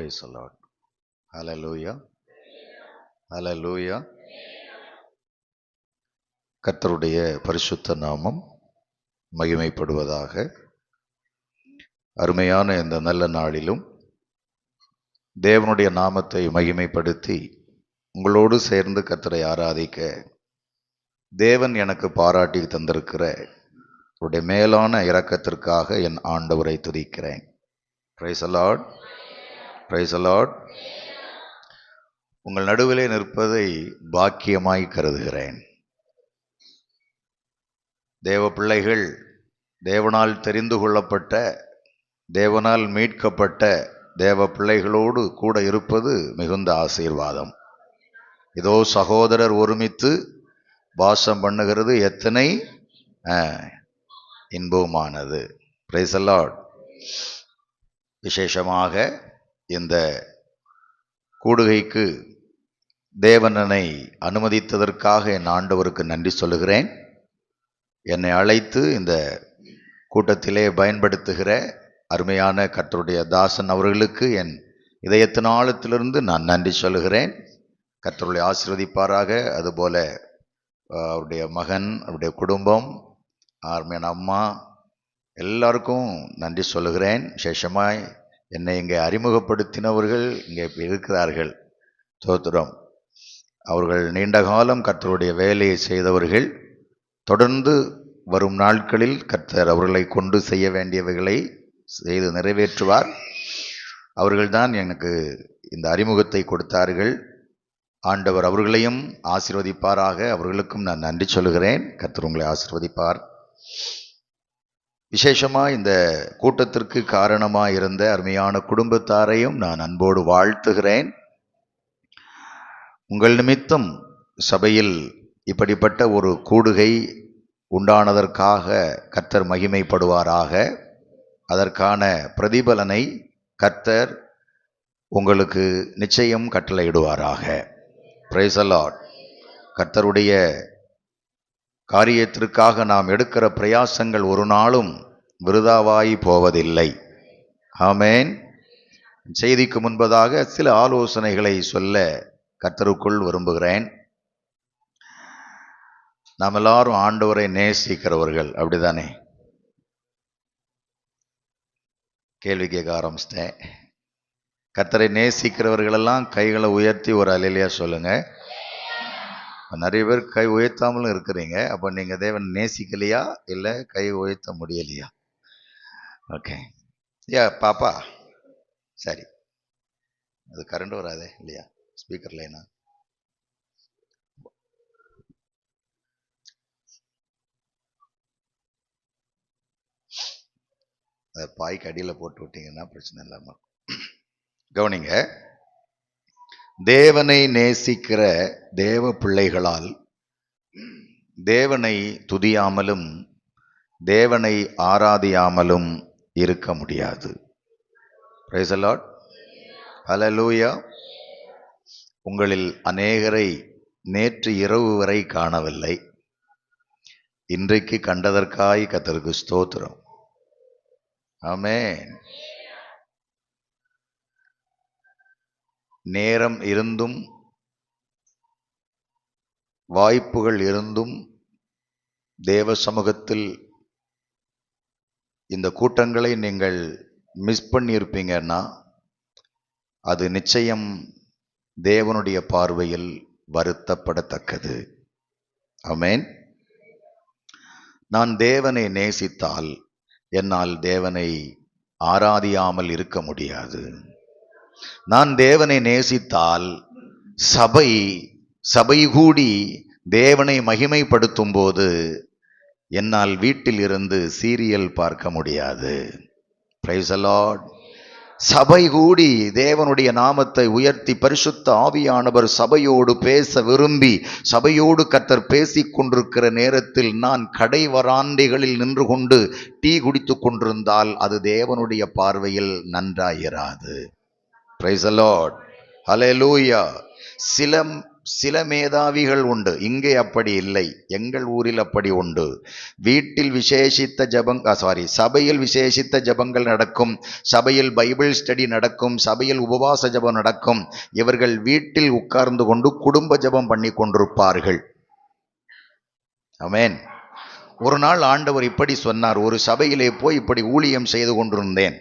Praise the Lord. Hallelujah. Hallelujah. கர்த்தருடைய பரிசுத்த நாமம் மகிமைப்படுவதாக. அருமையான இந்த நல்ல நாளிலும் தேவனுடைய நாமத்தை மகிமைப்படுத்தி உங்களோடு சேர்ந்து கர்த்தரை ஆராதிக்க தேவன் எனக்கு பாராட்டி தந்திருக்கிற அவருடைய மேலான இரக்கத்திற்காக என் ஆண்டவரை துதிக்கிறேன். Praise the Lord. Praise the Lord. உங்கள் நடுவிலே நிற்பதை பாக்கியமாய் கருதுகிறேன். தேவ பிள்ளைகள், தேவனால் தெரிந்து கொள்ளப்பட்ட, தேவனால் மீட்கப்பட்ட தேவ பிள்ளைகளோடு கூட இருப்பது மிகுந்த ஆசீர்வாதம். இதோ சகோதரர் ஒருமித்து வாசம் பண்ணுகிறது எத்தனை இன்பமானது. Praise the Lord. விசேஷமாக இந்த கூடுகைக்கு தேவனனை அனுமதித்ததற்காக என் ஆண்டவருக்கு நன்றி சொல்லுகிறேன். என்னை அழைத்து இந்த கூட்டத்திலே பயன்படுத்துகிற அருமையான கர்த்தருடைய தாசன் அவர்களுக்கு என் இதயத்தின் ஆழத்திலிருந்து நான் நன்றி சொல்லுகிறேன். கர்த்தருடைய ஆசீர்வதிப்பாராக. அதுபோல அவருடைய மகன், அவருடைய குடும்பம், அருமையான அம்மா எல்லாருக்கும் நன்றி சொல்லுகிறேன். விசேஷமாய் என்னை இங்கே அறிமுகப்படுத்தினவர்கள் இங்கே இருக்கிறார்கள். ஸ்தோத்திரம். அவர்கள் நீண்ட காலம் கர்த்தருடைய வேலையை செய்தவர்கள். தொடர்ந்து வரும் நாட்களில் கர்த்தர் அவர்களை கொண்டு செய்ய வேண்டியவைகளை செய்து நிறைவேற்றுவார். அவர்கள்தான் எனக்கு இந்த அறிமுகத்தை கொடுத்தார்கள். ஆண்டவர் அவர்களையும் ஆசீர்வதிப்பாராக. அவர்களுக்கும் நான் நன்றி சொல்லுகிறேன். கர்த்தர் உங்களை ஆசீர்வதிப்பார். விசேஷமாக இந்த கூட்டத்திற்கு காரணமாக இருந்த அருமையான குடும்பத்தாரையும் நான் அன்போடு வாழ்த்துகிறேன். உங்கள் நிமித்தம் சபையில் இப்படிப்பட்ட ஒரு கூடுகை உண்டானதற்காக கர்த்தர் மகிமைப்படுவாராக. அதற்கான பிரதிபலனை கர்த்தர் உங்களுக்கு நிச்சயம் கட்டளையிடுவாராக. Praise the Lord. கர்த்தருடைய காரியத்திற்காக நாம் எடுக்கிற பிரயாசங்கள் ஒரு நாளும் விருதாவாய் போவதில்லை. ஆமென். செய்திக்கு முன்பதாக சில ஆலோசனைகளை சொல்ல கர்த்தருக்குள் விரும்புகிறேன். நாம் எல்லாரும் ஆண்டவரை நேசிக்கிறவர்கள், அப்படிதானே? கேள்வி கேட்க ஆரம்பிச்சிட்டேன். கர்த்தரை நேசிக்கிறவர்களெல்லாம் கைகளை உயர்த்தி ஒரு அல்லேலூயா சொல்லுங்க. நிறைய பேர் கை உயர்த்தாமலும் இருக்கிறீங்க. அப்போ நீங்க தேவன் நேசிக்கலையா இல்லை கை உயர்த்த முடியலையா? ஓகே. பாப்பா சரி, அது கரண்ட் வராதே இல்லையா ஸ்பீக்கர் லைனா? அதை பாய்க்கு அடியில் போட்டு விட்டீங்கன்னா பிரச்சனை இல்லாமல். கவனிங்க, தேவனை நேசிக்கிற தேவ பிள்ளைகளால் தேவனை துதியாமலும் தேவனை ஆராதியாமலும் இருக்க முடியாது. Praise the Lord. Hallelujah. உங்களில் அநேகரை நேற்று இரவு வரை காணவில்லை. இன்றைக்கு கண்டதற்காய் கர்த்தருக்கு ஸ்தோத்திரம். ஆமென். நேரம் இருந்தும் வாய்ப்புகள் இருந்தும் தேவ சமூகத்தில் இந்த கூட்டங்களை நீங்கள் மிஸ் பண்ணியிருப்பீங்கன்னா அது நிச்சயம் தேவனுடைய பார்வையில் வருத்தப்படத்தக்கது. ஆமென். நான் தேவனை நேசித்தால் என்னால் தேவனை ஆராதியாமல் இருக்க முடியாது. நான் தேவனை நேசித்தால் சபை கூடி தேவனை மகிமைப்படுத்தும் போது என்னால் வீட்டில் இருந்து சீரியல் பார்க்க முடியாது. Praise the Lord. சபை கூடி தேவனுடைய நாமத்தை உயர்த்தி பரிசுத்த ஆவியானவர் சபையோடு பேச விரும்பி சபையோடு கர்த்தர் பேசிக் கொண்டிருக்கிற நேரத்தில் நான் கடை வராண்டைகளில் நின்று கொண்டு டீ குடித்து கொண்டிருந்தால் அது தேவனுடைய பார்வையில் நன்றாயிராது. Praise the Lord. Hallelujah. சில மேதாவிகள் உண்டு. இங்கே அப்படி இல்லை. எங்கள் ஊரில் அப்படி உண்டு. வீட்டில் விசேஷித்த சபையில் விசேஷித்த ஜபங்கள் நடக்கும், சபையில் பைபிள் ஸ்டடி நடக்கும், சபையில் உபவாச ஜபம் நடக்கும். இவர்கள் வீட்டில் உட்கார்ந்து கொண்டு குடும்ப ஜபம் பண்ணி கொண்டிருப்பார்கள். ஆமென். ஒரு நாள் ஆண்டவர் இப்படி சொன்னார். ஒரு சபையிலே போய் இப்படி ஊழியம் செய்து கொண்டிருந்தேன்.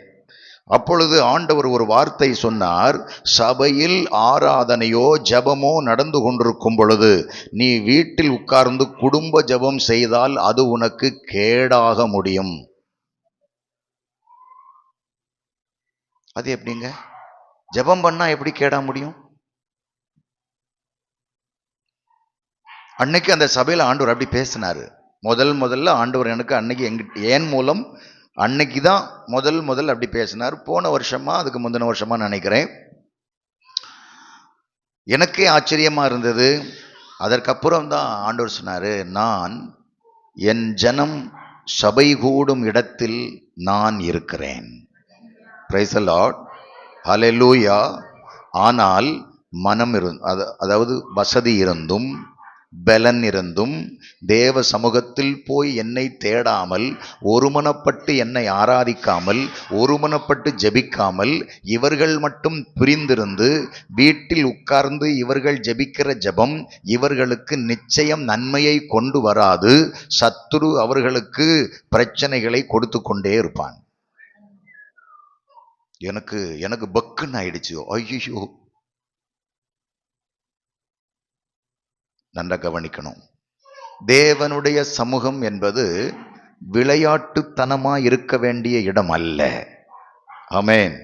அப்பொழுது ஆண்டவர் ஒரு வார்த்தை சொன்னார். சபையில் ஆராதனையோ ஜபமோ நடந்து கொண்டிருக்கும் பொழுது நீ வீட்டில் உட்கார்ந்து குடும்ப ஜபம் செய்தால் அது உனக்கு கேடாக முடியும். அது எப்படிங்க? ஜபம் பண்ணா எப்படி கேடா முடியும்? அன்னைக்கு அந்த சபையில ஆண்டவர் அப்படி பேசினாரு. முதல்ல ஆண்டவர் எனக்கு அன்னைக்கு ஏன் மூலம் அன்னைக்கு தான் முதல் அப்படி பேசினார். போன வருஷமா அதுக்கு முந்தின வருஷமா நினைக்கிறேன். எனக்கே ஆச்சரியமா இருந்தது. அதற்கப்புறம் தான் ஆண்டவர் சொன்னாரு, நான் என் ஜனம் சபை கூடும் இடத்தில் நான் இருக்கிறேன். பிரைஸ் தி லார்ட், ஹல்லேலூயா. ஆனால் மனம் அதாவது வசதி இருந்தும் பலன் இருந்தும் தேவ சமூகத்தில் போய் என்னை தேடாமல், ஒருமனப்பட்டு என்னை ஆராதிக்காமல், ஒருமனப்பட்டு ஜெபிக்காமல் இவர்கள் மட்டும் பிரிந்திருந்து வீட்டில் உட்கார்ந்து இவர்கள் ஜெபிக்கிற ஜெபம் இவர்களுக்கு நிச்சயம் நன்மையை கொண்டு வராது. சத்துரு அவர்களுக்கு பிரச்சனைகளை கொடுத்து கொண்டே இருப்பான். எனக்கு பக்குன்னு ஆயிடுச்சு. ஐயோ, நன்றாக கவனிக்கணும். தேவனுடைய சமூகம் என்பது விளையாட்டுத்தனமா இருக்க வேண்டிய இடம் அல்ல. ஆமென்.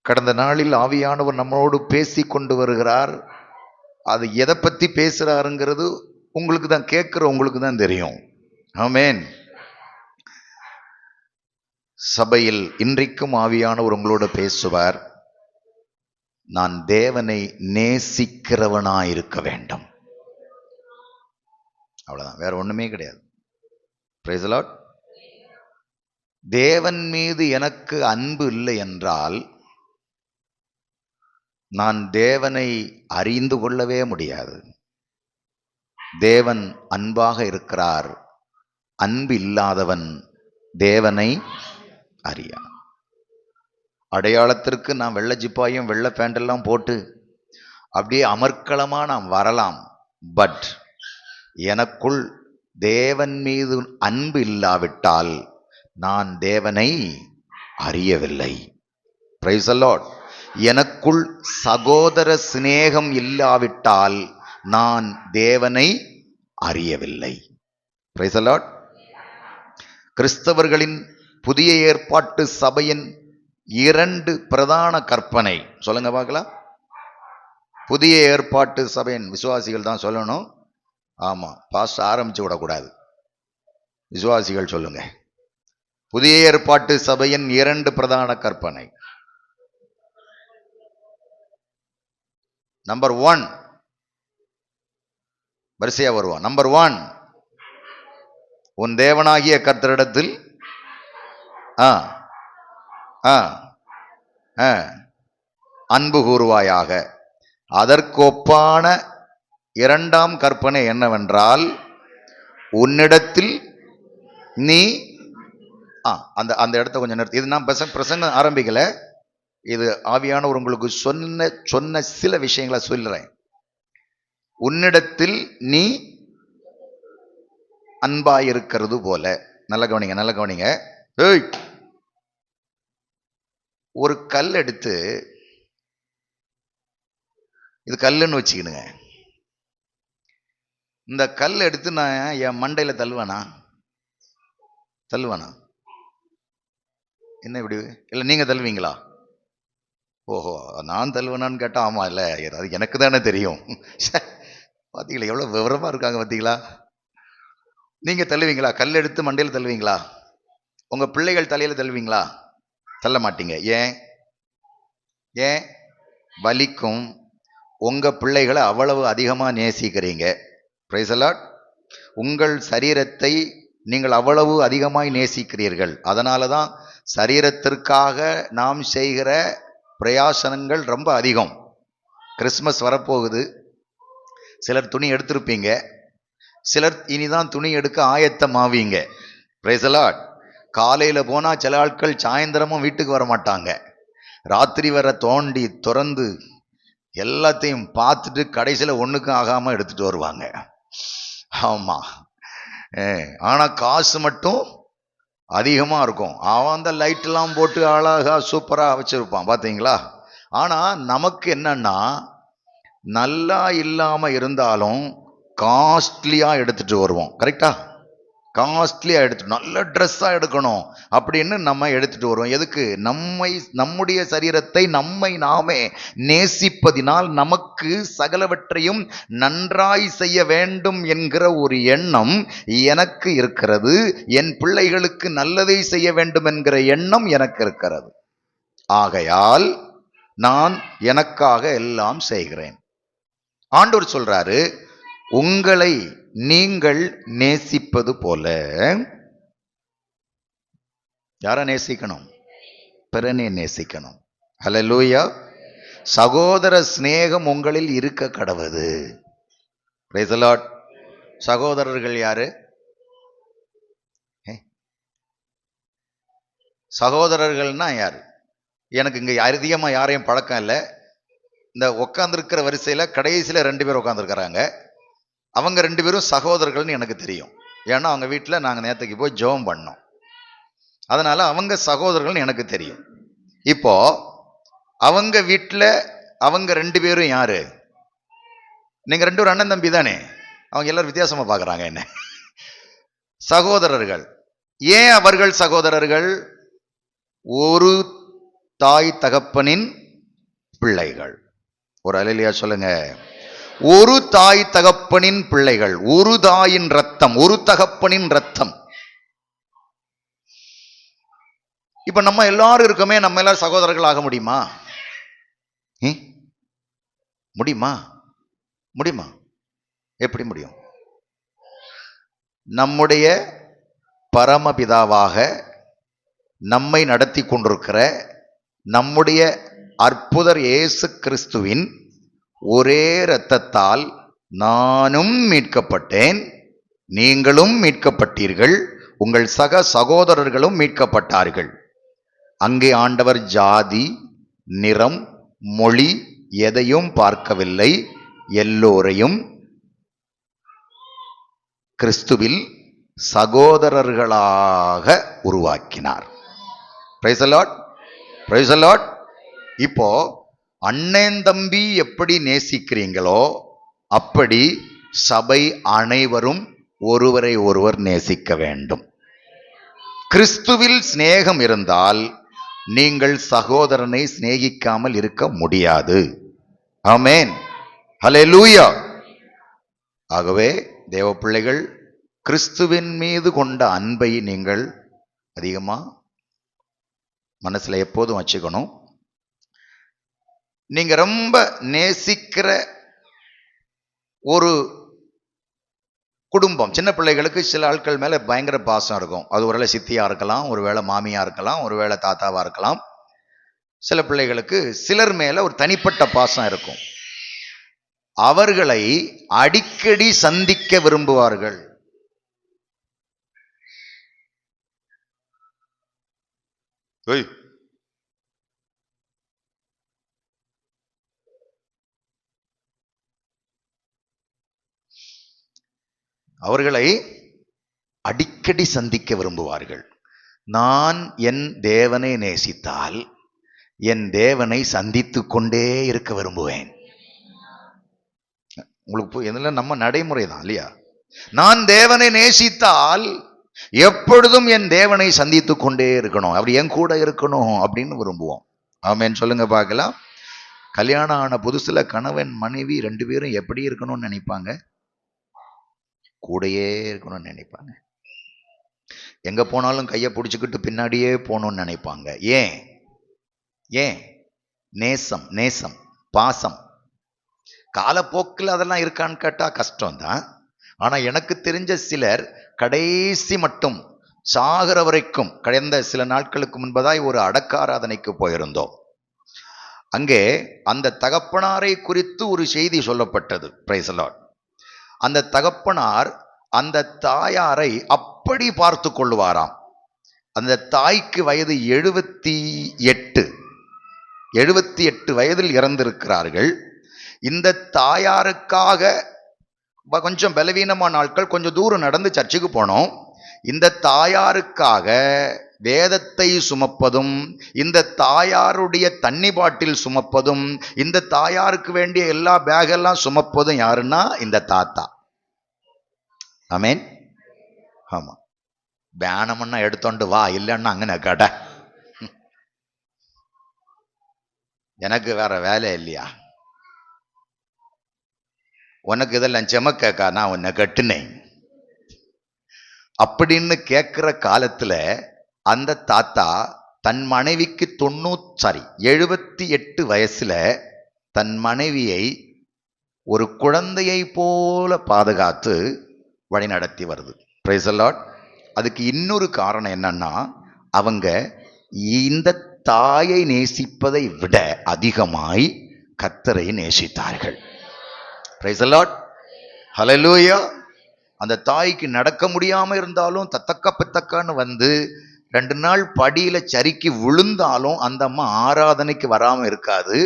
கடந்த நாளில் ஆவியானவர் நம்மளோடு பேசி கொண்டு வருகிறார். அது எதை பத்தி பேசுறாருங்கிறது உங்களுக்கு தான், கேட்கிற உங்களுக்கு தான் தெரியும். ஆமென். சபையில் இன்றைக்கும் ஆவியானவர் உங்களோட பேசுவார். நான் தேவனை நேசிக்கிறவனாயிருக்க வேண்டும். அவ்வளவுதான், வேற ஒண்ணுமே கிடையாது. Price the Lord. தேவன் மீது எனக்கு அன்பு இல்லை என்றால் நான் தேவனை அறிந்து கொள்ளவே முடியாது. தேவன் அன்பாக இருக்கிறார். அன்பு இல்லாதவன் தேவனை அறியான். அடையாளத்திற்கு நான் வெள்ளை ஜிப்பாயும் வெள்ளை பேண்டெல்லாம் போட்டு அப்படியே அமர்க்களமா நாம் வரலாம். பட் எனக்குள் தேவன் மீது அன்பு இல்லாவிட்டால் நான் தேவனை அறியவில்லை. Price the Lord. எனக்குள் சகோதர சிநேகம் இல்லாவிட்டால் நான் தேவனை அறியவில்லை. Price the Lord. கிறிஸ்தவர்களின் புதிய ஏற்பாட்டு சபையின் 2 பிரதான கற்பனை சொல்லுங்க பார்க்கலாம். புதிய ஏற்பாட்டு சபையின் விசுவாசிகள் தான் சொல்லணும். ஆமா, பாஸ்டர் ஆரம்பிச்சு விடக்கூடாது. விசுவாசிகள் சொல்லுங்க. புதிய ஏற்பாட்டு சபையின் 2 பிரதான கற்பனை. நம்பர் 1, வரிசையா வருவோம். நம்பர் 1, உன் தேவனாகிய கர்த்தரிடத்தில் அன்பு கூறுவாயாக. அதற்கொப்பான 2ஆம் கற்பனை என்னவென்றால், உன்னிடத்தில் நீ அந்த இடத்த கொஞ்சம் நிறுத்தி. இது நான் பிரசங்கம் ஆரம்பிக்கல. இது ஆவியானவர் உங்களுக்கு சொன்ன சில விஷயங்களை சொல்றேன். உன்னிடத்தில் நீ அன்பாயிருக்கிறது போல. நல்ல கவனிங்க. ஒரு கல் எடுத்து, இது கல்லுன்னு வச்சுக்கிடுங்க. இந்த கல் எடுத்து நான் என் மண்டையில தள்ளுவேனா? என்ன இப்படி? இல்லை நீங்க தள்ளுவீங்களா? ஓஹோ, நான் தள்ளுவேனான்னு கேட்டா ஆமா, இல்ல அது எனக்கு தானே தெரியும். பாத்தீங்களா எவ்வளவு விவரமா இருக்காங்க பாத்தீங்களா? நீங்க தள்ளுவீங்களா? கல் எடுத்து மண்டையில தள்ளுவீங்களா? உங்க பிள்ளைகள் தலையில தள்ளுவீங்களா? தள்ள மாட்டீங்க. ஏன்? வலிக்கும். உங்க பிள்ளைகளை அவ்வளவு அதிகமா நேசிக்கிறீங்க. Price the Lord. உங்கள் சரீரத்தை நீங்கள் அவ்வளவு அதிகமாய் நேசிக்கிறீர்கள். அதனாலதான் சரீரத்திற்காக நாம் செய்கிற பிரயாசனங்கள் ரொம்ப அதிகம். கிறிஸ்மஸ் வரப்போகுது. சிலர் துணி எடுத்திருப்பீங்க, சிலர் இனிதான் துணி எடுக்க ஆயத்தமாவீங்க. Price the Lord. காலையில போனா சில ஆட்கள் சாயந்தரமும் வீட்டுக்கு வர மாட்டாங்க. ராத்திரி வர தோண்டி திறந்து எல்லாத்தையும் பார்த்துட்டு கடைசியில ஒண்ணுக்கும் ஆகாம எடுத்துட்டு வருவாங்க. ஆமா. ஆனா காசு மட்டும் அதிகமா இருக்கும். அவன் அந்த லைட் எல்லாம் போட்டு அழகா சூப்பரா வச்சிருப்பான், பாத்தீங்களா? ஆனா நமக்கு என்னன்னா, நல்லா இல்லாம இருந்தாலும் காஸ்ட்லியா எடுத்துட்டு வருவோம். கரெக்டா? காஸ்ட்லியா எடுத்து நல்ல ட்ரெஸ்ஸா எடுக்கணும் அப்படின்னு நம்ம எடுத்துட்டு வருவோம். எதுக்கு? நம்முடைய சரீரத்தை நம்மை நாமே நேசிப்பதினால் நமக்கு சகலவற்றையும் நன்றாய் செய்ய வேண்டும் என்கிற ஒரு எண்ணம் எனக்கு இருக்கிறது. என் பிள்ளைகளுக்கு நல்லதை செய்ய வேண்டும் என்கிற எண்ணம் எனக்கு இருக்கிறது. ஆகையால் நான் எனக்காக எல்லாம் செய்கிறேன். ஆண்டவர் சொல்றாரு, உங்களை நீங்கள் நேசிப்பது போல. யாரை நேசிக்கணும்? பிறனை நேசிக்கணும். ஹல்லேலூயா. சகோதர சிநேகம் உங்களில் இருக்க கடவது. Price the Lord. சகோதரர்கள் யாரு? சகோதரர்கள்னா யாரு? எனக்கு இங்க அதிகமா யாரையும் பழக்கம் இல்லை. இந்த உட்கார்ந்துருக்கிற வரிசையில கடைசியில 2 பேர் உட்காந்துருக்கிறாங்க. அவங்க 2 பேரும் சகோதரர்கள்னு எனக்கு தெரியும். ஏன்னா அவங்க வீட்டில் நாங்கள் நேற்றுக்கு போய் ஜெபம் பண்ணோம். அதனால அவங்க சகோதரர்கள்னு எனக்கு தெரியும். இப்போ அவங்க வீட்டில் அவங்க 2 பேரும் யாரு? நீங்க 2 பேரும் அண்ணன் தம்பி தானே? அவங்க எல்லாரும் வித்தியாசமா பார்க்குறாங்க என்ன. சகோதரர்கள். ஏன் அவர்கள் சகோதரர்கள்? ஒரு தாய் தகப்பனின் பிள்ளைகள். ஒரு அல்லேலூயா சொல்லுங்க. ஒரு தாய் தகப்பனின் பிள்ளைகள், ஒரு தாயின் ரத்தம், ஒரு தகப்பனின் ரத்தம். இப்ப நம்ம எல்லாரும் இருக்கோமே, நம்ம எல்லாரும் சகோதரர்கள் ஆக முடியுமா? முடியுமா? முடியுமா? எப்படி முடியும்? நம்முடைய பரமபிதாவாக நம்மை நடத்தி கொண்டிருக்கிற நம்முடைய அற்புதர் இயேசு கிறிஸ்துவின் ஒரே இரத்தத்தால் நானும் மீட்கப்பட்டேன், நீங்களும் மீட்கப்பட்டீர்கள், உங்கள் சக சகோதரர்களும் மீட்கப்பட்டார்கள். அங்கே ஆண்டவர் ஜாதி, நிறம், மொழி எதையும் பார்க்கவில்லை. எல்லோரையும் கிறிஸ்துவில் சகோதரர்களாக உருவாக்கினார். Price the Lord. Praise the Lord. இப்போ அண்ணன் தம்பி எப்படி நேசிக்கிறீங்களோ அப்படி சபை அனைவரும் ஒருவரை ஒருவர் நேசிக்க வேண்டும். கிறிஸ்துவில் சிநேகம் இருந்தால் நீங்கள் சகோதரனை சிநேகிக்காமல் இருக்க முடியாது. ஆமென். ஹல்லேலூயா. ஆகவே தேவ பிள்ளைகள், கிறிஸ்துவின் மீது கொண்ட அன்பை நீங்கள் அதிகமா மனசுல எப்போதும் வச்சுக்கணும். நீங்க ரொம்ப நேசிக்கிற ஒரு குடும்பம், சின்ன பிள்ளைகளுக்கு சில ஆட்கள் மேல பயங்கர பாசம் இருக்கும். அது ஒருவேளை சித்தியா இருக்கலாம், ஒருவேளை மாமியா இருக்கலாம், ஒருவேளை தாத்தாவா இருக்கலாம். சில பிள்ளைகளுக்கு சிலர் மேல ஒரு தனிப்பட்ட பாசம் இருக்கும். அவர்களை அடிக்கடி சந்திக்க விரும்புவார்கள். அவர்களை அடிக்கடி சந்திக்க விரும்புவார்கள். நான் என் தேவனை நேசித்தால் என் தேவனை சந்தித்து கொண்டே இருக்க விரும்புவேன். உங்களுக்கு இதெல்லாம் நம்ம நடைமுறை தான் இல்லையா? நான் தேவனை நேசித்தால் எப்பொழுதும் என் தேவனை சந்தித்து கொண்டே இருக்கணும், அப்படி என் கூட இருக்கணும் அப்படின்னு விரும்புவோம். ஆமென் சொல்லுங்க பார்க்கலாம். கல்யாணம் ஆன புதுசுல கணவன் மனைவி 2 பேரும் எப்படி இருக்கணும்னு நினைப்பாங்க? கூடையே இருக்கணும்னு நினைப்பாங்க. எங்க போனாலும் கையை பிடிச்சுக்கிட்டு பின்னாடியே போகணும்னு நினைப்பாங்க. ஏன்? ஏன்? நேசம், நேசம், பாசம். காலப்போக்கில் அதெல்லாம் இருக்கான்னு கேட்டா கஷ்டம்தான். ஆனா எனக்கு தெரிஞ்ச சிலர் கடைசி மட்டும் சாகிற வரைக்கும், கடந்த சில நாட்களுக்கு முன்பதாய் ஒரு அடக்க ஆராதனைக்கு போயிருந்தோம். அங்கே அந்த தகப்பனாரை குறித்து ஒரு செய்தி சொல்லப்பட்டது. Price the Lord. அந்த தகப்பனார் அந்த தாயாரை அப்படி பார்த்து கொள்ளுவாராம். அந்த தாய்க்கு வயது 78 வயதில் இறந்திருக்கிறார்கள். இந்த தாயாருக்காக கொஞ்சம் பலவீனமான நாட்கள், கொஞ்சம் தூரம் நடந்து சர்ச்சுக்கு போனோம். இந்த தாயாருக்காக வேதத்தை சுமப்பதும், இந்த தாயாருடைய தண்ணி பாட்டில் சுமப்பதும், இந்த தாயாருக்கு வேண்டிய எல்லா பேகெல்லாம் சுமப்பதும் யாருன்னா இந்த தாத்தா. ஆமேன். ஆமா, பேனம்னா எடுத்தோண்டு வா, இல்லைன்னா அங்கே கட, எனக்கு வேற வேலை இல்லையா, உனக்கு இதெல்லாம் செமக்கா, நான் உன்னை கட்டுனேன் அப்படின்னு கேட்கிற காலத்துல அந்த தாத்தா தன் மனைவிக்கு 78 வயசுல தன் மனைவியை ஒரு குழந்தையை போல பாதுகாத்து வழி நடத்தி வருது. Price the Lord. அதுக்கு இன்னொரு காரணம் என்னன்னா, அவங்க இந்த தாயை நேசிப்பதை விட அதிகமாய் கர்த்தரை நேசித்தார்கள். Price the Lord. ஹல்லேலூயா. அந்த தாய்க்கு நடக்க முடியாம இருந்தாலும் தத்தக்க பித்தக்கான்னு வந்து 2 நாள் படியில சறுக்கி விழுந்தாலும் அந்த அம்மா ஆராதனைக்கு வராம இருக்காது.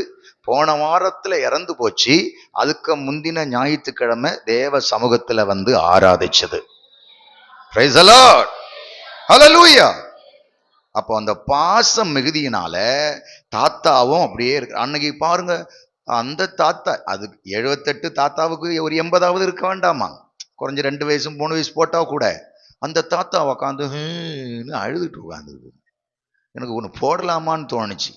போன வாரத்துல இறந்து போச்சு, அதுக்கு முந்தின ஞாயிற்றுக்கிழமை தேவ சமூகத்துல வந்து ஆராதிச்சது. Price the Lord. ஹல்லேலூயா. அப்போ அந்த பாசம் மிகுதியினால தாத்தாவும் அப்படியே இருக்கு. அன்னைக்கு பாருங்க, அந்த தாத்தா, அது 78 தாத்தாவுக்கு ஒரு 80ஆவது இருக்க வேண்டாமா, குறைஞ்ச 2 வயசு 3 வயசு போட்டா கூட அந்த தாத்தா உக்காந்து அழுதுட்டு உட்காந்துருக்கு. எனக்கு ஒன்று போடலாமான்னு தோணுச்சு.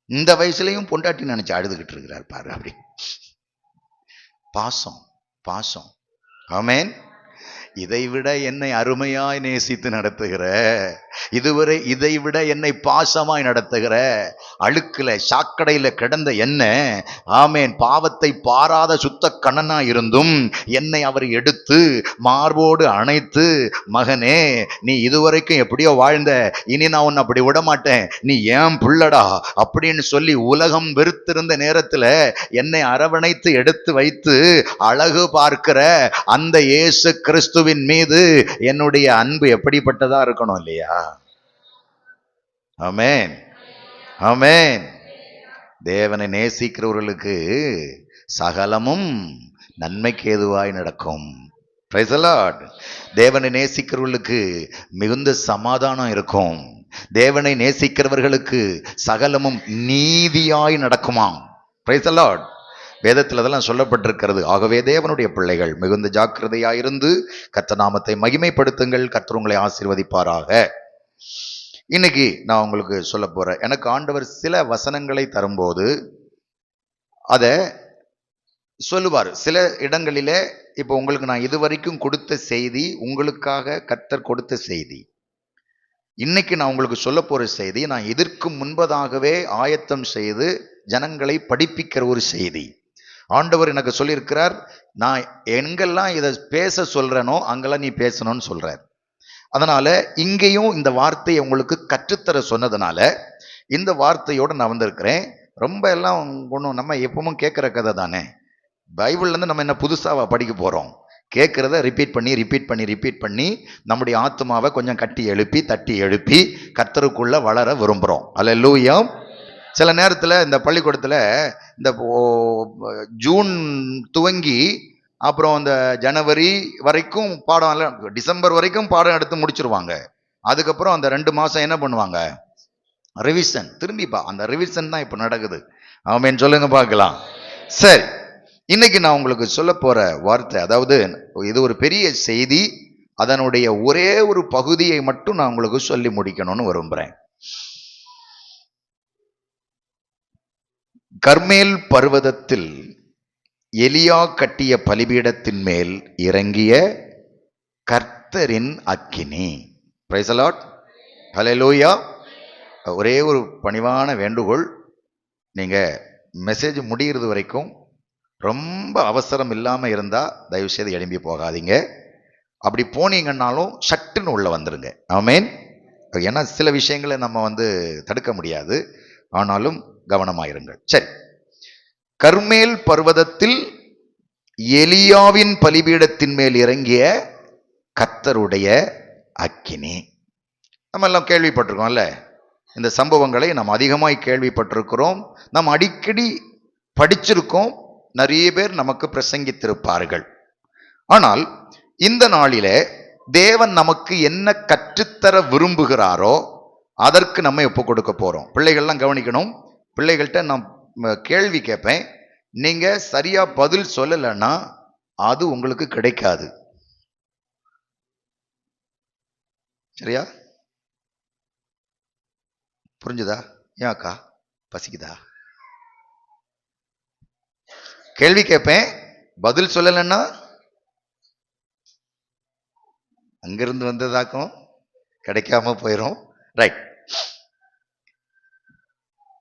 இந்த வயசுலையும் பொண்டாட்டி நினைச்சு அழுதுகிட்டு இருக்கிறார் பாரு. அப்படி பாசம் பாசம். ஆமேன். இதைவிட என்னை அருமையாய் நேசித்து நடத்துகிற, இதுவரை இதைவிட என்னை பாசமாய் நடத்துகிற, அழுக்குல சாக்கடையில கிடந்த என்ன, ஆமேன், பாவத்தை பாராத சுத்த கண்ணனா இருந்தும் என்னை அவர் எடுத்து மார்போடு அணைத்து, மகனே நீ இதுவரைக்கும் எப்படியோ வாழ்ந்த, இனி நான் உன்னை அப்படி விட மாட்டேன், நீ ஏன் புள்ளடா அப்படின்னு சொல்லி உலகம் வெறுத்திருந்த நேரத்துல என்னை அரவணைத்து எடுத்து வைத்து அழகு பார்க்கிற அந்த இயேசு கிறிஸ்து மீது என்னுடைய அன்பு எப்படிப்பட்டதா இருக்கணும் இல்லையா? ஆமென், ஆமென். தேவனை நேசிக்கிறவர்களுக்கு சகலமும் நன்மைக்கு ஏதுவாய் நடக்கும். Price the Lord. தேவனை நேசிக்கிறவர்களுக்கு மிகுந்த சமாதானம் இருக்கும். தேவனை நேசிக்கிறவர்களுக்கு சகலமும் நீதியாய் நடக்குமாம். Price the Lord. வேதத்தில் அதெல்லாம் சொல்லப்பட்டிருக்கிறது. ஆகவே தேவனுடைய பிள்ளைகள் மிகுந்த ஜாக்கிரதையாயிருந்து கர்த்தர் நாமத்தை மகிமைப்படுத்துங்கள். கர்த்தர் உங்களை ஆசீர்வதிப்பாராக. இன்னைக்கு நான் உங்களுக்கு சொல்ல போறேன். எனக்கு ஆண்டவர் சில வசனங்களை தரும்போது அதை சொல்லுவார். சில இடங்களிலே இப்போ உங்களுக்கு நான் இதுவரைக்கும் கொடுத்த செய்தி உங்களுக்காக கர்த்தர் கொடுத்த செய்தி. இன்னைக்கு நான் உங்களுக்கு சொல்ல போற செய்தி நான் இதற்கு முன்பதாகவே ஆயத்தம் செய்து ஜனங்களை படிப்பிக்கிற ஒரு செய்தி. ஆண்டவர் எனக்கு சொல்லியிருக்கிறார், நான் எங்கெல்லாம் இதை பேச சொல்றேனோ அங்கெல்லாம் நீ பேசணும்னு சொல்றார். அதனால இங்கேயும் இந்த வார்த்தையை உங்களுக்கு கற்றுத்தர சொன்னதுனால இந்த வார்த்தையோடு நான் வந்திருக்கிறேன். ரொம்ப எல்லாம் ஒன்றும் நம்ம எப்பவும் கேட்குற கதை தானே. பைபிள்லேருந்து நம்ம என்ன புதுசாக படிக்க போகிறோம்? கேட்குறத ரிப்பீட் பண்ணி நம்முடைய ஆத்மாவை கொஞ்சம் தட்டி எழுப்பி கர்த்தருக்குள்ள வளர விரும்புகிறோம். அல்லேலூயா. சில நேரத்தில் இந்த பள்ளிக்கூடத்தில் இந்த ஜூன் துவங்கி அப்புறம் இந்த ஜனவரி வரைக்கும் பாடம், டிசம்பர் வரைக்கும் பாடம் எடுத்து முடிச்சிருவாங்க. அதுக்கப்புறம் அந்த 2 மாதம் என்ன பண்ணுவாங்க? ரிவிஷன். திரும்பிப்பா அந்த ரிவிஷன் தான் இப்போ நடக்குது. ஆமென் சொல்லுங்க பார்க்கலாம். சரி, இன்னைக்கு நான் உங்களுக்கு சொல்ல போற வார்த்தை, அதாவது இது ஒரு பெரிய செய்தி, அதனுடைய ஒரே ஒரு பகுதியை மட்டும் நான் உங்களுக்கு சொல்லி முடிக்கணும்னு விரும்புகிறேன். கர்மேல் பர்வதத்தில் எலியா கட்டிய பலிபீடத்தின் மேல் இறங்கிய கர்த்தரின் அக்கினி. Praise the Lord. ஹல்லேலூயா. ஒரே ஒரு பணிவான வேண்டுகோள், நீங்க மெசேஜ் முடிகிறது வரைக்கும் ரொம்ப அவசரம் இல்லாமல் இருந்தால் தயவுசெய்து எழும்பி போகாதீங்க. அப்படி போனீங்கன்னாலும் சட்டுன்னு உள்ள வந்துருங்க. ஆமேன். ஏன்னா சில விஷயங்களை நம்ம தடுக்க முடியாது. ஆனாலும் கவனமாயிருங்கள். சரி, கர்மேல் பர்வதத்தில் எலியாவின் பலிபீடத்தின் மேல் இறங்கிய கர்த்தருடைய அக்கினி. நம்ம எல்லாம் கேள்விப்பட்டிருக்கோம்ல, இந்த சம்பவங்களை நாம் அதிகமாய் கேள்விப்பட்டிருக்கிறோம், நாம் அடிக்கடி படிச்சிருக்கோம், நிறைய பேர் நமக்கு பிரசங்கித்திருப்பார்கள். ஆனால் இந்த நாளிலே தேவன் நமக்கு என்ன கற்றுத்தர விரும்புகிறாரோ அதற்கு நம்ம ஒப்பு கொடுக்க போறோம். பிள்ளைகள்லாம் கவனிக்கணும். பிள்ளைகள்கிட்ட நான் கேள்வி கேட்பேன், நீங்க சரியா பதில் சொல்லலைன்னா அது உங்களுக்கு கிடைக்காது. சரியா? புரிஞ்சுதா? ஏன் அக்கா பசிக்குதா? கேள்வி கேட்பேன், பதில் சொல்லலைன்னா அங்கிருந்து வந்ததாக்கும் கிடைக்காம போயிடும். ரைட்.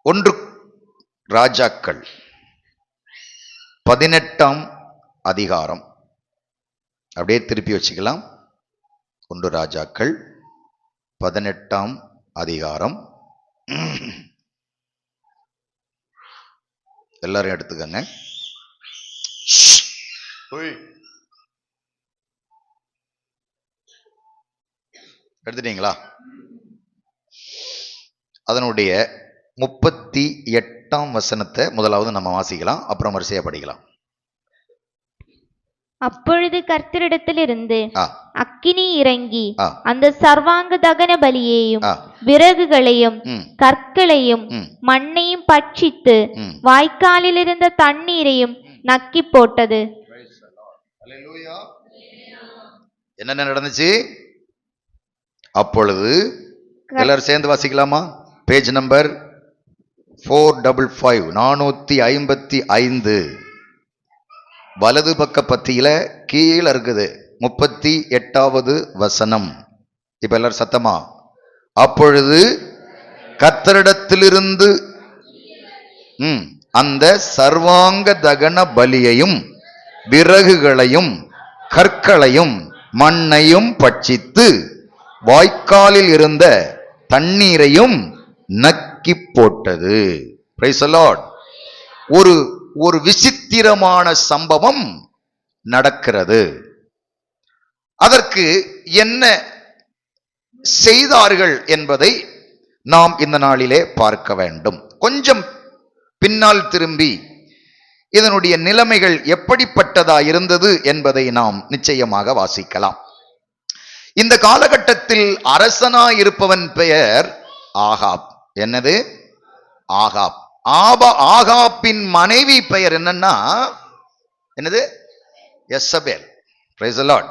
1 ராஜாக்கள் 18ஆம் அதிகாரம், அப்படியே திருப்பி வச்சுக்கலாம். 1 ராஜாக்கள் 18ஆம் அதிகாரம். எல்லாரும் எடுத்துக்கங்க. எடுத்துட்டீங்களா? அதனுடைய 38ஆம் வசனத்தை முதலாவது நம்ம வாசிக்கலாம், அப்புறம் வரிசையா படிக்கலாம். அப்பொழுது கர்த்தரிடத்திலிருந்து அக்கினி இறங்கி அந்த சர்வாங்க தகன பலியையும் விறகுகளையும் கற்களையும் மண்ணையும் பட்சித்து வாய்க்காலில் இருந்த தண்ணீரையும் நக்கி போட்டது. என்னென்ன நடந்துச்சு? அப்பொழுது எல்லாரும் சேர்ந்து வாசிக்கலாமா? பேஜ் நம்பர் 455, 455, வலது பக்க பத்தியில கீழே இருக்குது 38வது வசனம். இப்ப எல்லாரும் சத்தமா, அப்பொழுது கர்த்தரிடத்திலிருந்து அந்த சர்வாங்க தகன பலியையும் விறகுகளையும் கற்களையும் மண்ணையும் பட்சித்து வாய்க்காலில் இருந்த தண்ணீரையும் நக்கி போட்டது. Price the Lord. ஒரு விசித்திரமான சம்பவம் நடக்கிறது. அதற்கு என்ன செய்தார்கள் என்பதை நாம் இந்த நாளிலே பார்க்க வேண்டும். கொஞ்சம் பின்னால் திரும்பி இதனுடைய நிலைமைகள் எப்படிப்பட்டதா இருந்தது என்பதை நாம் நிச்சயமாக வாசிக்கலாம். இந்த காலகட்டத்தில் அரசனாய் இருப்பவன் பெயர் ஆகாப். என்னது? ஆகாப். ஆகாப்பின் மனைவி பெயர் என்னன்னா என்னது? எசபேல். Praise the Lord.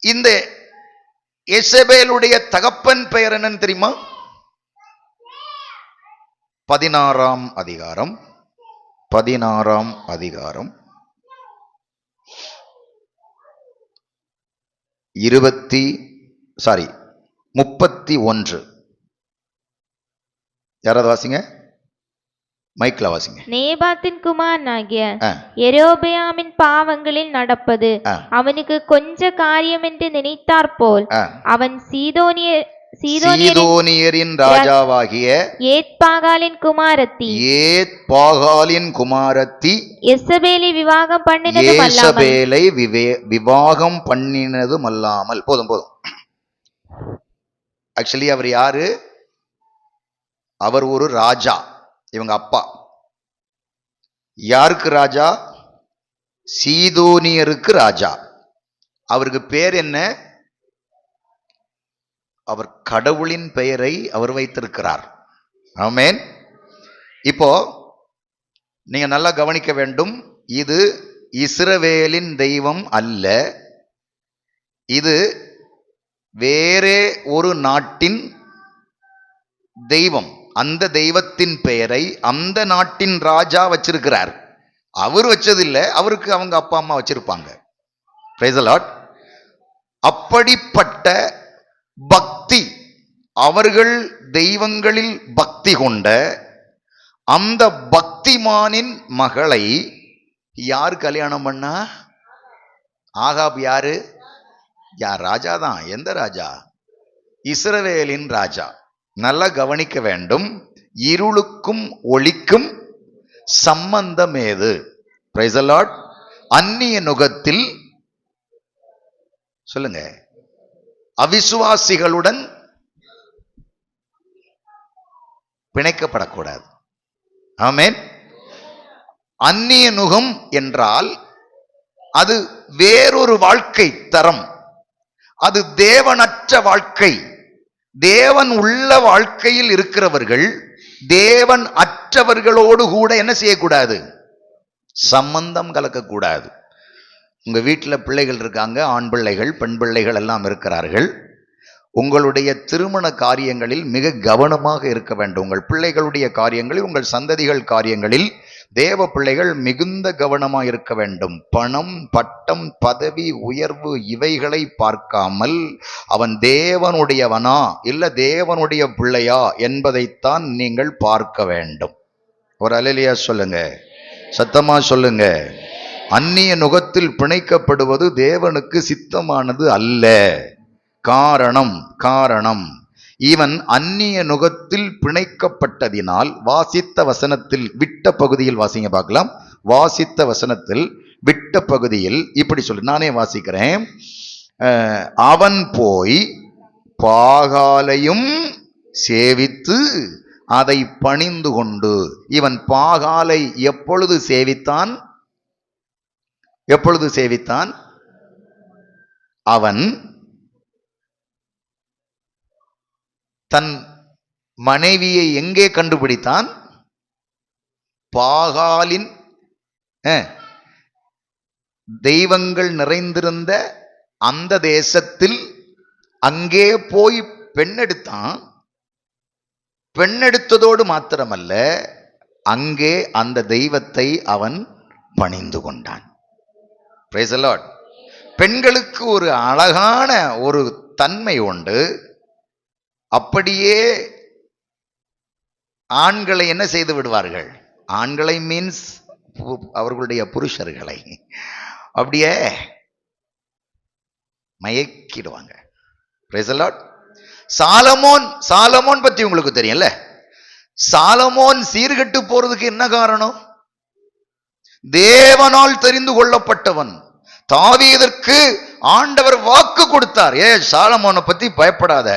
இந்த எசபேலுடைய தகப்பன் பெயர் என்னன்னு தெரியுமா? 16ஆம் அதிகாரம் 31. யாராவது வாசிங்க, மைக்ல வாசிங்க. நேபாத்தின் குமாரனாகிய யெரொபெயாமின் பாவங்களில் நடப்பது அவனுக்கு கொஞ்ச காரியம் என்று நினைத்தாற்போல் அவன் சீதோனியரின் ராஜாவாகிய ஏத்பாகாலின் குமாரத்தி எசபேலை விவாகம் பண்ணினதும் அல்லாமல். போதும். ஆக்சுவலி அவர் யாரு? அவர் ஒரு ராஜா. இவங்க அப்பா யாருக்கு ராஜா? சீதோனியருக்கு ராஜா. அவருக்கு பேர் என்ன? அவர் கடவுளின் பெயரை அவர் வைத்திருக்கிறார். ஆமென். இப்போ நீங்க நல்லா கவனிக்க வேண்டும். இது இஸ்ரவேலின் தெய்வம் அல்ல, இது வேறே ஒரு நாட்டின் தெய்வம். அந்த தெய்வத்தின் பெயரை அந்த நாட்டின் ராஜா வச்சிருக்கிறார். அவர் வச்சதில்லை, அவருக்கு அவங்க அப்பா அம்மா வச்சிருப்பாங்க. Price the Lord. அப்படிப்பட்ட பக்தி, அவர்கள் தெய்வங்களில் பக்தி கொண்ட அந்த பக்திமானின் மகளை யார் கல்யாணம் பண்ணா? ஆகாப் யாரு? ராஜா தான். எந்த ராஜா? இஸ்ரவேலின் ராஜா. நல்லா கவனிக்க வேண்டும். இருளுக்கும் ஒளிக்கும் சம்பந்தம் ஏது? Price the Lord. அந்நிய நுகத்தில் சொல்லுங்க, அவிசுவாசிகளுடன் பிணைக்கப்படக்கூடாது. ஆமென். அந்நிய நுகம் என்றால் அது வேறொரு வாழ்க்கை தரம், அது தேவனற்ற வாழ்க்கை. தேவன் உள்ள வாழ்க்கையில் இருக்கிறவர்கள் தேவன் அற்றவர்களோடு கூட என்ன செய்யக்கூடாது? சம்பந்தம் கலக்கக்கூடாது. உங்க வீட்டில் பிள்ளைகள் இருக்காங்க, ஆண் பிள்ளைகள் பெண் பிள்ளைகள் எல்லாம் இருக்கிறார்கள். உங்களுடைய திருமண காரியங்களில் மிக கவனமாக இருக்க வேண்டும். உங்கள் பிள்ளைகளுடைய காரியங்களில், உங்கள் சந்ததிகள் காரியங்களில் தேவ பிள்ளைகள் மிகுந்த கவனமாக இருக்க வேண்டும். பணம், பட்டம், பதவி, உயர்வு இவைகளை பார்க்காமல் அவன் தேவனுடையவனா இல்ல தேவனுடைய பிள்ளையா என்பதைத்தான் நீங்கள் பார்க்க வேண்டும். ஒரு அல்லேலூயா சொல்லுங்க, சத்தமா சொல்லுங்க. அந்நிய நுகத்தில் பிணைக்கப்படுவது தேவனுக்கு சித்தமானது அல்ல. காரணம் இவன் அந்நிய நுகத்தில் பிணைக்கப்பட்டதினால், வாசித்த வசனத்தில் விட்ட பகுதியில் வாசிங்க பார்க்கலாம். வாசித்த வசனத்தில் விட்ட பகுதியில் இப்படி சொல்லு, நானே வாசிக்கிறேன். அவன் போய் பாகாலையும் சேவித்து அதை பணிந்து கொண்டு. இவன் பாகாலை எப்பொழுது சேவித்தான்? எப்பொழுது சேவித்தான்? அவன் தன் மனைவியை எங்கே கண்டுபிடித்தான்? பாகாலின் தெய்வங்கள் நிறைந்திருந்த அந்த தேசத்தில் அங்கே போய் பெண்ணெடுத்தான். பெண்ணெடுத்ததோடு மாத்திரமல்ல, அங்கே அந்த தெய்வத்தை அவன் பணிந்து கொண்டான். Price the Lord. பெண்களுக்கு ஒரு அழகான ஒரு தன்மை உண்டு. அப்படியே ஆண்களை என்ன செய்து விடுவார்கள்? ஆண்களை மீன்ஸ் அவர்களுடைய புருஷர்களை அப்படியே மயக்கிடுவாங்க. Praise the Lord. சாலமோன் பத்தி உங்களுக்கு தெரியும்ல. சாலமோன் சீர்கெட்டு போறதுக்கு என்ன காரணம்? தேவனால் தெரிந்து கொள்ளப்பட்டவன். தாவீதுக்கு ஆண்டவர் வாக்கு கொடுத்தார். சாலமோனை பத்தி பயப்படாத,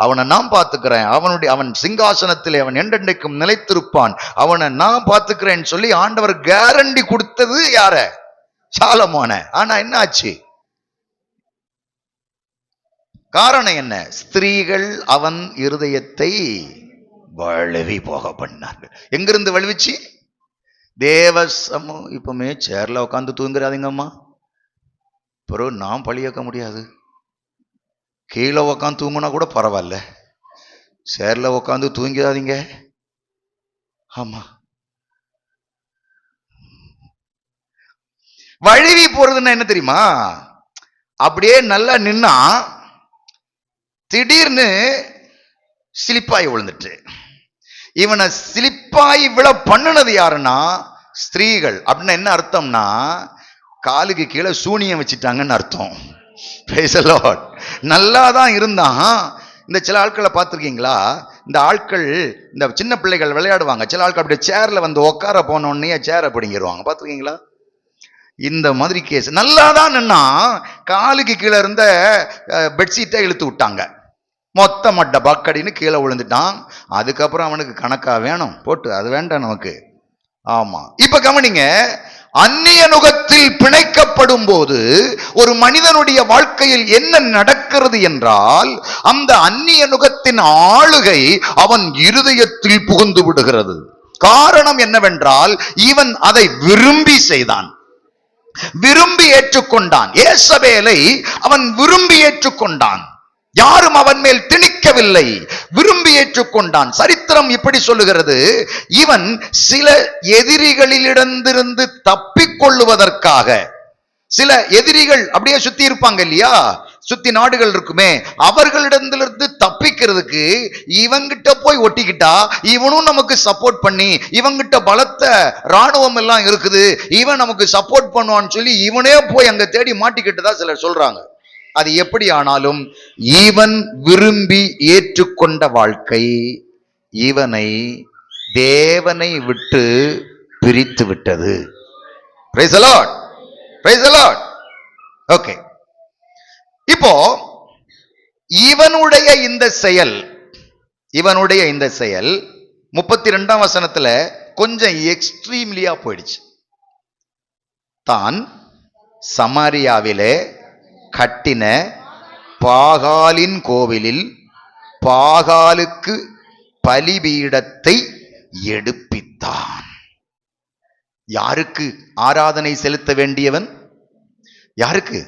அவனை நான் பார்த்துக்கிறேன், அவன் சிங்காசனத்தில் அவன் என்றென்றைக்கும் நிலைத்திருப்பான், அவனை நான் பார்த்துக்கிறேன்னு சொல்லி ஆண்டவர் கேரண்டி கொடுத்தது யார? சாலமோன. ஆனா என்ன ஆச்சு? காரணம் என்ன? ஸ்திரீகள் அவன் இருதயத்தை வழுவி போக பண்ணார்கள். எங்கிருந்து வழுவிச்சு? தேவசமம். இப்பமே சேர்ல உட்காந்து தூங்குறாதீங்கம்மா. பிறகு நான் பழியக்க முடியாது. கீழே உக்காந்து தூங்குனா கூட பரவாயில்ல, சேர்ல உக்காந்து தூங்கிடாதீங்க. ஆமா, வழுவி போறதுன்னா என்ன தெரியுமா? அப்படியே நல்லா நின்னா திடீர்னு சிலிப்பாய் விழுந்துட்டு. இவனை சிலிப்பாய் விழ பண்ணுனது யாருன்னா ஸ்திரீகள். அப்படின்னா என்ன அர்த்தம்னா, காலுக்கு கீழே சூனியம் வச்சுட்டாங்கன்னு அர்த்தம். Price the Lord. நல்லா தான் இருந்தான். இந்த சில ஆட்களை பார்த்துருக்கீங்களா? இந்த ஆட்கள், இந்த சின்ன பிள்ளைகள் விளையாடுவாங்க, சில ஆட்கள் அப்படியே சேர்ல வந்து உட்கார போனோடனே சேரை பிடிங்கிடுவாங்க. பார்த்துருக்கீங்களா? இந்த மாதிரி கேஸ். நல்லா தான் நின்னா காலுக்கு கீழே இருந்த பெட்ஷீட்டை இழுத்து விட்டாங்க, மொத்த மட்ட பக்கடின்னு கீழே விழுந்துட்டான். அதுக்கப்புறம் அவனுக்கு கணக்கா வேணும் போட்டு, அது வேண்டாம் நமக்கு. ஆமா, இப்ப கவனிங்க. அந்நிய நுகத்தில் பிணைக்கப்படும் போது ஒரு மனிதனுடைய வாழ்க்கையில் என்ன நடக்கிறது என்றால், அந்த அந்நிய நுகத்தின் ஆளுகை அவன் இருதயத்தில் புகுந்து விடுகிறது. காரணம் என்னவென்றால், இவன் அதை விரும்பி செய்தான், விரும்பி ஏற்றுக்கொண்டான். யேசபேலை அவன் விரும்பி ஏற்றுக்கொண்டான். யாரும் அவன் மேல் திணிக்கவில்லை, விரும்பி ஏற்றுக்கொண்டான். சரித்திரம் இப்படி சொல்லுகிறது, இவன் சில எதிரிகளிலிருந்து தப்பிக்கொள்ளுவதற்காக, சில எதிரிகள் அப்படியே சுத்தி இருப்பாங்க இல்லையா, சுத்தி நாடுகள் இருக்குமே, அவர்களிடத்திலிருந்து தப்பிக்கிறதுக்கு இவங்கிட்ட போய் ஒட்டிக்கிட்டா இவனும் நமக்கு சப்போர்ட் பண்ணி, இவங்கிட்ட பலத்த ராணுவம் எல்லாம் இருக்குது, இவன் நமக்கு சப்போர்ட் பண்ணுவான்னு சொல்லி இவனே போய் அங்க தேடி மாட்டிக்கிட்டதா சிலர் சொல்றாங்க. அது எப்படி ஆனாலும் இவன் விரும்பி ஏற்றுக்கொண்ட வாழ்க்கை இவனை தேவனை விட்டு பிரித்து விட்டது. Praise the Lord. Praise the Lord. Okay, இப்போ இவனுடைய இந்த செயல் 32ஆம் வசனத்துல கொஞ்சம் எக்ஸ்ட்ரீம்லியா போயிடுச்சு. தான் சமாரியாவிலே கட்டின பாகாலின் கோவிலில் பாகாலுக்கு பலிபீடத்தை எடுப்பித்தான். யாருக்கு ஆராதனை செலுத்த வேண்டியவன்? யாருக்கு?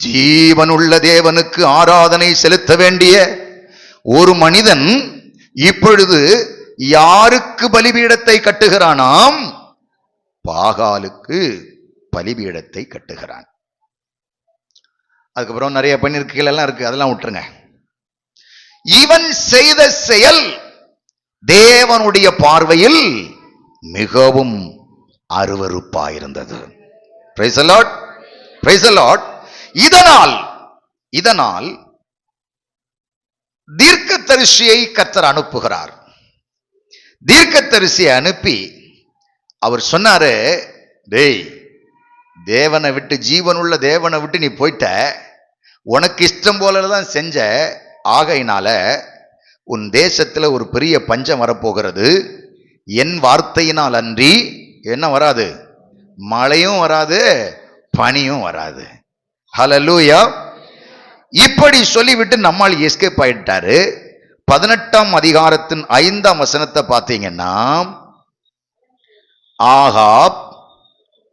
ஜீவனுள்ள தேவனுக்கு ஆராதனை செலுத்த வேண்டிய ஒரு மனிதன் இப்பொழுது யாருக்கு பலிபீடத்தை கட்டுகிறானாம்? பாகாலுக்கு பலிபீடத்தை கட்டுகிறான். அதுக்கப்புறம் நிறைய பணியிருக்கைகள் எல்லாம் இருக்கு, அதெல்லாம் விட்டுருங்க. இவன் செய்த செயல் தேவனுடைய பார்வையில் மிகவும் அருவருப்பாயிருந்தது. Praise the Lord. Praise the Lord. இதனால் தீர்க்கதரிசியை கர்த்தர் அனுப்புகிறார். தீர்க்கதரிசியை அனுப்பி அவர் சொன்னாரு, டேய், தேவனை விட்டு, ஜீவனுள்ள தேவனை விட்டு நீ போயிட்ட, உனக்கு இஷ்டம் போலதான் செஞ்ச, ஆகையினால உன் தேசத்துல ஒரு பெரிய பஞ்சம் வரப்போகிறது. என் வார்த்தையினால் அன்றி என்ன வராது? மழையும் வராது, பனியும் வராது. ஹல்லேலூயா. இப்படி சொல்லிவிட்டு நம்மால் எஸ்கேப் ஆயிட்டாரு. 18ஆம் அதிகாரத்தின் 5ஆம் வசனத்தை பார்த்தீங்கன்னா, ஆகாப்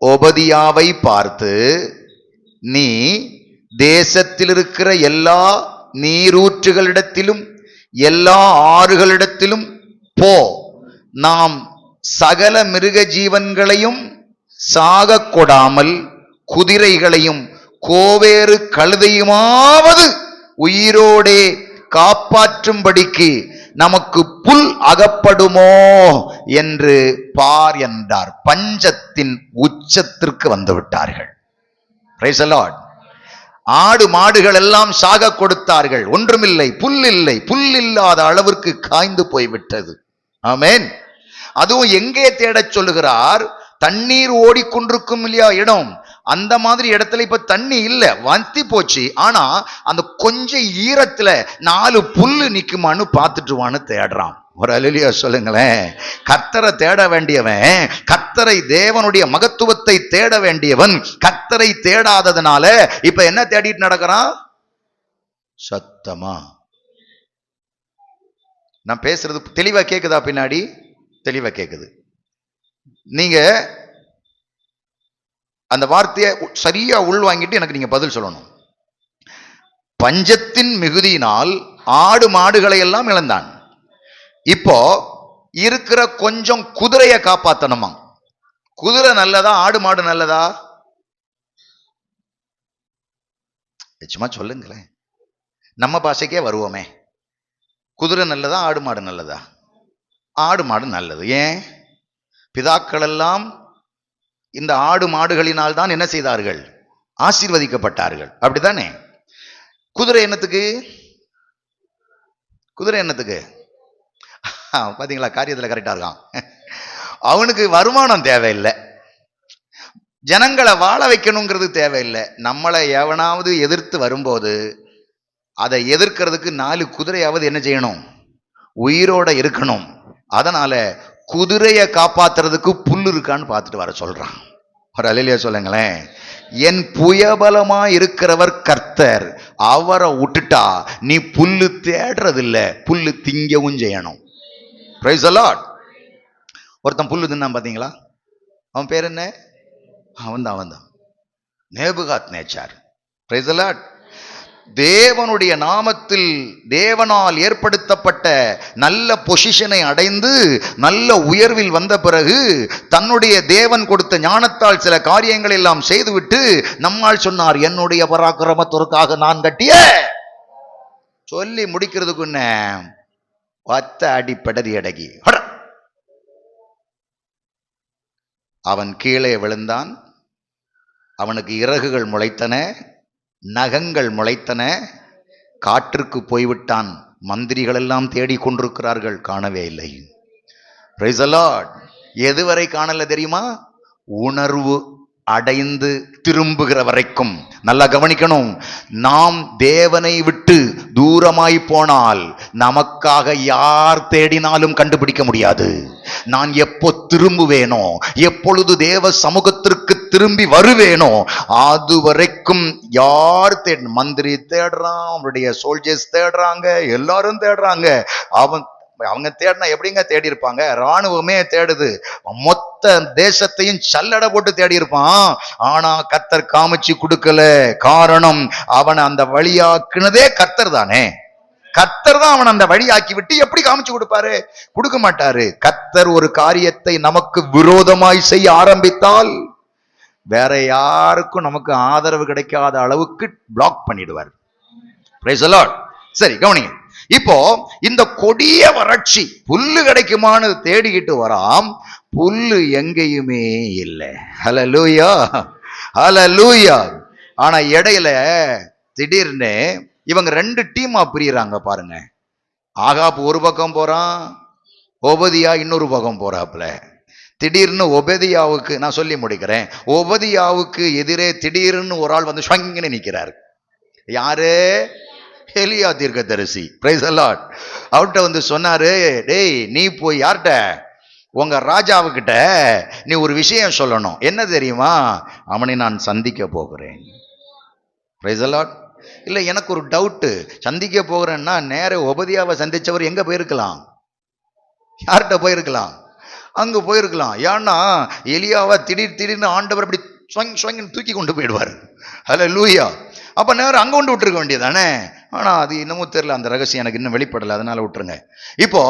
ஒபதியாவை பார்த்து, நீ தேசத்தில் இருக்கிற எல்லா நீரூற்றுகளிடத்திலும் எல்லா ஆறுகளிடத்திலும் போ, நாம் சகல மிருக ஜீவன்களையும் சாக கொடாமல் குதிரைகளையும் கோவேறு கழுதையுமாவது உயிரோடே காப்பாற்றும்படிக்கு நமக்கு புல் அகப்படுமோ என்று பார் என்றார். பஞ்சத்தின் உச்சத்திற்கு வந்து விட்டார்கள். Praise the Lord. ஆடு மாடுகள் எல்லாம் சாக கொடுத்தார்கள், ஒன்றுமில்லை, புல் இல்லை, புல் இல்லாத அளவிற்கு காய்ந்து போய்விட்டது. ஆமென். அதுவும் எங்கே தேடச் சொல்லுகிறார்? தண்ணீர் ஓடிக்கொண்டிருக்கும் இல்லையா இடம், அந்த மாதிரி இடத்துல இப்ப தண்ணி இல்ல, வத்தி போச்சு. ஆனா அந்த கொஞ்சம் ஈரத்துல 4 புல்லு நிக்குமான்னு பார்த்துட்டுவான்னு தேடுறான். ஒரு அல்லேலூயா சொல்லுங்களேன். கர்த்தரை தேட வேண்டியவன், கர்த்தரை, தேவனுடைய மகத்துவத்தை தேட வேண்டியவன், கர்த்தரை தேடாததுனால இப்ப என்ன தேடிட்டு நடக்கிறான்? சத்தமா நான் பேசுறது தெளிவா கேக்குதா? பின்னாடி தெளிவா கேக்குது. நீங்க அந்த வார்த்தையை சரியா உள்வாங்கிட்டு எனக்கு நீங்க பதில் சொல்லணும். பஞ்சத்தின் மிகுதியினால் ஆடு மாடுகளை எல்லாம் இழந்தான். இப்போ இருக்கிற கொஞ்சம் குதிரையை காப்பாத்தணுமா? குதிரை நல்லதா, ஆடு மாடு நல்லதா? சும்மா சொல்லுங்களேன், நம்ம பாஷைக்கே வருவோமே. குதிரை நல்லதா, ஆடு மாடு நல்லதா? ஆடு மாடு நல்லது. ஏன்? பிதாக்கள் எல்லாம் இந்த ஆடு மாடுகளினால் தான் என்ன செய்தார்கள்? ஆசீர்வதிக்கப்பட்டார்கள். அப்படித்தானே? குதிரை என்னத்துக்கு? குதிரை என்னத்துக்கு? பாத்தீங்களா, காரியத்துல கரெக்டா இருக்கான். அவனுக்கு வருமானம் தேவையில்லை, ஜனங்களை வாழ வைக்கணுங்கிறது தேவையில்லை. நம்மளை எவனாவது எதிர்த்து வரும்போது அதை எதிர்க்கிறதுக்கு 4 குதிரையாவது என்ன செய்யணும்? உயிரோட இருக்கணும். அதனால குதிரையை காப்பாத்துறதுக்கு புல்லு இருக்கான்னு பார்த்துட்டு வர சொல்றான். ஒரு அல்லேலூயா சொல்லுங்களேன். என் புயபலமா இருக்கிறவர் கர்த்தர், அவரை விட்டுட்டா நீ புல்லு தேடுறதில்ல, புல்லு திங்கவும் செய்யணும். Price the Lord. ஒருத்தன் புல்லு தின்னான் பாத்தீங்களா? அவன் பேர் என்ன? அவன் தான் நேபுகாத் நேச்சார். Price the Lord. தேவனுடைய நாமத்தில் தேவனால் ஏற்படுத்தப்பட்ட நல்ல பொசிஷனை அடைந்து நல்ல உயர்வில் வந்த பிறகு தன்னுடைய தேவன் கொடுத்த ஞானத்தால் சில காரியங்கள் எல்லாம் செய்துவிட்டு நம்மால் சொன்னார், என்னுடைய பராக்கிரமத்திற்காக நான் கட்டிய, சொல்லி முடிக்கிறதுக்குன்ன 10 அடி படரி அடகி அவன் கீழே விழுந்தான். அவனுக்கு இறகுகள் முளைத்தன, நகங்கள் முளைத்தன, காற்றுக்கு போய்விட்டான், மந்திரிகள் எல்லாம் தேடிக் கொண்டிருக்கிறார்கள், காணவே இல்லை. Praise the Lord. எதுவரை காணல தெரியுமா? உணர்வு அடைந்து திரும்புகிற வரைக்கும். நல்லா கவனிக்கணும். நாம் தேவனை விட்டு தூரமாய் போனால் நமக்காக யார் தேடினாலும் கண்டுபிடிக்க முடியாது. நான் எப்போ திரும்புவேனோ, எப்பொழுது தேவ சமூகத்திற்கு திரும்பி வருவேனோ, அது வரைக்கும் யார் மந்திரி தேடுறான், அவருடைய சோல்ஜர்ஸ் தேடுறாங்க, எல்லாரும் தேடுறாங்க. அவங்க தேடினா எப்படிங்க தேடி இருப்பாங்க? ராணுவமே தேடுது, மொத்த தேசத்தையும் சல்லடை போட்டு தேடி இருப்பான். ஆனா கர்த்தர் காமிச்சு கொடுக்கல. காரணம், அவனை அந்த வழியாக்குனதே கர்த்தர் தானே. கர்த்தர் தான் அவன் அந்த வழியாக்கி விட்டு எப்படி காமிச்சு கொடுப்பாரு? கொடுக்க மாட்டாரு. கர்த்தர் ஒரு காரியத்தை நமக்கு விரோதமாய் செய்ய ஆரம்பித்தால் வேற யாருக்கும் நமக்கு ஆதரவு கிடைக்காத அளவுக்கு பிளாக் பண்ணிடுவார். Price the Lord. சரி, கவனிங்க. இப்போ இந்த கொடிய வறட்சி, புல்லு கிடைக்குமான்னு தேடிக்கிட்டு வராம், புல்லு எங்கேயுமே இல்லை. ஹல்லேலூயா, ஹல்லேலூயா. ஆனா இடையில திடீர்னு இவங்க 2 டீமா பிரியறாங்க பாருங்க. ஆகாப் ஒரு பக்கம் போறான், ஒபதியா இன்னொரு பக்கம் போறாப்ல. திடீர்னு ஒபதியாவுக்கு, நான் சொல்லி முடிக்கிறேன், ஒபதியாவுக்கு எதிரே திடீர்னு ஒரு ஆள் வந்து ஸ்வங்கன்னு நிக்கிறாரு. யாரு? எலியா தீர்க்கதரிசி. Price the Lord. அவர்கிட்ட வந்து சொன்னாரு, டேய் நீ போய் யார்கிட்ட? உங்க ராஜாவுக்கிட்ட நீ ஒரு விஷயம் சொல்லணும். என்ன தெரியுமா? அவனை நான் சந்திக்க போகிறேன். Price the Lord. இல்ல, எனக்கு ஒரு டவுட். சந்திக்க போகிறேன்னா நேர ஒபதியாவை சந்திச்சவர் எங்க போயிருக்கலாம்? யார்கிட்ட போயிருக்கலாம்? அங்க போயிருக்கலாம். ஏன்னா எலியாவை திடீர்னு ஆண்டவர் அப்படி தூக்கி கொண்டு போயிடுவார். ஹல்லேலூயா. அப்ப நேரம் அங்க கொண்டு விட்டுருக்க வேண்டியதானே. ஆனா அது இன்னமும் தெரியல, அந்த ரகசியம் எனக்கு இன்னும் வெளிப்படல, அதனால விட்டுருங்க. இப்போ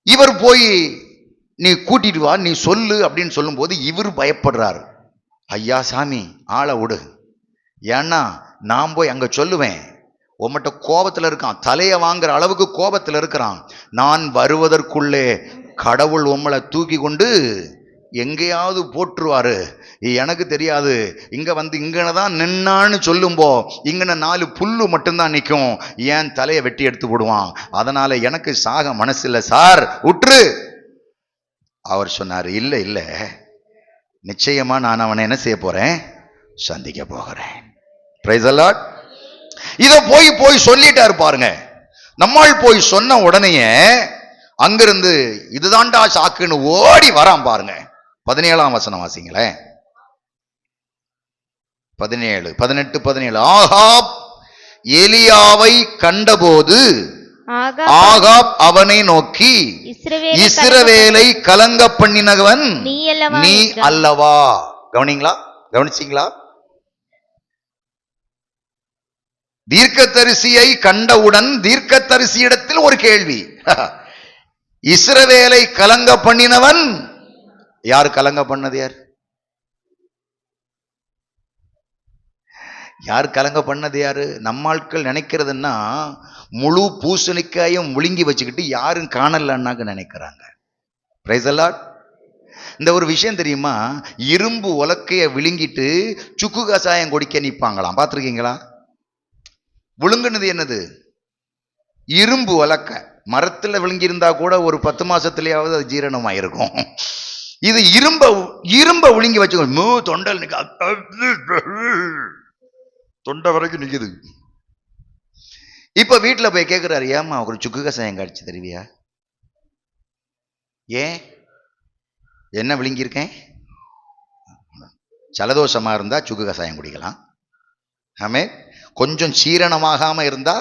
இவர் போய் நீ கூட்டிட்டு வா, நீ சொல்லு அப்படின்னு சொல்லும் போது இவர் பயப்படுறாரு. ஐயா சாமி, ஆளை விடு, ஏன்னா நான் போய் அங்க சொல்லுவேன், உம்மட்ட கோபத்துல இருக்கான், தலைய வாங்குற அளவுக்கு கோபத்துல இருக்கிறான். நான் வருவதற்குள்ளே கடவுள் உம்மளை தூக்கி கொண்டு எங்கேயாவது போட்டுருவாரு, எனக்கு தெரியாது. இங்க வந்து இங்கனதான் நின்னான்னு சொல்லும்போ இங்கன 4 புல்லு மட்டும்தான் நிற்கும், ஏன் தலையை வெட்டி எடுத்து போடுவான். அதனால எனக்கு சாக மனசு இல்லை சார், விட்டுரு. அவர் சொன்னார், இல்ல இல்ல, நிச்சயமா நான் அவனை என்ன செய்ய போறேன்? சந்திக்க போகிறேன். Price the Lord. இத போய் சொல்லிட்டாரு பாருங்க. நம்மால் போய் சொன்ன உடனேயே அங்கிருந்து இதுதான்டா சாக்குன்னு ஓடி வரான் பாருங்க. 17ஆம் வசனம் வாசிங்களேன். 17, 18, 17. ஆகாப் எலியாவை கண்டபோது ஆகாப் அவனை நோக்கி, இஸ்ரவேலை கலங்க பண்ணினவன் நீ அல்லவா? கவனிச்சீங்களா? தீர்க்கதரிசியை கண்டவுடன் தீர்க்கதரிசியிடத்தில் ஒரு கேள்வி. இஸ்ரவேலை கலங்க பண்ணினவன் யார்? கலங்க பண்ணது யார்? யார் கலங்க பண்ணது யாரு? நம்ம ஆட்கள் நினைக்கிறதுன்னா முழு பூசணிக்காயும் முழுங்கி வச்சுக்கிட்டு யாரும் காணலன்னாக்க நினைக்கிறாங்க. Price the Lord. இந்த ஒரு விஷயம் தெரியுமா? இரும்பு உலக்கைய விழுங்கிட்டு சுக்கு கசாயம் குடிக்க நிற்பாங்களாம், பார்த்துருக்கீங்களா? விழுங்குனது என்னது? இரும்பு உலக்க. மரத்துல விழுங்கியிருந்தா கூட ஒரு 10 மாசத்துலயாவது அது ஜீரணமாயிருக்கும். இது இரும்ப விழுங்கி வச்சுக்கோ, தொண்டல் தொண்டை வரைக்கும் நிக்குது. இப்ப வீட்டுல போய் கேட்கிறாரு, ஏமா ஒரு சுக்கு கசாயம் காய்ச்சி தருவியா? ஏன்? என்ன விழுங்கியிருக்கேன்? ஜலதோஷமா இருந்தா சுக்கு கசாயம் குடிக்கலாம். ஆமே. கொஞ்சம் சீரணமாகாம இருந்தா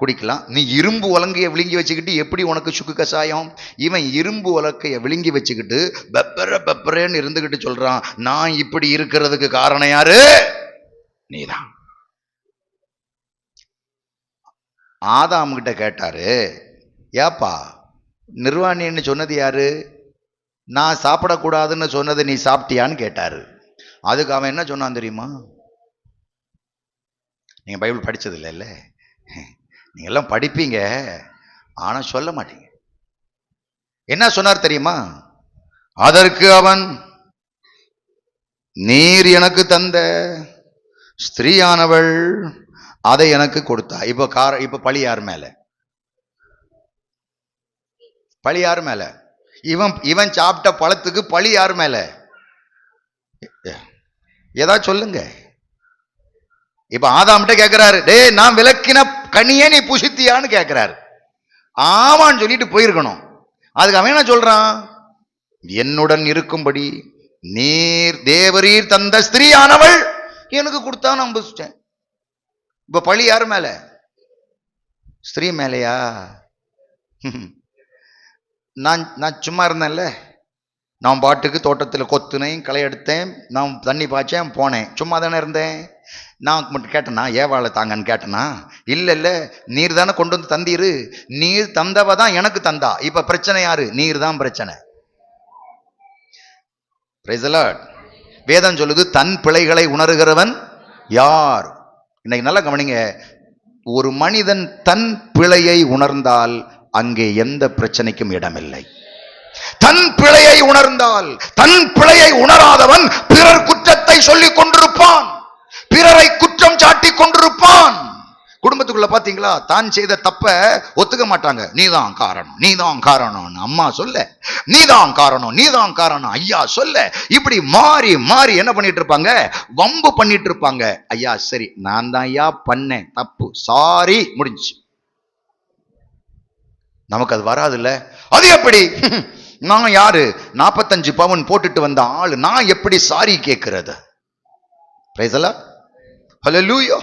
குடிக்கலாம். நீ இரும்பு உலங்கைய விழுங்கி வச்சுக்கிட்டு எப்படி உனக்கு சுக்கு கசாயம்? இவன் இரும்பு உலக்கைய விழுங்கி வச்சுக்கிட்டு பெப்பரேன்னு இருந்துகிட்டு சொல்றான், நான் இப்படி இருக்கிறதுக்கு காரணம் யாரு? நீதான். ஆதாம் கிட்ட கேட்டாரு, ஏப்பா நிர்வாணின்னு சொன்னது யாரு? நான் சாப்பிடக்கூடாதுன்னு சொன்னது நீ சாப்பிட்டியான்னு கேட்டாரு. அதுக்கு அவன் என்ன சொன்னான் தெரியுமா? நீங்க பைபிள் படிச்சது இல்லைல்ல, நீங்க எல்லாம் படிப்பீங்க, ஆனா சொல்ல மாட்டீங்க. என்ன சொன்னார் தெரியுமா? அதற்கு அவன், நீர் எனக்கு தந்த ஸ்திரீயானவள் அதை எனக்கு கொடுத்தா. இப்ப பழி யார் மேல? பழி யார் மேல? இவன் சாப்பிட்ட பழத்துக்கு பழி யார் மேல? ஏதாவது சொல்லுங்க. இப்ப ஆதாம்கிட்ட கேட்கிறாரு, டே நான் விளக்கின கனியே நீ புசித்தியான்னு கேட்கிறாரு. ஆமான்னு சொல்லிட்டு போயிருக்கணும். அதுக்கு அவன் என்ன சொல்றான்? என்னுடன் இருக்கும்படி நீர் தேவரீர் தந்த ஸ்திரீயானவள் எனக்கு கொடுத்தா நான் புசிச்சேன். இப்ப பழி யார் மேல? ஸ்திரீ மேலையா? நான் சும்மா இருந்தேன்ல, நான் பாட்டுக்கு தோட்டத்தில் கொத்துனேன், களை எடுத்தேன், நான் தண்ணி பாய்ச்சேன், போனேன், சும்மா தானே இருந்தேன். நான் மட்டும் கேட்டேனா ஏவாளை தாங்கன்னு கேட்டேனா? இல்ல நீர் தானே கொண்டு வந்து தந்தீரு. நீர் தந்தவ தான் எனக்கு தந்தா. இப்ப பிரச்சனை யாரு? நீர் தான் பிரச்சனை. Praise the Lord. வேதம் சொல்லுது, தன் பிழைகளை உணர்கிறவன் யார்? இன்னைக்கு நல்லா கவனிங்க. ஒரு மனிதன் தன் பிழையை உணர்ந்தால் அங்கே எந்த பிரச்சனைக்கும் இடமில்லை. தன் பிழையை உணர்ந்தால், தன் பிழையை உணராதவன் பிறர் குற்றத்தை சொல்லிக் கொண்டிருப்பான், பிறரை குற்றம் சாட்டி கொண்டிருப்பான். குடும்பத்துக்குள்ள பாத்தீங்களா, தான் செய்த தப்ப ஒத்துக்க மாட்டாங்க. நீதான் காரணம், நீதான் காரணம், அம்மா சொல்ல, நீதான் காரணம், நீதான் காரணம், ஐயா சொல்ல, இப்படி மாறி மாறி என்ன பண்ணிட்டு இருப்பாங்க? வம்பு பண்ணிட்டு இருப்பாங்க. ஐயா சரி, நான் தான் ஐயா பண்ணேன் தப்பு, சாரி, முடிஞ்சு. நமக்கு அது வராது இல்ல. அது எப்படி? நான் யாரு? 45 பவுன் போட்டுட்டு வந்த ஆளு, நான் எப்படி சாரி கேட்கிறது? Praise the Lord. ஹல்லேலூயா.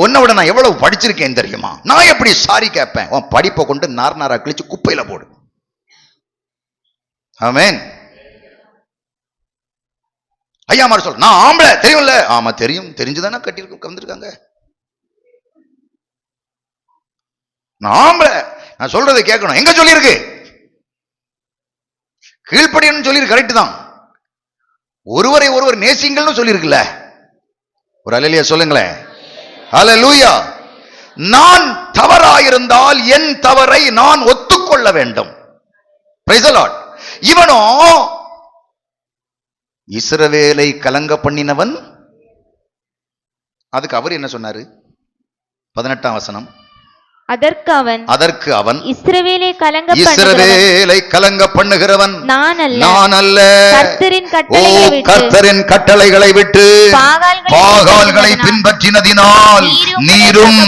உன்னை விட நான் எவ்வளவு படிச்சிருக்கேன் தெரியுமா? நான் எப்படி சாரி கேட்பேன்? உன் படிப்பை கொண்டு நார்நாரா கிழிச்சு குப்பையில போடு. ஆமென். ஐயா மாதிரி சொல்ல, நான் ஆம்பளை தெரியும்ல. ஆமா தெரியும், தெரிஞ்சுதானே கட்டிருக்கு வந்திருக்காங்க. நான் ஆம்பளை, நான் சொல்றதை கேட்கணும். எங்க சொல்லியிருக்கு? கீழ்ப்படியன்னு சொல்லியிருக்கு, கரெக்ட் தான். ஒருவரை ஒருவர் நேசிங்கள்னு சொல்லியிருக்குல்ல. ஒரு அல்லேலூயா சொல்லுங்களேன். அல்லேலூயா. நான் தவறாயிருந்தால் என் தவறை நான் ஒத்துக்கொள்ள வேண்டும். Price the Lord. இவனோ இஸ்ரவேலை கலங்க பண்ணினவன். அதுக்கு அவர் என்ன சொன்னாரு? 18ஆம் வசனம். அதற்கு அவன் இஸ்ரவேலை கலங்க பண்ணுகிறவன் நான் அல்ல, கர்த்தரின் கட்டளைகளை விட்டு பாகால்களை பின்பற்றினதினால் நீரும்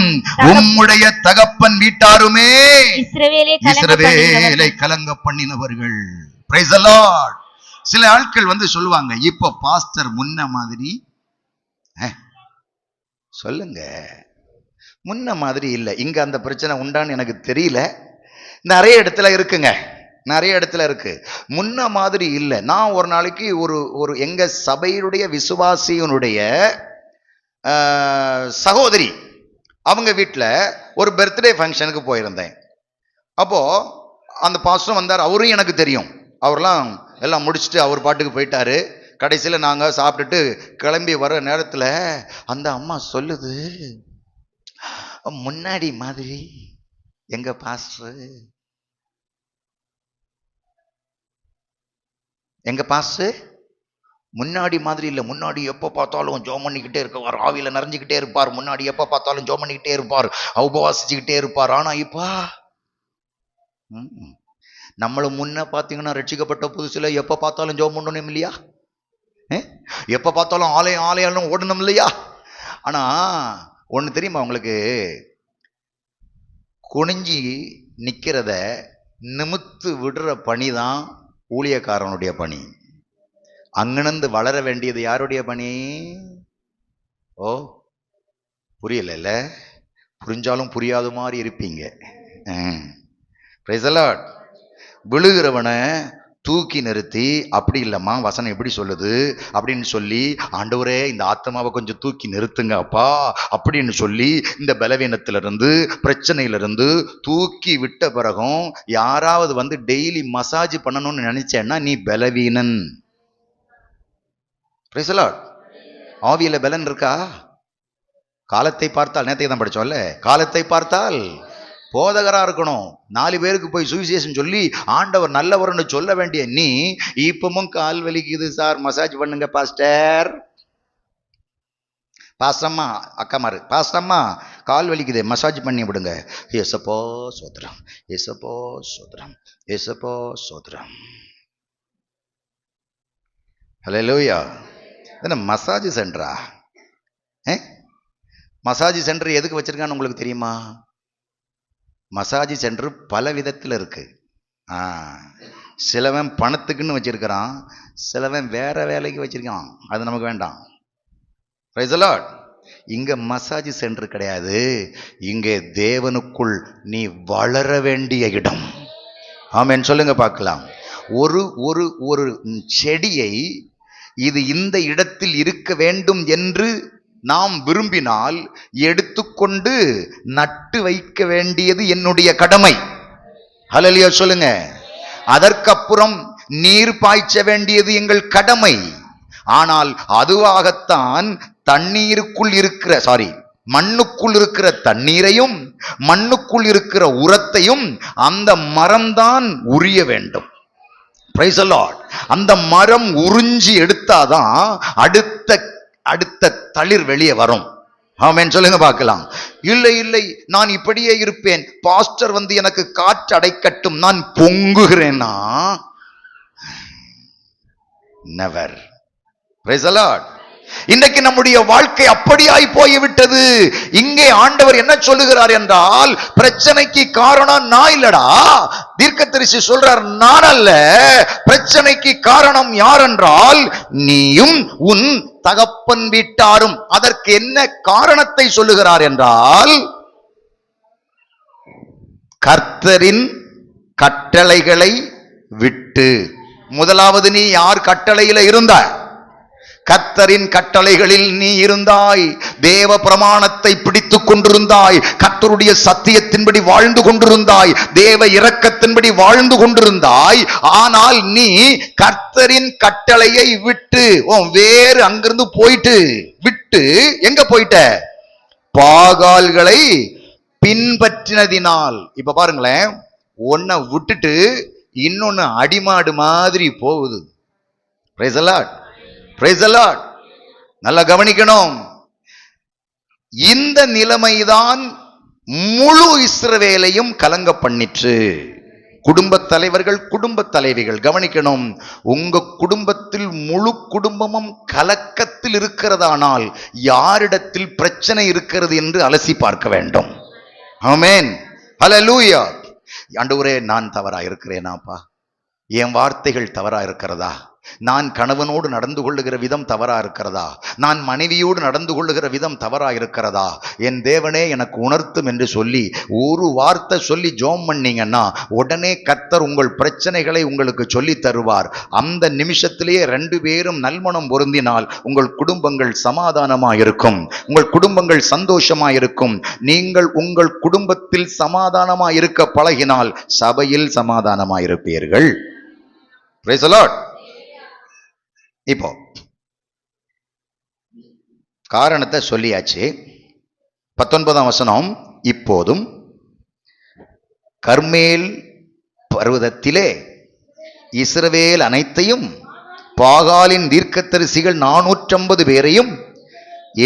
உம்முடைய தகப்பன் வீட்டாருமே இஸ்ரவேலை கலங்க பண்ணினவர்கள். Price the Lord. சில ஆட்கள் சொல்லுவாங்க, இப்போ பாஸ்டர் முன்ன மாதிரி சொல்லுங்க, முன்ன மாதிரி இல்லை. இங்க அந்த பிரச்சனை உண்டான்னு எனக்கு தெரியல. நிறைய இடத்துல இருக்குங்க, நிறைய இடத்துல இருக்கு. முன்ன மாதிரி இல்லை. நான் ஒரு நாளைக்கு ஒரு எங்க சபையினுடைய விசுவாசியினுடைய சகோதரி அவங்க வீட்டில் ஒரு பர்த்டே ஃபங்க்ஷனுக்கு போயிருந்தேன். அப்போ அந்த பாஸ்டர் வந்தார். அவரும் எனக்கு தெரியும். அவரெல்லாம் எல்லாம் முடிச்சுட்டு அவர் பாட்டுக்கு போயிட்டாரு. கடைசியில் நாங்கள் சாப்பிட்டுட்டு கிளம்பி வர நேரத்தில் அந்த அம்மா சொல்லுது, முன்னாடி மாதிரி எங்க பாஸ்டர், எங்க பாஸ்டர் முன்னாடி மாதிரி இல்லை. முன்னாடி எப்போ பார்த்தாலும் ஜோம் பண்ணிக்கிட்டே இருப்பார், ஆவியில நிறைஞ்சுக்கிட்டே இருப்பார். முன்னாடி எப்போ பார்த்தாலும் ஜோம் பண்ணிக்கிட்டே இருப்பார், உபவாசிச்சுக்கிட்டே இருப்பார். ஆனா இப்பா நம்மளும் முன்ன பார்த்தீங்கன்னா ரட்சிக்கப்பட்ட புதுசுல எப்போ பார்த்தாலும் ஜோம் பண்ணணும் இல்லையா? எப்போ பார்த்தாலும் ஆலயம் ஓடணும் இல்லையா? ஆனா ஒன்று தெரியுமா உங்களுக்கு? குனிஞ்சி நிற்கிறத நிமித்து விடுற பணி தான் ஊழியக்காரனுடைய பணி. அங்கிருந்து வளர வேண்டியது யாருடைய பணி? ஓ புரியல, புரிஞ்சாலும் புரியாத மாதிரி இருப்பீங்க. Price the Lord. விழுகிறவனை தூக்கி நிறுத்தி, அப்படி இல்லைம்மா வசனம் எப்படி சொல்லுது அப்படின்னு சொல்லி, ஆண்டவரே இந்த ஆத்மாவை கொஞ்சம் தூக்கி நிறுத்துங்க அப்பா அப்படின்னு சொல்லி, இந்த பலவீனத்திலிருந்து பிரச்சனையிலிருந்து தூக்கி விட்ட பிறகும் யாராவது டெய்லி மசாஜ் பண்ணணும்னு நினைச்சேன்னா நீ பலவீனன். Price the Lord. ஆவியில பலன் இருக்கா? காலத்தை பார்த்தால், நேத்தைக்கு தான் படிச்சோம்ல, காலத்தை பார்த்தால் போதகரா இருக்கணும். 4 பேருக்கு போய் சுவிசேஷம் சொல்லி ஆண்டவர் நல்லவர்னு சொல்ல வேண்டிய நீ இப்பவும் கால் வலிக்குது சார் மசாஜ் பண்ணுங்க பாஸ்டர், பாஸ்டம்மா, அக்காமாரு, பாஸ்டம்மா கால் வலிக்குது, மசாஜ் பண்ணி விடுங்க. ஏசப்போ சோத்திரம், ஏசப்போ சோத்திரம், ஏசப்போ சோத்திரம். ஹல்லேலூயா. என்ன மசாஜ் சென்டரா? மசாஜ் சென்டர் எதுக்கு வச்சிருக்கான்னு உங்களுக்கு தெரியுமா? மசாஜ் சென்டர் பல விதத்தில் இருக்கு. சிலவன் பணத்துக்குன்னு வச்சிருக்கிறான், சிலவன் வேற வேலைக்கு வச்சிருக்கான். அது நமக்கு வேண்டாம். Price the Lord. இங்க மசாஜ் சென்டர் கிடையாது, இங்கே தேவனுக்குள் நீ வளர வேண்டிய இடம். ஆமென் சொல்லுங்க பார்க்கலாம். ஒரு ஒரு ஒரு செடியை இது இந்த இடத்தில் இருக்க வேண்டும் என்று நாம் விரும்பினால் எடுத்துக்கொண்டு நட்டு வைக்க வேண்டியது என்னுடைய கடமை. ஹல்லேலூயா சொல்லுங்க. அதற்கப்புறம் நீர் பாய்ச்ச வேண்டியது எங்கள் கடமை. ஆனால் அதுவாகத்தான் தண்ணீருக்குள் இருக்கிற மண்ணுக்குள் இருக்கிற தண்ணீரையும் மண்ணுக்குள் இருக்கிற உரத்தையும் அந்த மரம்தான் உரிய வேண்டும். Price the Lord. அந்த மரம் உறிஞ்சி எடுத்தாதான் அடுத்த தளிர் வெளியே வரும். ஆமென் சொல்லுங்க பார்க்கலாம். இல்லை இல்லை, நான் இப்படியே இருப்பேன், பாஸ்டர் வந்து எனக்கு காற்று அடைக்கட்டும், நான் பொங்குகிறேன்னா நெவர். Price the Lord. இன்றைக்கு நம்முடைய வாழ்க்கை அப்படியாய் போய்விட்டது. இங்கே ஆண்டவர் என்ன சொல்லுகிறார் என்றால், பிரச்சனைக்கு காரணம் நான் இல்லடா. தீர்க்கதரிசி சொல்றார், நான் அல்ல. பிரச்சனைக்கு காரணம் யார் என்றால் நீயும் உன் தகப்பன் வீட்டாரும். அதற்கு என்ன காரணத்தை சொல்லுகிறார் என்றால், கர்த்தரின் கட்டளைகளை விட்டு. முதலாவது, நீ யார் கட்டளையில இருந்தாய்? கர்த்தரின் கட்டளைகளில் நீ இருந்தாய். தேவ பிரமாணத்தை பிடித்துக் கொண்டிருந்தாய். கர்த்தருடைய சத்தியத்தின்படி வாழ்ந்து கொண்டிருந்தாய். தேவ இரக்கத்தின்படி வாழ்ந்து கொண்டிருந்தாய். ஆனால் நீ கர்த்தரின் கட்டளையை விட்டு வேறு அங்கிருந்து போயிட்டு விட்டு எங்க போயிட்ட? பாகால்களை பின்பற்றினதினால். இப்ப பாருங்களேன், ஒன்ன விட்டுட்டு இன்னொன்னு அடிமாடு மாதிரி போகுது. Price the Lord. Praise the Lord. நல்லா கவனிக்கணும். இந்த நிலைமைதான் முழு இஸ்ரவேலையும் கலங்க பண்ணிற்று. குடும்ப தலைவர்கள், குடும்ப தலைவிகள் கவனிக்கணும். உங்க குடும்பத்தில் முழு குடும்பமும் கலக்கத்தில் இருக்கிறதானால் யாரிடத்தில் பிரச்சனை இருக்கிறது என்று அலசி பார்க்க வேண்டும். ஆமென். ஹல்லேலூயா. ஆண்டவரே, நான் தவறா இருக்கிறேனாப்பா? என் வார்த்தைகள் தவறா இருக்கிறதா? நான் கணவனோடு நடந்து கொள்ளுகிற விதம் தவறா இருக்கிறதா? நான் மனைவியோடு நடந்து கொள்ளுகிற விதம் தவறா இருக்கிறதா? என் தேவனே எனக்கு உணர்த்தும் என்று சொல்லி ஒரு வார்த்தை சொல்லி ஜெபம் பண்ணீங்கன்னா உடனே கர்த்தர் உங்கள் பிரச்சனைகளை உங்களுக்கு சொல்லி தருவார். அந்த நிமிஷத்திலேயே 2 பேரும் நல்மனம் பொருந்தினால் உங்கள் குடும்பங்கள் சமாதானமா இருக்கும், உங்கள் குடும்பங்கள் சந்தோஷமா இருக்கும். நீங்கள் உங்கள் குடும்பத்தில் சமாதானமா இருக்க பழகினால் சபையில் சமாதானமா இருப்பீர்கள். Price the Lord. இப்போ காரணத்தை சொல்லியாச்சு. 19ஆம் வசனம், இப்போதும் கர்மேல் பர்வதத்திலே இஸ்ரவேல் அனைத்தையும், பாகாலின் தீர்க்கதரிசிகள் 450 பேரையும்,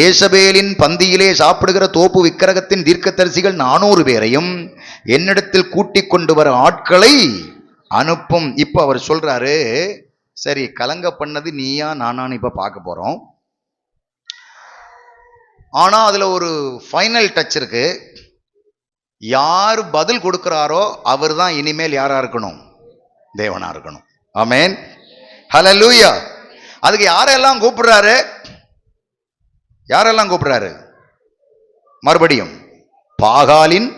ஏசபேலின் பந்தியிலே சாப்பிடுகிற தோப்பு விக்கிரகத்தின் தீர்க்கதரிசிகள் 400 பேரையும் என்னிடத்தில் கூட்டிக் கொண்டு வர ஆட்களை அனுப்பும். இப்ப அவர் சொல்றாரு, சரி, கலங்க பண்ணது நீயா நானான்னு இப்ப பார்க்க போறோம். ஆனா அதுல ஒரு ஃபைனல் டச் இருக்கு. யார் பதில் கொடுக்கிறாரோ அவர் தான் இனிமேல் யாரா இருக்கணும்? தேவனா இருக்கணும். ஆமென். ஹல்லேலூயா. அதுக்கு யாரெல்லாம் கூப்பிடுறாரு? யாரெல்லாம் கூப்பிடுறாரு? மறுபடியும் பாகாலின்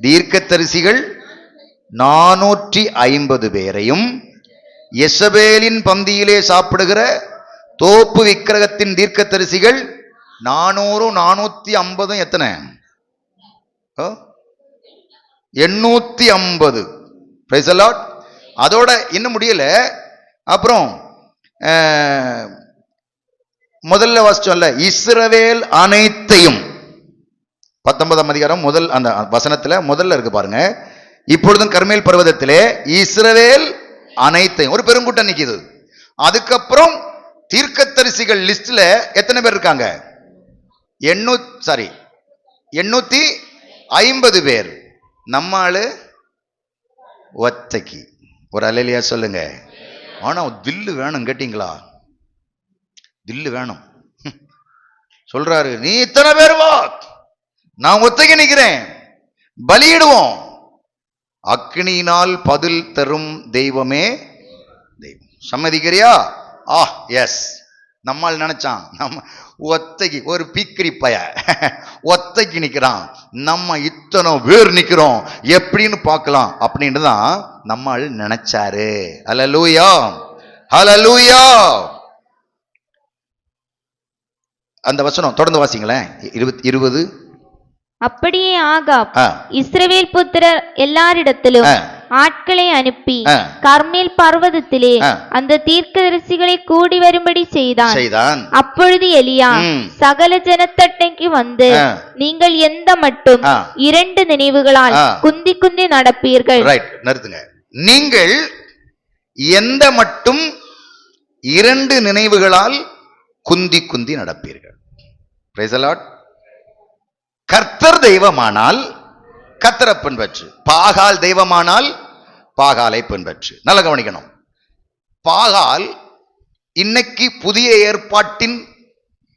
தீர்க்கதரிசிகள் 450 பேரையும், எசபேலின் பந்தியிலே சாப்பிடுகிற தோப்பு விக்கிரகத்தின் தீர்க்கதரிசிகள் 400, 450 எத்தனை? 850. Price the Lord. அதோட இன்னும் முடியல. அப்புறம் முதல்ல வாசிச்சோம்ல, இஸ்ரவேல் அனைத்தையும். 19ஆம் அதிகாரம் முதல் அந்த வசனத்துல முதல்ல இருக்கு பாருங்க. இப்பொழுதும் கர்மேல் பர்வதத்திலே இஸ்ரவேல் அனைத்தையும், ஒரு பெருங்கூட்டம் நிக்குது. அதுக்கப்புறம் தீர்க்கதரிசிகள் லிஸ்ட்ல எத்தனை பேர் இருக்காங்க? 850 பேர். நம்ம ஆளு ஒத்தைக்கு. ஒரு அல்லேலூயா சொல்லுங்க. ஆனா தில்லு வேணும், கேட்டீங்களா? தில்லு வேணும். சொல்றாரு, நீ இத்தனை பேர் வா, நான் ஒத்தைக்கு நிக்கிறேன், பலியிடுவோம். அக்னியினால் பதில் தரும் தெய்வமே தெய்வம். சம்மதிக்கிறியா? எஸ். நம்மால் நினைச்சான், நம்ம ஒத்தைக்கு ஒரு பீக்கிரி பய ஒத்தைக்கு நிக்கிறான், நம்ம இத்தனை பேர் நிக்கிறோம், எப்படின்னு பார்க்கலாம் அப்படின்னு தான் நம்மால் நினைச்சாரு. ஹல்லேலூயா, ஹல்லேலூயா. அந்த வசனம் தொடர்ந்து வாசிங்களேன். 20. அப்படியே ஆகாப் இஸ்ரவேல் புத்திரர் எல்லாரிடத்திலும் ஆட்களை அனுப்பி கர்மேல் பர்வதத்திலே அந்த தீர்க்கதரிசிகளை கூடி வரும்படி செய்தான். அப்பொழுது எலியா சகல ஜனத்தட்டைக்கு வந்து, நீங்கள் எந்த மட்டும் 2 நினைவுகளால் குந்தி குந்தி நடப்பீர்கள். நிறுத்துங்க. நீங்கள் எந்த மட்டும் 2 நினைவுகளால் குந்தி குந்தி நடப்பீர்கள். Price the Lord. கர்த்தர் தெய்வமானால் கர்த்தரை பின்பற்று, பாகால் தெய்வமானால் பாகாலை பின்பற்று. நல்லா கவனிக்கணும். பாகால் இன்னைக்கு புதிய ஏற்பாட்டின்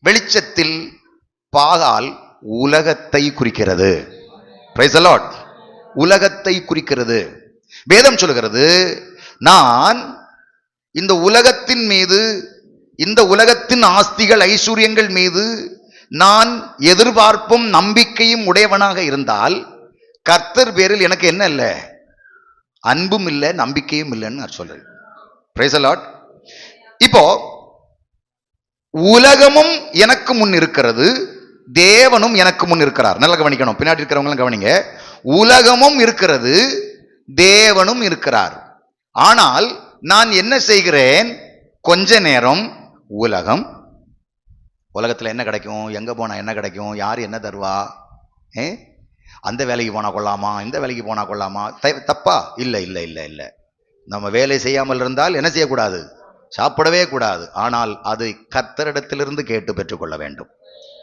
வெளிச்சத்தில் பாகால் உலகத்தை குறிக்கிறது. Price the Lord. உலகத்தை குறிக்கிறது. வேதம் சொல்கிறது, நான் இந்த உலகத்தின் மீது, இந்த உலகத்தின் ஆஸ்திகள் ஐஸ்வர்யங்கள் மீது நான் எதிர்பார்ப்பும் நம்பிக்கையும் உடையவனாக இருந்தால் கர்த்தர் பேரில் எனக்கு என்ன இல்லை? அன்பும் இல்லை, நம்பிக்கையும் இல்லைன்னு நான் சொல்றேன். Price the Lord. இப்போ உலகமும் எனக்கு முன் இருக்கிறது, தேவனும் எனக்கு முன் இருக்கிறார். நல்லா கவனிக்கணும், பின்னாடி இருக்கிறவங்களும் கவனிங்க. உலகமும் இருக்கிறது, தேவனும் இருக்கிறார். ஆனால் நான் என்ன செய்கிறேன்? கொஞ்ச நேரம் உலகத்தில் என்ன கிடைக்கும், எங்க போனா என்ன கிடைக்கும், யார் என்ன தருவா, அந்த வேலைக்கு போனா கொள்ளாமா, இந்த வேலைக்கு போனா கொள்ளாமா, தப்பா? இல்லை இல்லை இல்லை இல்லை. நம்ம வேலை செய்யாமல் இருந்தால் என்ன செய்யக்கூடாது? சாப்பிடவே கூடாது. ஆனால் அதை கர்த்தரிடத்திலிருந்து கேட்டு பெற்றுக்கொள்ள வேண்டும்.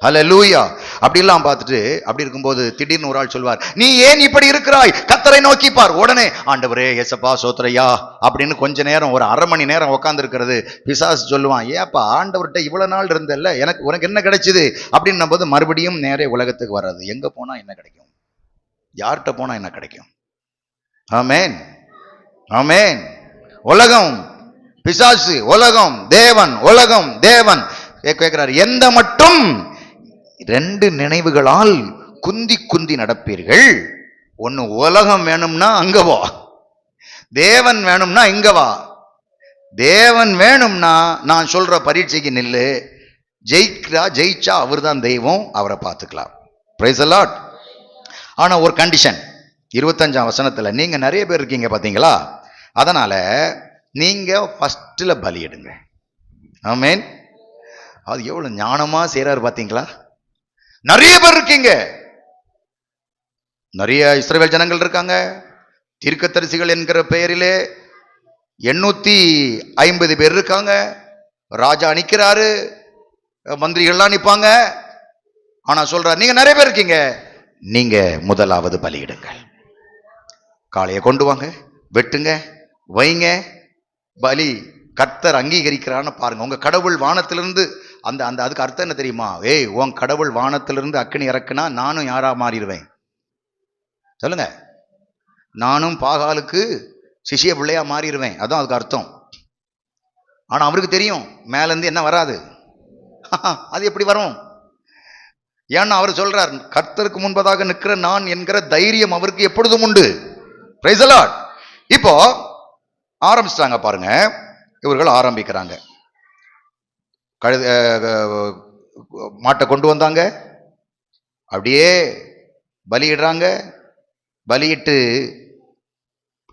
ஹல்லேலூயா. அப்படிலாம் பார்த்துட்டு அப்படி இருக்கும்போது திடீர்னு ஒரு ஆள் சொல்வார், நீ ஏன் இப்படி இருக்கிறாய்? கர்த்தரை நோக்கி பார். உடனே ஆண்டவரே ஏசப்பா சோத்ரையா அப்படின்னு கொஞ்ச நேரம், ஒரு அரை மணி நேரம் உட்கார்ந்து இருக்கிறது. பிசாசு சொல்லுவான், ஏப்பா ஆண்டவர்கிட்ட இவ்வளவு நாள் இருந்தல்ல, உனக்கு என்ன கிடைச்சது அப்படின்னு போது மறுபடியும் நேரே உலகத்துக்கு வர்றது. எங்க போனா என்ன கிடைக்கும், யார்கிட்ட போனா என்ன கிடைக்கும்? ஆமென், ஆமென். உலகம் பிசாசு, உலகம் தேவன், உலகம் தேவன். கேட்கிறார், எந்த மட்டும் 2 நினைவுகளால் குந்தி குந்தி நடப்பீர்கள். ஒன்னு உலகம் வேணும்னா அங்க வா, தேவன் வேணும்னா இங்க வா. தேவன் வேணும்னா நான் சொல்ற பரீட்சைக்கு நில்லு, ஜெயிச்சா அவர் தான் தெய்வம், அவரை பார்த்துக்கலாம். Price the Lord. ஆனா ஒரு கண்டிஷன், 25ஆம் வசனத்துல, நீங்க நிறைய பேர் இருக்கீங்க பாத்தீங்களா, அதனால நீங்க ஃபர்ஸ்ட்ல பலியிடுங்க. ஆமென். அது எவ்வளவு ஞானமா செய்யறாரு பாத்தீங்களா? நிறைய பேர் இருக்கீங்க, நிறைய இஸ்ரவேல் ஜனங்கள் இருக்காங்க. தீர்க்கதரிசிகள் என்கிற பெயரிலே 850 பேர் இருக்காங்க. ராஜா நிக்கிறாரு, மந்திரிகள்லாம் நிப்பாங்க. ஆனா சொல்றாரு, நீங்க நிறைய பேர் இருக்கீங்க, நீங்க முதலாவது பலியிடுங்கள். காளையை கொண்டு வாங்க, வெட்டுங்க, வைங்க. பலி கர்த்தர் அங்கீகரிக்கிறான்னு பாருங்க. உங்க கடவுள் வானத்திலிருந்து அந்த அந்த அதுக்கு அர்த்தம் என்ன தெரியுமா? உன் கடவுள் வானத்திலிருந்து அக்கினி இறக்குனா நானும் யாரா மாறிடுவேன்? சொல்லுங்க. நானும் பாகாலுக்கு சிஷிய பிள்ளையா மாறிடுவேன், அதான் அதுக்கு அர்த்தம். ஆனா அவருக்கு தெரியும் மேலேருந்து என்ன வராது. அது எப்படி வரும்? ஏன்னா அவர் சொல்றார், கர்த்தருக்கு முன்பதாக நிற்கிற நான் என்கிற தைரியம் அவருக்கு எப்பொழுதும் உண்டு. Price the Lord. இப்போ ஆரம்பிச்சிட்டாங்க பாருங்க, இவர்கள் ஆரம்பிக்கிறாங்க. மாட்டை கொண்டு வந்தாங்க, அப்படியே பலியிடுறாங்க. பலியிட்டு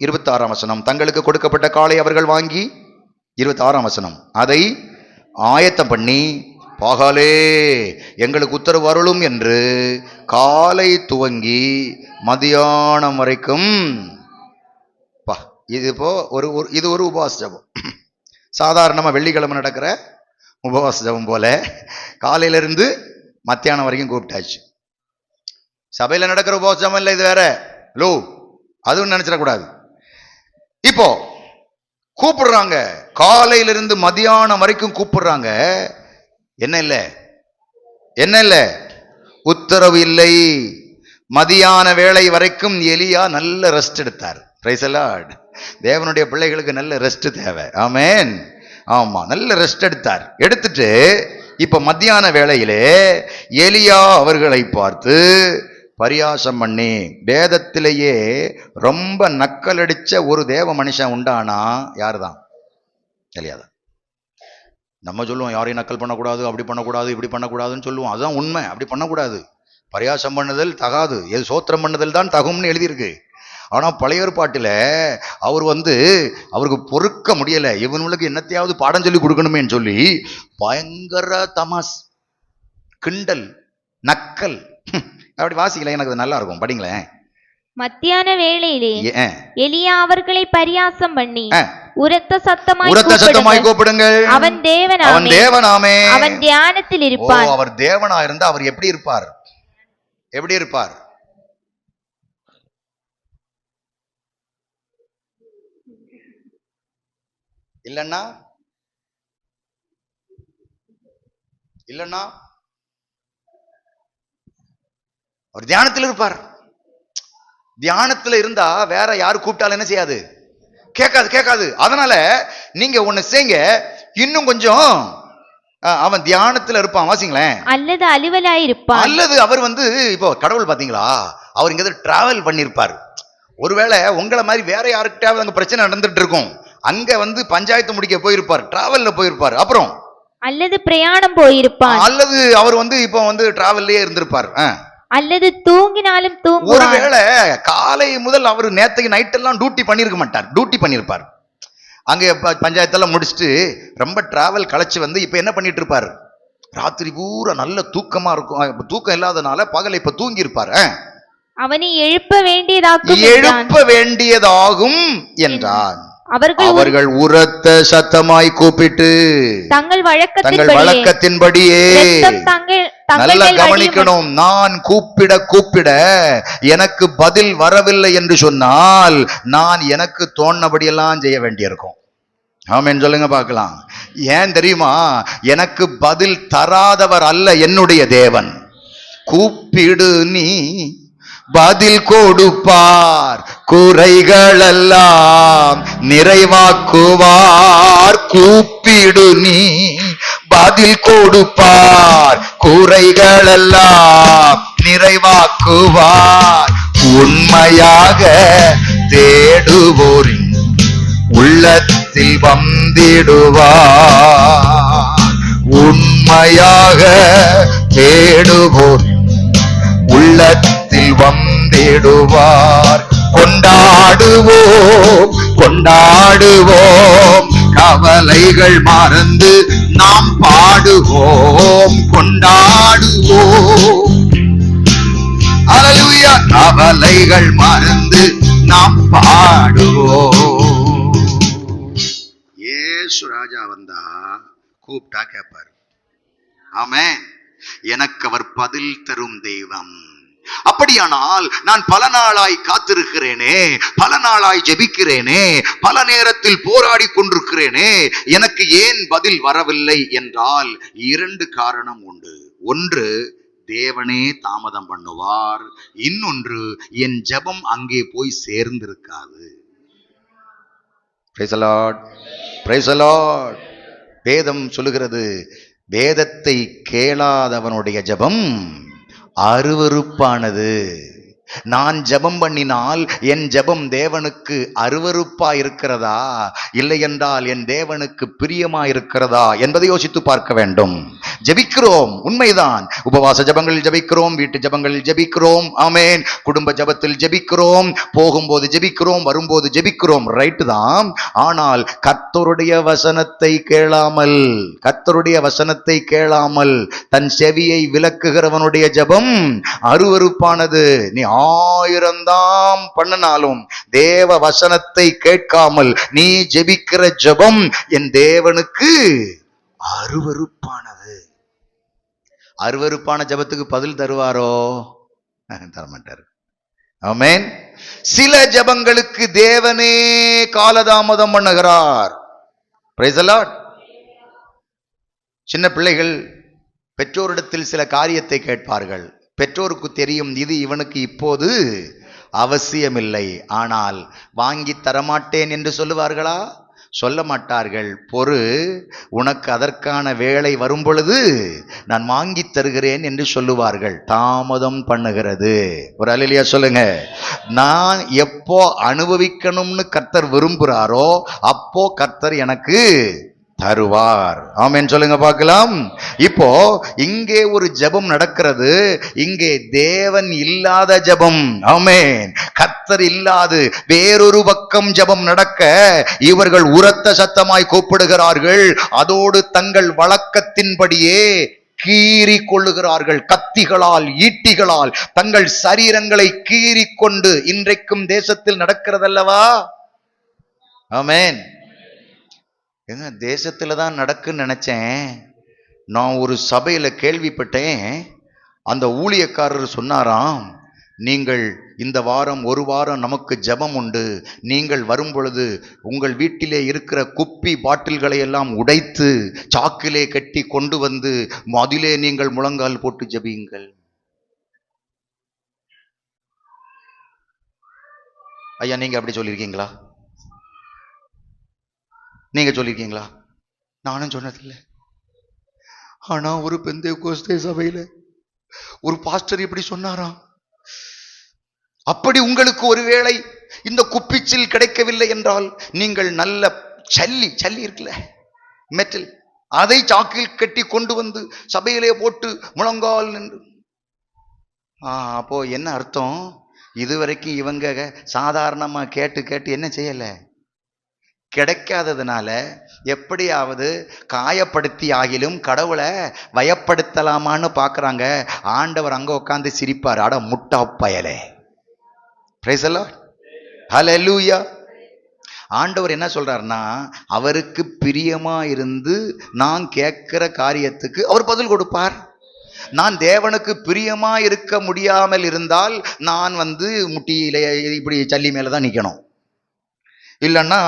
26ஆம் வசனம், தங்களுக்கு கொடுக்கப்பட்ட காளை அவர்கள் வாங்கி, 26ஆம் வசனம், அதை ஆயத்தம் பண்ணி, பாகாலே எங்களுக்கு உத்தரவு அருளும் என்று காலை துவங்கி மதியானம் வரைக்கும். இது இப்போ இது ஒரு உபவாச ஜபம். சாதாரணமா வெள்ளிக்கிழமை நடக்கிற உபவாச ஜபம் போல காலையிலிருந்து மத்தியானம் வரைக்கும் கூப்பிட்டாச்சு. சபையில நடக்கிற உபவாசம் இல்லை, இது வேற. லோ, அதுவும் நினைச்சிடக்கூடாது. இப்போ கூப்பிடுறாங்க, காலையிலிருந்து மதியானம் வரைக்கும் கூப்பிடுறாங்க. என்ன இல்லை, என்ன இல்லை, உத்தரவு இல்லை. மதியான வேளை வரைக்கும் எலியா நல்ல ரெஸ்ட் எடுத்தார். Price the Lord. தேவனுடைய பிள்ளைகளுக்கு நல்ல ரெஸ்ட் தேவை. ஆமென். ஆமா, நல்ல ரெஸ்ட் எடுத்தார். எடுத்துட்டு இப்ப மத்தியான வேளையிலே எலியா அவர்களை பார்த்து பரியாசம் பண்ணி, வேதத்திலேயே ரொம்ப நக்கல் அடிச்ச ஒரு தேவ மனுஷன் உண்டானா யாருதான்? எலியாதான். நம்ம சொல்லுவோம் யாரையும் நக்கல் பண்ணக்கூடாது, அப்படி பண்ணக்கூடாது, இப்படி பண்ணக்கூடாதுன்னு சொல்லுவோம். அதுதான் உண்மை. அப்படி பண்ணக்கூடாது. பரியாசம் பண்ணுதல் தகாது, எது சோத்திரம் பண்ணுதல் தான் தகும்னு எழுதியிருக்கு. ஆனா பழைய ஏற்பாட்டில் அவர் அவருக்கு பொறுக்க முடியல, இவனுக்கு என்னத்தையாவது பாடம் சொல்லி கொடுக்கணுமேன்னு சொல்லி பயங்கர தமாஸ், கிண்டல், நக்கல். அப்படி வாசிக்கல, எனக்கு நல்லா இருக்கும், படிங்களேன். மத்தியான வேளையிலே எலியா அவர்களை பரியாசம் பண்ணி உரத்த சத்தமாய் கூப்பிடுங்கள், அவன் தேவனாமே, அவன் தியானத்தில் இருப்பான். அவர் தேவனா இருந்தா அவர் எப்படி இருப்பார்? எப்படி இருப்பார்? இல்லன்னா அவர் தியானத்தில் இருப்பார். தியானத்துல இருந்தா வேற யாரு கூப்பிட்டாலும் என்ன செய்யாது? கேட்காது. அதனால நீங்க ஒண்ணு செய்யுங்க, இன்னும் கொஞ்சம் அவன் தியானத்துல இருப்பான். வாசிங்களேன். அல்லது அலுவலாயிருப்பான். அல்லது அவர் இப்போ கடவுள் பாத்தீங்களா, அவர் இங்க டிராவல் பண்ணிருப்பார். ஒருவேளை உங்களை மாதிரி வேற யாருக்கிட்டாவது அங்க பிரச்சனை நடந்துட்டு இருக்கும், அங்க பஞ்சாயத்து முடிக்க போயிருப்பார், டிராவல்ல போயிருப்பார். அப்புறம் அல்லது பிரயாணம் போயிருப்பார், அல்லது அவர் இப்போ டிராவல்லயே இருந்திருப்பார், அல்லது தூங்கினாலும் தூங்குவார். ஒருவேளை காலை முதல் அவர் நேத்துக்கு நைட் எல்லாம் டியூட்டி பண்ணிருக்க மாட்டார், டியூட்டி பண்ணிருப்பார். அங்க பஞ்சாயத்தெல்லாம் முடிச்சுட்டு ரொம்ப டிராவல் களைச்சு இப்ப என்ன பண்ணிட்டு இருப்பார்? ராத்திரி பூரா நல்ல தூக்கமா இருக்கும். தூக்கம் இல்லாதனால பகல் இப்ப தூங்கி இருப்பார். அவனை எழுப்ப வேண்டியதாகும் என்றான். அவர்கள் உரத்த சத்தமாய் கூப்பிட்டு தங்கள் வழக்கத்தின்படியே, நல்லா கவனிக்கணும், நான் கூப்பிட எனக்கு பதில் வரவில்லை என்று சொன்னால் நான் எனக்கு தோணுபடியெல்லாம் செய்ய வேண்டியிருக்கும். ஆமென் சொல்லுங்க பார்க்கலாம். ஏன் தெரியுமா? எனக்கு பதில் தராதவர் அல்ல என்னுடைய தேவன். கூப்பிடு நீ பதில் கொடுப்பார், குறைகளெல்லாம் நிறைவாக்குவார். கூப்பிடு நீ பதில் கொடுப்பார், குறைகளெல்லாம் நிறைவாக்குவார். உண்மையாக தேடுவோரின் உள்ளத்தில் வந்திடுவார். உண்மையாக தேடுவோரின் உள்ளத்தில் வந்திடுவார். கொண்டாடுவோம், கவலைகள் மறந்து நாம் பாடுவோம். கொண்டாடுவோம், அல்லேலூயா, கவலைகள் மறந்து நாம் பாடுவோம். இயேசு ராஜா வந்தா கூப்பிட்டா கேட்பார். ஆமென். எனக்கு அவர் பதில் தரும் தெய்வம். அப்படியானால் நான் பல நாளாய் காத்திருக்கிறேனே, பல நாளாய் ஜெபிக்கிறேனே, பல நேரத்தில் போராடி கொண்டிருக்கிறேனே, எனக்கு ஏன் பதில் வரவில்லை என்றால் 2 காரணம் உண்டு. ஒன்று, தேவனே தாமதம் பண்ணுவார். இன்னொன்று, என் ஜெபம் அங்கே போய் சேர்ந்திருக்காது. Praise the Lord, praise the Lord. வேதம் சொல்லுகிறது, வேதத்தை கேளாதவனுடைய ஜெபம் அருவருப்பானது. நான் ஜெபம் பண்ணினால் என் ஜெபம் தேவனுக்கு அருவருப்பா இருக்கிறதா, இல்லை என்றால் என் தேவனுக்கு பிரியமா இருக்கிறதா என்பதை யோசித்து பார்க்க வேண்டும். ஜெபிக்கிறோம், உண்மைதான். உபவாச ஜெபங்களில் ஜெபிக்கிறோம், வீட்டு ஜெபங்களில் ஜெபிக்கிறோம். ஆமென். குடும்ப ஜெபத்தில் ஜெபிக்கிறோம், போகும்போது ஜெபிக்கிறோம், வரும்போது ஜெபிக்கிறோம். ரைட்டு தான். ஆனால் கர்த்தருடைய வசனத்தை கேளாமல் தன் செவியை விலக்குகிறவனுடைய ஜெபம் அருவருப்பானது. நீ 1000 தான் பண்ணினாலும் தேவ வசனத்தை கேட்காமல் நீ ஜெபிக்கிற ஜெபம் என் தேவனுக்கு அருவருப்பானது. அருவருப்பான ஜெபத்துக்கு பதில் தருவாரோ? தரமாட்டார். ஆமென். சில ஜெபங்களுக்கு தேவனே காலதாமதம் பண்ணுகிறார். Price the Lord. சின்ன பிள்ளைகள் பெற்றோரிடத்தில் சில காரியத்தை கேட்பார்கள். பெற்றோருக்கு தெரியும் இது இவனுக்கு இப்போது அவசியமில்லை. ஆனால் வாங்கி தரமாட்டேன் என்று சொல்லுவார்களா? சொல்ல மாட்டார்கள். பொறு, உனக்கு அதற்கான வேலை வரும் பொழுது நான் வாங்கி தருகிறேன் என்று சொல்லுவார்கள். தாமதம் பண்ணுகிறது. ஒரு அல்லேலூயா சொல்லுங்க. நான் எப்போ அனுபவிக்கணும்னு கர்த்தர் விரும்புகிறாரோ அப்போ கர்த்தர் எனக்கு தருவார். ஆமென் சொல்லுங்க பார்க்கலாம். இப்போ இங்கே ஒரு ஜெபம் நடக்கிறது. இங்கே தேவன் இல்லாத ஜெபம். ஆமென். கர்த்தர் இல்லாது வேறொரு பக்கம் ஜெபம் நடக்க இவர்கள் உரத்த சத்தமாய் கூப்பிடுகிறார்கள். அதோடு தங்கள் வழக்கத்தின்படியே கீறி கொள்ளுகிறார்கள். கத்திகளால், ஈட்டிகளால் தங்கள் சரீரங்களை கீறி கொண்டு இன்றைக்கும் தேசத்தில் நடக்கிறதல்லவா? ஆமென். எங்க தேசத்துல தான் நடக்குன்னு நினைச்சேன். நான் ஒரு சபையில கேள்விப்பட்டேன். அந்த ஊழியக்காரர் சொன்னாராம், நீங்கள் இந்த வாரம் ஒரு வாரம் நமக்கு ஜெபம் உண்டு. நீங்கள் வரும் பொழுது உங்கள் வீட்டிலே இருக்கிற குப்பி பாட்டில்களை எல்லாம் உடைத்து சாக்கிலே கட்டி கொண்டு வந்து அதிலே நீங்கள் முழங்கால் போட்டு ஜெபியுங்கள். ஐயா, நீங்க அப்படி சொல்லியிருக்கீங்களா? நீங்க சொல்லியிருக்கீங்களா? நானும் சொன்னதில்லை. ஆனா ஒரு பெந்தேகோஸ்தே சபையில ஒரு பாஸ்டர் இப்படி சொன்னாராம். அப்படி உங்களுக்கு ஒருவேளை இந்த குப்பிச்சில் கிடைக்கவில்லை என்றால் நீங்கள் நல்ல சல்லி இருக்குல்ல, மெட்டல், அதை சாக்கில் கட்டி கொண்டு வந்து சபையிலே போட்டு முழங்கால் நின்று. அப்போ என்ன அர்த்தம்? இதுவரைக்கும் இவங்க சாதாரணமா கேட்டு என்ன செய்யல, கிடைக்காததுனால எப்படியாவது காயப்படுத்தி ஆகிலும் கடவுளை வயப்படுத்தலாமான்னு பார்க்குறாங்க. ஆண்டவர் அங்கே உட்காந்து சிரிப்பார். அட முட்டா பயலே. Praise the Lord. ஹல்லேலூயா. ஆண்டவர் என்ன சொல்றாருன்னா, அவருக்கு பிரியமா இருந்து நான் கேட்கிற காரியத்துக்கு அவர் பதில் கொடுப்பார். நான் தேவனுக்கு பிரியமா இருக்க முடியாமல் இருந்தால் நான் முட்டியில இப்படி சல்லி மேல தான் நிற்கணும், இல்லைன்னா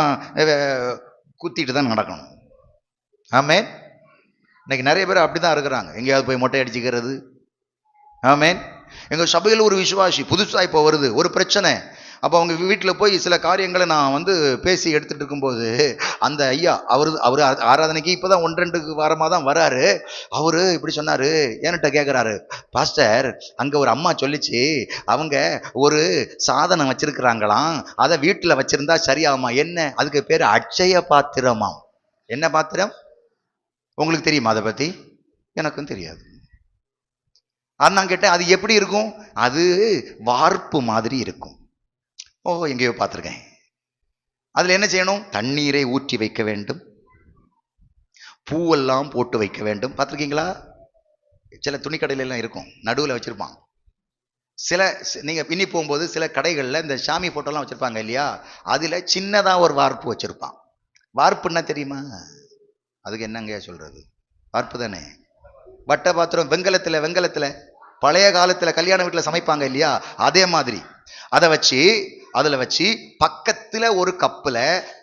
குத்திட்டு தான் நடக்கணும். ஆமென். இன்னைக்கு நிறைய பேர் அப்படிதான் இருக்கிறாங்க. எங்கேயாவது போய் மொட்டை அடிச்சுக்கிறது. ஆமென். எங்க சபையில் ஒரு விசுவாசி புதுசா இப்போ வருது, ஒரு பிரச்சனை. அப்போ அவங்க வீட்டில் போய் சில காரியங்களை நான் பேசி எடுத்துட்டு இருக்கும்போது அந்த ஐயா அவர் ஆராதனைக்கு இப்போதான் 1-2 வாரமாக தான் வராரு. அவரு இப்படி சொன்னாரு, என்கிட்ட கேட்குறாரு, பாஸ்டர் அங்கே ஒரு அம்மா சொல்லிச்சு அவங்க ஒரு சாதனம் வச்சிருக்கிறாங்களாம், அதை வீட்டில் வச்சிருந்தா சரியாகுமா? என்ன அதுக்கு பேர் அட்சய பாத்திரமாம். என்ன பாத்திரம் உங்களுக்கு தெரியுமா? அதை பற்றி எனக்கும் தெரியாது. நான் கேட்டேன், அது எப்படி இருக்கும்? அது வார்ப்பு மாதிரி இருக்கும். எங்கேயோ பார்த்துருக்கேன். அதில் என்ன செய்யணும்? தண்ணீரை ஊற்றி வைக்க வேண்டும், பூவெல்லாம் போட்டு வைக்க வேண்டும். பார்த்துருக்கீங்களா? சில துணிக்கடையில எல்லாம் இருக்கும், நடுவில் வச்சிருப்பான். நீங்க பின்னி போகும்போது சில கடைகளில் இந்த சாமி போட்டோலாம் வச்சிருப்பாங்க இல்லையா, அதில் சின்னதாக ஒரு வார்ப்பு வச்சிருப்பான். வார்ப்புன்னா தெரியுமா? அதுக்கு என்னங்க சொல்றது? வார்ப்பு தானே. வட்ட பாத்திரம் வெங்கலத்தில் பழைய காலத்தில் கல்யாண வீட்டில் சமைப்பாங்க இல்லையா, அதே மாதிரி அதில் வச்சு பக்கத்தில் ஒரு கப்பில்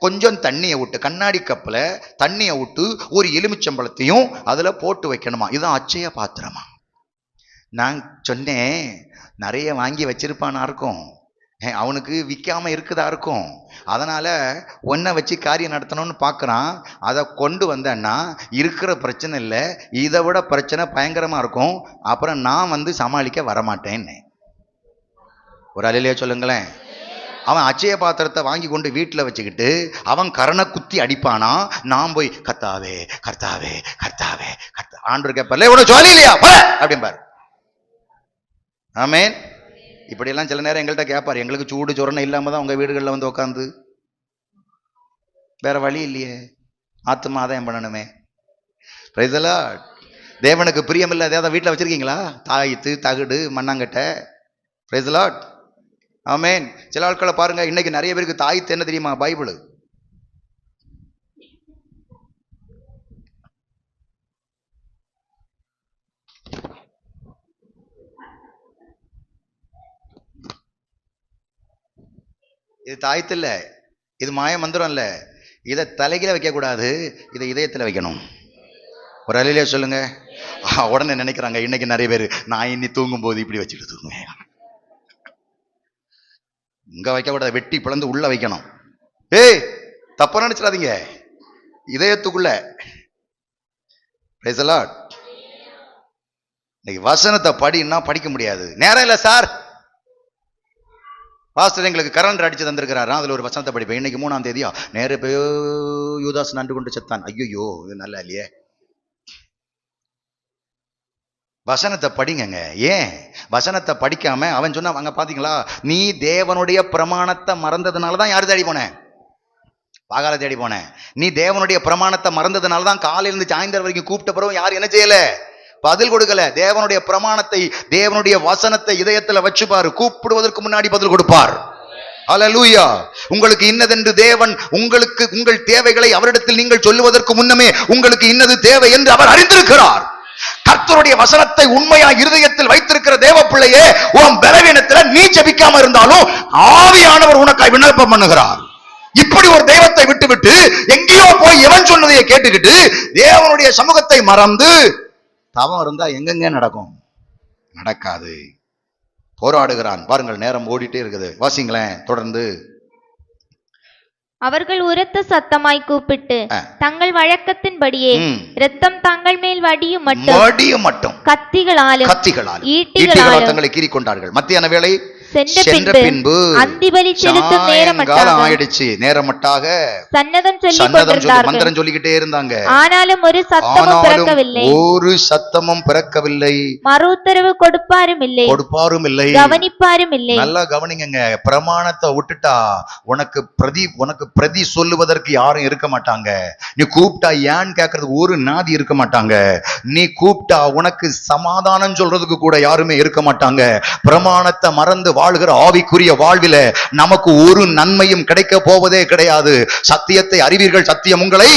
கொஞ்சம் தண்ணியை விட்டு, கண்ணாடி கப்பில் தண்ணியை விட்டு ஒரு எலுமிச்சம்பழத்தையும் அதில் போட்டு வைக்கணுமா. இதுதான் அட்சய பாத்திரமா. நான் சொன்னேன், நிறைய வாங்கி வச்சிருப்பானா இருக்கும், அவனுக்கு விற்காம இருக்குதா இருக்கும். அதனால ஒன்றை வச்சு காரியம் நடத்தணும்னு பார்க்குறான். அதை கொண்டு வந்தேன்னா இருக்கிற பிரச்சனை இல்லை, இதை விட பிரச்சனை பயங்கரமாக இருக்கும். அப்புறம் நான் சமாளிக்க வரமாட்டேன்னு. ஒரு அல்லேலூயா சொல்லுங்களேன். அவன் அட்சய பாத்திரத்தை வாங்கி கொண்டு வீட்டில் வச்சுக்கிட்டு அவன் கரணை குத்தி அடிப்பானா. நான் போய் கர்த்தாவே கர்த்தாவே கர்த்தாவே கர்த்தா, ஆண்டவர் கேட்பார்ல, உனக்கு சொல்லி இல்லையா அப்படிம்பார். ஆமென். இப்படியெல்லாம் சில நேரம் எங்கள்கிட்ட கேட்பார். எங்களுக்கு சூடு சொரணை இல்லாம தான் உங்க வீடுகளில் உட்காந்து, வேற வழி இல்லையே, ஆத்மா ஆதாயம் பண்ணணுமே. Price the Lord. தேவனுக்கு பிரியம் இல்லை ஏதாவது வீட்டில் வச்சிருக்கீங்களா? தாயத்து, தகுடு, மண்ணாங்கட்டை. Price the Lord. ஆமென். சில ஆட்களை பாருங்க, இன்னைக்கு நிறைய பேருக்கு தாயத்து என்ன தெரியுமா? பைபிள். இது தாயத்து இல்ல, இது மாய மந்திரம் இல்ல. இதை தலையில வைக்க கூடாது, இதை இதயத்துல வைக்கணும். ஒரு அலையிலே சொல்லுங்க. உடனே நினைக்கிறாங்க இன்னைக்கு நிறைய பேர், நான் இன்னி தூங்கும் போது இப்படி வச்சுட்டு தூங்குவேன். இங்க வைக்க கூடாது, வெட்டி பிளந்து உள்ள வைக்கணும். ஏய், தப்பா நினைச்சிடாதீங்க, இதயத்துக்குள்ள. Price the Lord. இன்னைக்கு வசனத்தை படின்னா படிக்க முடியாது, நேரம் இல்லை சார். பாஸ்டர் எங்களுக்கு கரண்ட் அடிச்சு தந்திருக்கிறாரு, அதுல ஒரு வசனத்தை படிப்பேன். இன்னைக்கு 3ஆம் தேதியா, நேர போயோ யூதாஸ் நண்டு கொண்டு செத்தான். ஐயோ, இது நல்லா இல்லையே. வசனத்தை படிங்கங்க. ஏன் வசனத்தை படிக்காம அவன் சொன்னா, அங்க பாத்தீங்களா, நீ தேவனுடைய பிரமாணத்தை மறந்ததுனாலதான் யாரு தேடி போனேன்? பாகால தேடி போனேன். நீ தேவனுடைய பிரமாணத்தை மறந்ததுனாலதான் காலையில இருந்து சாயந்தரம் வரைக்கும் கூப்பிட்ட பிறகு யாரும் என்ன செய்யல? பதில் கொடுக்கல. தேவனுடைய பிரமாணத்தை, தேவனுடைய வசனத்தை இதயத்துல வச்சு பாரு, கூப்பிடுவதற்கு முன்னாடி பதில் கொடுப்பார். ஹல்லேலூயா. உங்களுக்கு இன்னதென்று தேவன் உங்களுக்கு உங்கள் தேவைகளை அவரிடத்தில் நீங்கள் சொல்லுவதற்கு முன்னமே உங்களுக்கு இன்னது தேவை என்று அவர் அறிந்திருக்கிறார். கர்த்தருடைய வசனத்தை உண்மையா இருதயத்தில் வைத்திருக்கிற தேவ பிள்ளையே, உன் பலவீனத்துல நீ ஜெபிக்காம இருந்தாலும் ஆவியானவர் உனக்காய் விண்ணப்பம் பண்ணுகிறார். இப்படி ஒரு தெய்வத்தை விட்டுவிட்டு எங்கேயோ போய் எவன் சொன்னதையே கேட்டுக்கிட்டு தேவனுடைய சமூகத்தை மறந்து தவம் இருந்தா எங்கெங்க நடக்கும்? நடக்காது. போராடுகிறான். பாருங்கள், நேரம் ஓடிட்டே இருக்குது. வாசிங்களேன் தொடர்ந்து. அவர்கள் உரத்த சத்தமாய் கூப்பிட்டு தங்கள் வழக்கத்தின்படியே இரத்தம் தங்கள் மேல் வடியும் மட்டும் கத்திகளாலும் ஈட்டிகளாலும் தங்களை கீறி கொண்டார்கள். மத்தியான வேளை சென்ற பின்பு அந்திபலி செலுத்தும் ஆயிடுச்சு. நேரமட்டாக மந்திரம் சொல்லிக்கிட்டே இருந்தாங்க. ஆனாலும் ஒரு சத்தமும் பிறக்கவில்லை. மறு உத்தரவு கொடுப்பாரும் இல்லை, கவனிப்பாரும் இல்லை. நல்லா கவனிங்க. பிரமாணத்தை விட்டுட்டா உனக்கு பிரதி சொல்லுவதற்கு யாரும் இருக்க மாட்டாங்க. நீ கூப்பிட்டா ஏன் கேட்கறதுக்கு ஒரு நாதி இருக்க மாட்டாங்க. நீ கூப்பிட்டா உனக்கு சமாதானம் சொல்றதுக்கு கூட யாருமே இருக்க மாட்டாங்க. பிரமாணத்தை மறந்து வாழ்கிற ஆவிக்குரிய வாழ்வில நமக்கு ஒரு நன்மையும் கிடைக்க போவதே கிடையாது. சத்தியத்தை அறிவீர்கள், சத்தியம் உங்களை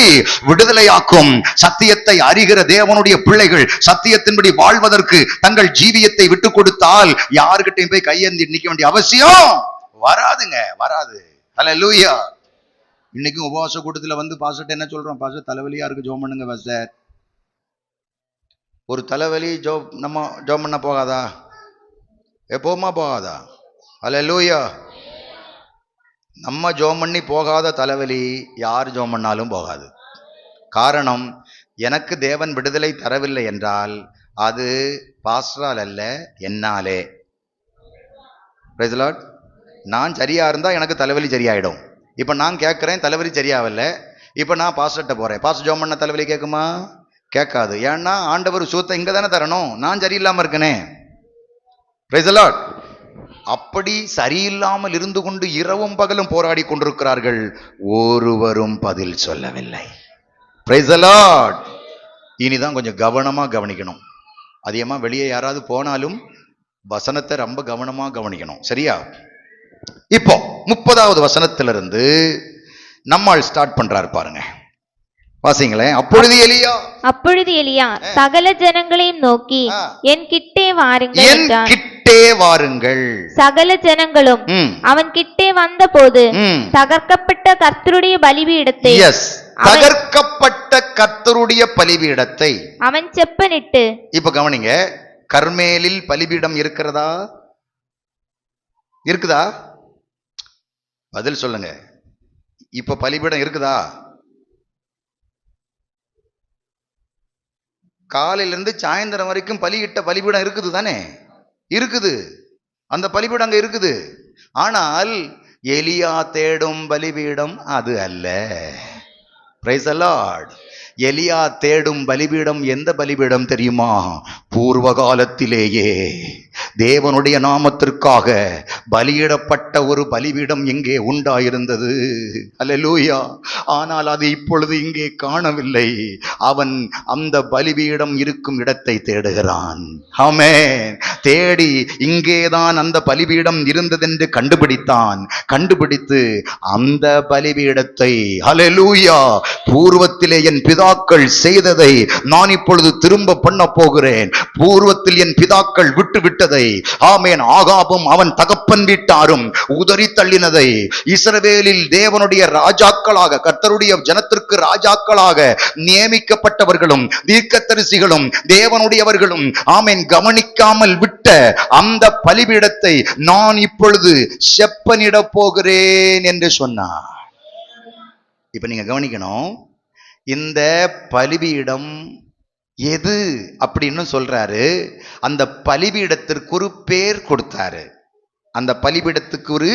விடுதலையாக்கும். சத்தியத்தை அறிகிற தேவனுடைய பிள்ளைகள் சத்தியத்தின்படி வாழ்வதற்கு தங்கள் ஜீவியத்தை விட்டு கொடுத்தால் யாருக்கிட்டையும் போய் கையேந்தி நிக்க வேண்டிய அவசியம் வராதுங்க, வராது. ஹல்லேலூயா. இன்னைக்கும் உபவாச கூட்டத்துல வந்து பாஸ்டர் என்ன சொல்றோம்? பாஸ்டர் தலைவலியா இருக்கு, ஜெபம் பண்ணுங்க பாஸ்டர். ஒரு தலைவலி நம்ம ஜெபம் பண்ண போகாதா? எப்போமா போகாதா? ஹல்லேலூயா. நம்ம ஜெபம் பண்ணி போகாத தலைவலி யார் ஜெபம் பண்ணாலும் போகாது. காரணம், எனக்கு தேவன் விடுதலை தரவில்லை என்றால் அது பாஸ்டரால் அல்ல, என்னாலே. Price the Lord. நான் சரியா இருந்தா எனக்கு தலைவலி சரியாயிடும். இப்ப நான் கேட்கிறேன், தலைவலி சரியாவில்லை. இப்ப நான் பாஸ்டர்கிட்ட போறேன், பாஸ்டர் ஜெபம் பண்ண தலைவலி கேட்குமா? கேட்காது. ஏன்னா ஆண்டவர் சுத்தம் இங்க தானே தரணும், நான் சரியில்லாம இருக்கனே. Price the Lord. அப்படி சரியில்லாமல் இருந்து கொண்டு இரவும் பகலும் போராடி கொண்டிருக்கிறார்கள், ஒருவரும் பதில் சொல்லவில்லை. Price the Lord. இனிதான் கொஞ்சம் கவனமா கவனிக்கணும். அதிகமா வெளியே யாராவது போனாலும் வசனத்தை ரொம்ப கவனமா கவனிக்கணும். சரியா? இப்போ 30வது வசனத்திலிருந்து நம்மால் ஸ்டார்ட் பண்றாரு பாருங்க. வாசிங்களேன். அப்பொழுது எலியா சகல ஜனங்களையும் நோக்கி என் கிட்டே வாருங்கள். சகல ஜனங்களும் அவன் கிட்டே வந்த போது தகர்க்கப்பட்ட கர்த்தருடைய பலிபீடத்தை அவன் செப்பனிட்டு. இப்ப கவனிங்க, கர்மேலில் பலிபீடம் இருக்குதா? பதில் சொல்லுங்க. இப்ப பலிபீடம் இருக்குதா? காலையிலிருந்து சாயந்தரம் வரைக்கும் பலியிட்ட பலிபீடம் இருக்குது தானே? இருக்குது. அந்த பலிபீடம் அங்க இருக்குது. ஆனால் எலியா தேடும் பலிபீடம் அது அல்ல. Price the Lord. எலியா தேடும் பலிபீடம் எந்த பலிபீடம் தெரியுமா? பூர்வ காலத்திலேயே தேவனுடைய நாமத்திற்காக பலியிடப்பட்ட ஒரு பலிபீடம் எங்கே உண்டாயிருந்தது. அல்லேலூயா. ஆனால் அது இப்பொழுது இங்கே காணவில்லை. அவன் அந்த பலிபீடம் இருக்கும் இடத்தை தேடுகிறான். ஆமென். தேடி இங்கேதான் அந்த பலிபீடம் இருந்ததென்று கண்டுபிடித்து அந்த பலிபீடத்தை, ஹல்லேலூயா, பூர்வத்திலே என் பிதாக்கள் செய்ததை நான் இப்பொழுது திரும்ப பண்ண போகிறேன். பூர்வத்தில் என் பிதாக்கள் விட்டதை, ஆமென், ஆகாபும் அவன் தகப்பன் வீட்டாரும் உதறி தள்ளினதை, இஸ்ரவேலில் தேவனுடைய ராஜாக்களாக, கர்த்தருடைய ஜனத்திற்கு ராஜாக்களாக நியமிக்கப்பட்டவர்களும் தீர்க்கதரிசிகளும் தேவனுடையவர்களும், ஆமென், கவனிக்காமல் விட்ட அந்த பலிபீடத்தை நான் இப்பொழுது செப்பனிட போகிறேன் என்று சொன்னார். இப்ப நீங்க கவனிக்கணும், இந்த பலிபீடம் எது அப்படின்னு சொல்றாரு. அந்த பலிபீடத்திற்கு ஒரு பெயர் கொடுத்தாரு. அந்த பலிபீடத்துக்கு ஒரு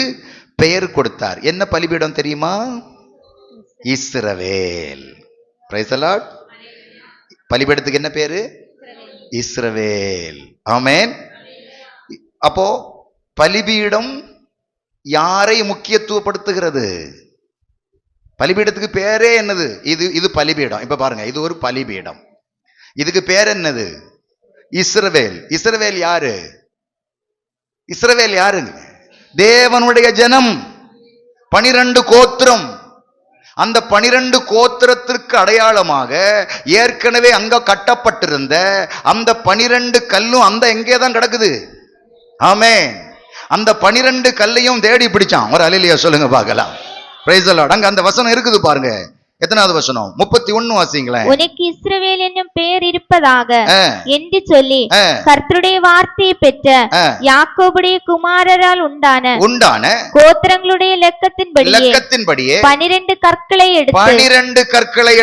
பெயர் கொடுத்தார். என்ன பலிபீடம் தெரியுமா? இஸ்ரவேல். Price the Lord. பலிபீடத்துக்கு என்ன பேரு? இஸ்ரவேல். ஆமென். அப்போ பலிபீடம் யாரை முக்கியத்துவப்படுத்துகிறது? பலிபீடத்துக்கு பேரே என்னது? இது பலிபீடம். இப்ப பாருங்க, இது ஒரு பலிபீடம். இதுக்கு பேர் என்னது? இஸ்ரவேல். இஸ்ரவேல் யாரு? இஸ்ரவேல் யாருங்க? தேவனுடைய ஜனம், 12 கோத்திரம். அந்த 12 கோத்திரத்திற்கு அடையாளமாக ஏற்கனவே அங்க கட்டப்பட்டிருந்த அந்த 12 கல்லும் அந்த எங்கேதான் கிடக்குது. ஆமென். அந்த 12 கல்லையும் தேடி பிடிச்சான். ஒரு அல்லேலூயா சொல்லுங்க பார்க்கலாம். Price the Lord. அங்க அந்த வசனம் இருக்குது பாருங்க. எத்தனாவது வசனம்? 31 வாசிங்களேன். உனக்கு இஸ்ரவேல் என்னும் பெயர் இருப்பதாக என்று சொல்லி கர்த்தருடைய வார்த்தையை பெற்ற யாக்கோபுடைய குமாரரால் உண்டான கோத்திரங்களுடைய லெக்கத்தின்படியே 12 கற்களை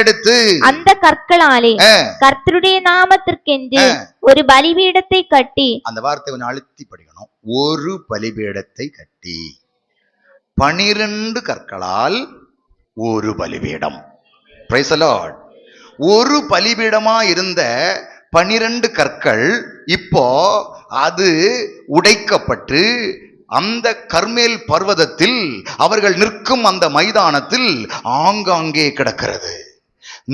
எடுத்து அந்த கற்களாலே கர்த்தருடைய நாமத்திற்கென்று ஒரு பலிபீடத்தை கட்டி, அந்த வார்த்தை கொஞ்சம் அழுத்தி படிக்கணும், ஒரு பலிபீடத்தை கட்டி 12 கற்களால் ஒரு பலிபீடம். Price the Lord. ஒரு பலிபீடமா இருந்த 12 கற்கள் இப்போ அது உடைக்கப்பட்டு அந்த கர்மேல் பர்வதத்தில் அவர்கள் நிற்கும் அந்த மைதானத்தில் ஆங்காங்கே கிடக்கிறது.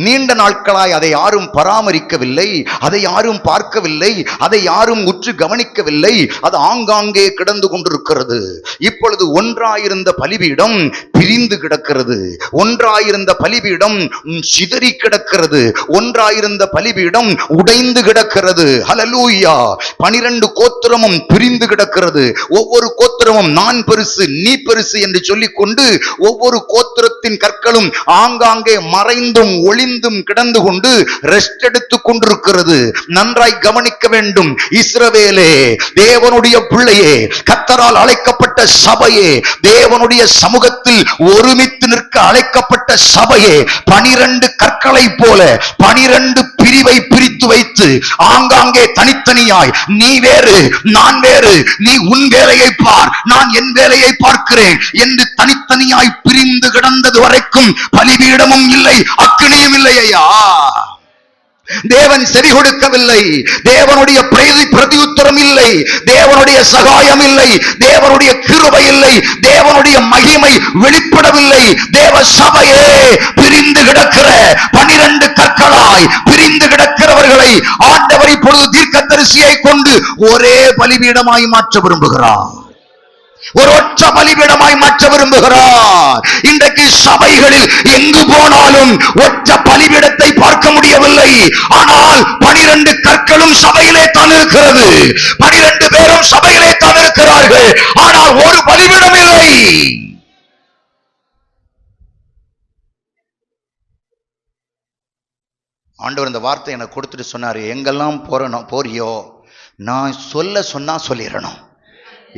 நீண்ட நாட்களாய் அதை யாரும் பராமரிக்கவில்லை, அதை யாரும் பார்க்கவில்லை, அதை யாரும் உற்று கவனிக்கவில்லை. அது ஆங்காங்கே கிடந்து கொண்டிருக்கிறது. இப்பொழுது ஒன்றாயிருந்த பலிபீடம் பிரிந்து கிடக்கிறது. ஒன்றாயிருந்த பலிபீடம் சிதறி கிடக்கிறது. ஒன்றாயிருந்த பலிபீடம் உடைந்து கிடக்கிறது. ஹல்லேலூயா. 12 கோத்திரமும் பிரிந்து கிடக்கிறது. ஒவ்வொரு கோத்திரமும் நான் பெருசு நீ பெருசு என்று சொல்லிக்கொண்டு ஒவ்வொரு கோத்திரத்தின் கற்களும் ஆங்காங்கே மறைந்தும் ஒளிந்தும் கிடந்து கொண்டு ரெஸ்ட் எடுத்துக் கொண்டிருக்கிறது. நன்றாய் கவனிக்க வேண்டும். இஸ்ரவேலே, தேவனுடைய பிள்ளையே, கர்த்தரால் அழைக்கப்பட்ட சபையே, தேவனுடைய சமூகத்தில் ஒருமித்து நிற்க அழைக்கப்பட்ட சபையே, 12 கற்களை போல 12 பிரிவை பிரித்து வைத்து ஆங்காங்கே தனித்தனியாய் நீ வேறு நான் வேறு, நீ உன் வேலையை பார் நான் என் வேலையை பார்க்கிறேன் என்று தனித்தனியாய் பிரிந்து கிடந்தது வரைக்கும் பலிபீடமும் இல்லை, அக்கினியும் இல்லை. ஐயா, தேவன் செவி கொடுக்கவில்லை. தேவனுடைய பிரதியுத்தரம் இல்லை. தேவனுடைய சகாயம் இல்லை. தேவனுடைய கிருபை இல்லை. தேவனுடைய மகிமை வெளிப்படவில்லை. தேவ சபையே, பிரிந்து கிடக்கிற 12 கற்களாய் பிரிந்து கிடக்கிறவர்களை ஆண்டவர் இப்பொழுது தீர்க்கதரிசியை கொண்டு ஒரே பலிபீடமாய் மாற்ற விரும்புகிறார். ஒரு ஒற்ற பலிபீடமாய் மாற்ற விரும்புகிறார். இன்றைக்கு சபைகளில் எங்கு போனாலும் ஒற்ற பலிபீடத்தை பார்க்க முடியவில்லை. ஆனால் 12 கற்களும் சபையிலே தான் இருக்கிறது. 12 பேரும் சபையிலே தான் இருக்கிறார்கள். ஆனால் ஒரு பலிபீடம் இல்லை. ஆண்டவர் இந்த வார்த்தை எனக்கு கொடுத்துட்டு சொன்னாரு, எங்கெல்லாம் போறியோ நான் சொன்னா சொல்லிடணும்,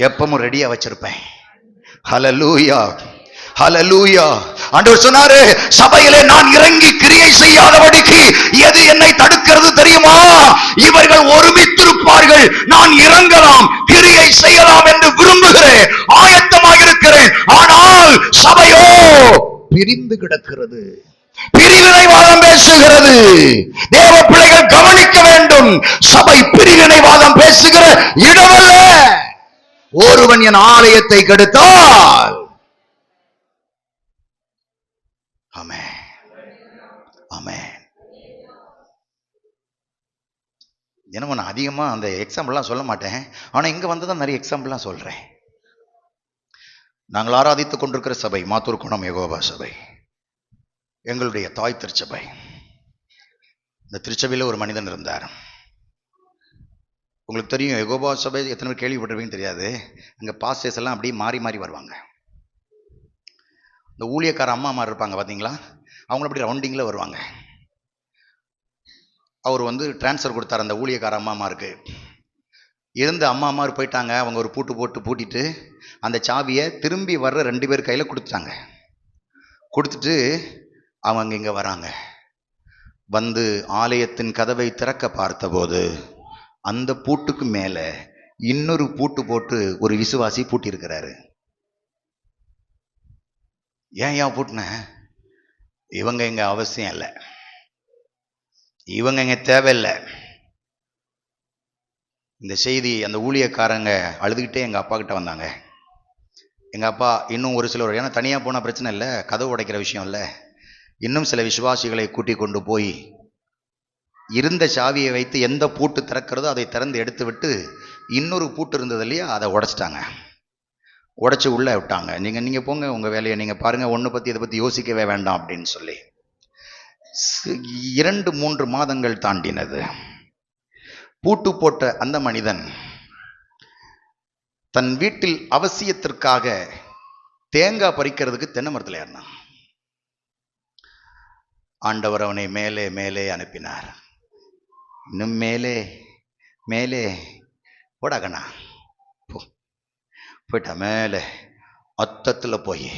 எப்பவும் ரெடியா வச்சிருப்பேன். ஹல்லேலூயா, ஹல்லேலூயா. ஆண்டவர் சொன்னாரு, சபையிலே நான் இறங்கி கிரியை செய்யாதபடிக்கு எது என்னை தடுக்கிறது தெரியுமா? இவர்கள் ஒருமித்திருப்பார்கள், நான் இறங்கலாம், கிரியை செய்யலாம் என்று விரும்புகிறேன், ஆயத்தமாக இருக்கிறேன். ஆனால் சபையோ பிரிந்து கிடக்கிறது, பிரிவினைவாதம் பேசுகிறது. தேவ பிள்ளைகள் கவனிக்க வேண்டும். சபை பிரிவினைவாதம் பேசுகிற இடமல்ல. ஒருவன் என் ஆலயத்தை கெடுத்தால், ஆமென், ஆமென். ஏன்னா நான் அதிகமாக அந்த எக்ஸாம்பிள்லாம் சொல்ல மாட்டேன், ஆனால் இங்கே வந்து தான் நிறைய எக்ஸாம்பிள்லாம் சொல்கிறேன். நாங்கள் ஆராதித்து கொண்டிருக்கிற சபை மாத்தூர் குணம் யெகோவா சபை, எங்களுடைய தாய் திருச்சபை. இந்த திருச்சபையில் ஒரு மனிதன் இருந்தார். உங்களுக்கு தெரியும் யெகோவா சபை எத்தனை பேர் கேள்விப்பட்டிருப்பீங்கன்னு தெரியாது. அங்கே பாஸ்டர்ஸ் எல்லாம் அப்படியே மாறி மாறி வருவாங்க. இந்த ஊழியக்கார அம்மா இருப்பாங்க பார்த்தீங்களா, அவங்கள அப்படி ரவுண்டிங்கில் வருவாங்க. அவர் வந்து டிரான்ஸ்ஃபர் கொடுத்தார் அந்த ஊழியக்கார அம்மாமாருக்கு. இருந்த அம்மாமார் போயிட்டாங்க. அவங்க ஒரு பூட்டு போட்டு பூட்டிட்டு அந்த சாவியை திரும்பி வர்ற 2 பேர் கையில் கொடுத்துட்டாங்க. கொடுத்துட்டு அவங்க இங்கே வராங்க. வந்து ஆலயத்தின் கதவை திறக்க பார்த்தபோது அந்த பூட்டுக்கு மேலே இன்னொரு பூட்டு போட்டு ஒரு விசுவாசி பூட்டியிருக்கிறாரு. ஏன் பூட்டின? இவங்க இங்கே அவசியம் இல்லை, இவங்க இங்கே தேவையில்லை. இந்த செய்தி அந்த ஊழியக்காரங்க அழுதுகிட்டே எங்கள் அப்பா கிட்ட வந்தாங்க. எங்கள் அப்பா இன்னும் ஒரு சிலர், ஏன்னா தனியாக போனால் பிரச்சனை இல்லை, கதவு உடைக்கிற விஷயம் இல்லை, இன்னும் சில விசுவாசிகளை கூட்டி கொண்டு போய் இருந்த சாவியை வைத்து எந்த பூட்டு திறக்கிறதோ அதை திறந்து எடுத்து விட்டு இன்னொரு பூட்டு இருந்தது இல்லையா, அதை உடைச்சிட்டாங்க. உடைச்சி உள்ளே விட்டாங்க. நீங்கள் போங்க, உங்கள் வேலையை நீங்கள் பாருங்கள், ஒன்று பற்றி இதை பற்றி யோசிக்கவே வேண்டாம் அப்படின்னு சொல்லி. 2-3 மாதங்கள் தாண்டினது. பூட்டு போட்ட அந்த மனிதன் தன் வீட்டில் அவசியத்திற்காக தேங்காய் பறிக்கிறதுக்கு தென்னை மரத்தில் ஏறினான். ஆண்டவர் அவனை மேலே மேலே அனுப்பினார். இன்னும் மேலே மேலே போடாகண்ணா போயிட்டா. மேலே அத்தத்தில் போய்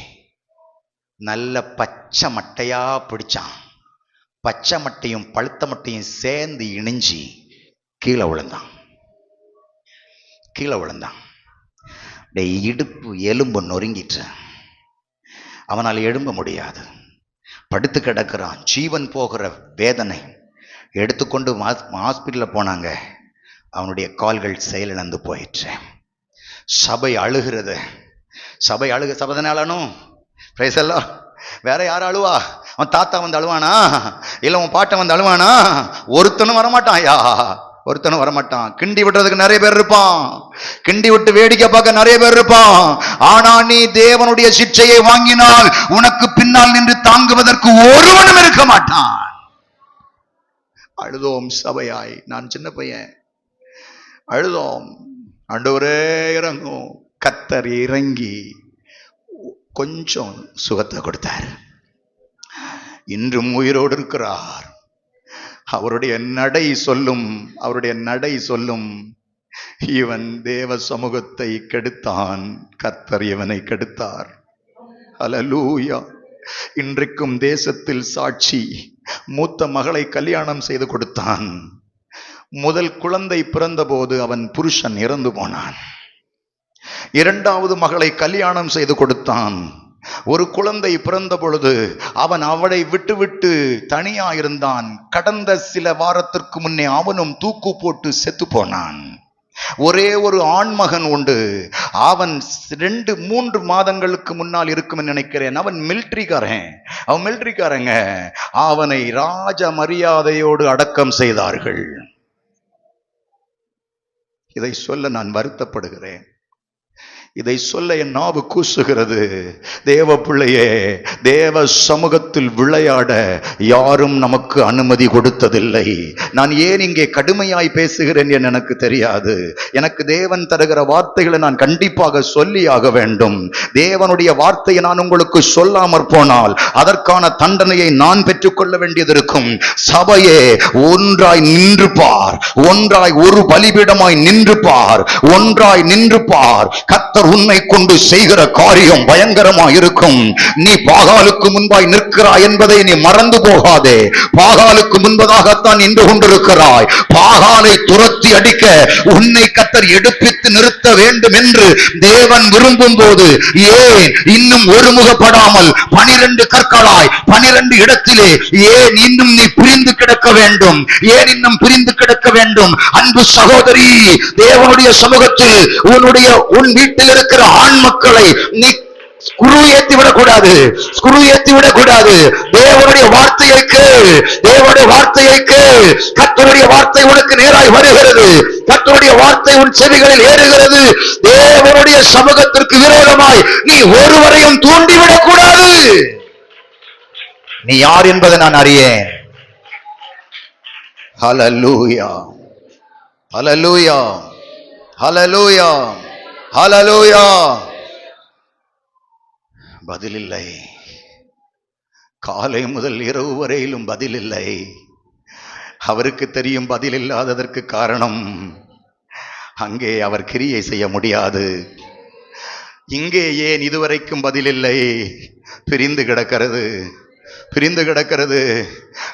நல்ல பச்சை மட்டையா பிடிச்சான். பச்சை மட்டையும் பழுத்த மட்டையும் சேர்ந்து இணைஞ்சி கீழே விழுந்தான். இடுப்பு எலும்பு நொறுங்கிட்டு அவனால் எழும்ப முடியாது. படுத்து கிடக்கிறான். ஜீவன் போகிற வேதனை. எடுத்துக்கொண்டு ஹாஸ்பிட்டலில் போனாங்க. அவனுடைய கால்கள் செயலிழந்து போயிற்று. சபை அழுகிறது. சபைதானும் பிரைஸெல்லாம். வேற யாரும் அழுவா? அவன் தாத்தா வந்து அழுவானா? இல்லை உன் பாட்டை வந்து அழுவானா? ஒருத்தனும் வரமாட்டான். ஒருத்தனும் வரமாட்டான். கிண்டி விட்டுறதுக்கு நிறைய பேர் இருப்பான், கிண்டி விட்டு வேடிக்கை பார்க்க நிறைய பேர் இருப்பான். ஆனா நீ தேவனுடைய சிற்றையை வாங்கினால் உனக்கு பின்னால் நின்று தாங்குவதற்கு ஒருவனும் இருக்க மாட்டான். அழுதோம் சபையாய். நான் சின்ன பையன், அழுதோம். ஆண்டவரே இறங்கும். கர்த்தர் இறங்கி கொஞ்சம் சுகத்தை கொடுத்தார். இன்றும் உயிரோடு இருக்கிறார். அவருடைய நடை சொல்லும் இவன் தேவ சமூகத்தை கெடுத்தான், கர்த்தர் இவனை கெடுத்தார். அல்லேலூயா. இன்றைக்கும் தேசத்தில் சாட்சி. மூத்த மகளை கல்யாணம் செய்து கொடுத்தான். முதல் குழந்தை பிறந்தபோது அவன் புருஷன் இறந்து போனான். 2வது மகளை கல்யாணம் செய்து கொடுத்தான். ஒரு குழந்தை பிறந்த பொழுது அவன் அவளை விட்டு தனியா இருந்தான். கடந்த சில வாரத்திற்கு முன்னே அவனும் தூக்கு போட்டு செத்து போனான். ஒரே ஒரு ஆண்மகன் உண்டு. அவன் 2-3 மாதங்களுக்கு முன்னால் இருக்கும் நினைக்கிறேன். அவன் மிலிட்டரிக்காரங்க. அவனை ராஜ மரியாதையோடு அடக்கம் செய்தார்கள். இதை சொல்ல நான் வருத்தப்படுகிறேன். இதை சொல்ல என் நாவு கூசுகிறது. தேவ பிள்ளையே, தேவ சமூகத்தில் விளையாட யாரும் நமக்கு அனுமதி கொடுத்ததில்லை. நான் ஏன் இங்கே கடுமையாய் பேசுகிறேன் என்று எனக்கு தெரியாது. எனக்கு தேவன் தருகிற வார்த்தைகளை நான் கண்டிப்பாக சொல்லியாக வேண்டும். தேவனுடைய வார்த்தையை நான் உங்களுக்கு சொல்லாமற் போனால் அதற்கான தண்டனையை நான் பெற்றுக்கொள்ள வேண்டியது இருக்கும். சபையே, ஒன்றாய் நின்று பார். ஒன்றாய் ஒரு பலிபீடமாய் நின்று பார். ஒன்றாய் நின்று பார். கர்த்தர் உன்னை கொண்டு செய்கிற காரியம் பயங்கரமா இருக்கும். நீ பாகாலுக்கு முன்பாய் நிற்கிறாய் என்பதை நீ மறந்து போகாதே. பாகாலுக்கு முன்பதாகத்தான் நின்று கொண்டிருக்கிறாய். பாகாலை துரத்தி அடிக்க உன்னை கர்த்தர் எடுப்பித்து நிறுத்த வேண்டும் என்று தேவன் விரும்பும் போது ஏன் இன்னும் ஒருமுகப்படாமல் 12 கற்களாய் 12 இடத்திலே ஏன் இன்னும் நீ பிரிந்து கிடக்க வேண்டும்? ஏன் இன்னும் பிரிந்து கிடக்க வேண்டும்? அன்பு சகோதரி, தேவனுடைய சமூகத்தில் உன் வீட்டில் இருக்கிற ஆண் மக்களை நீ குரு ஏத்தி விடக்கூடாது, குரு ஏத்தி விடக்கூடாது. தேவனுடைய வார்த்தையை கேள், தேவனுடைய வார்த்தையை கேள். கர்த்தருடைய வார்த்தை உனக்கு நேராய் வருகிறது, கர்த்தருடைய வார்த்தை உன் செவிகளில் ஏறுகிறது. தேவனுடைய சமூகத்திற்கு விரோதமாய் நீ ஒருவரையும் தூண்டிவிடக் கூடாது. நீ யார் என்பதை நான் அறியேன். ஹல்லேலூயா, ஹல்லேலூயா, ஹல்லேலூயா, ஹல்லேலூயா. பதில் இல்லை. காலை முதல் இரவு வரையிலும் பதில் இல்லை. அவருக்கு தெரியும் பதில் இல்லாததற்கு காரணம், அங்கே அவர் கிரியை செய்ய முடியாது. இங்கே ஏன் இதுவரைக்கும் பதில் இல்லை? பிரிந்து கிடக்கிறது, பிரிந்து கிடக்கிறது.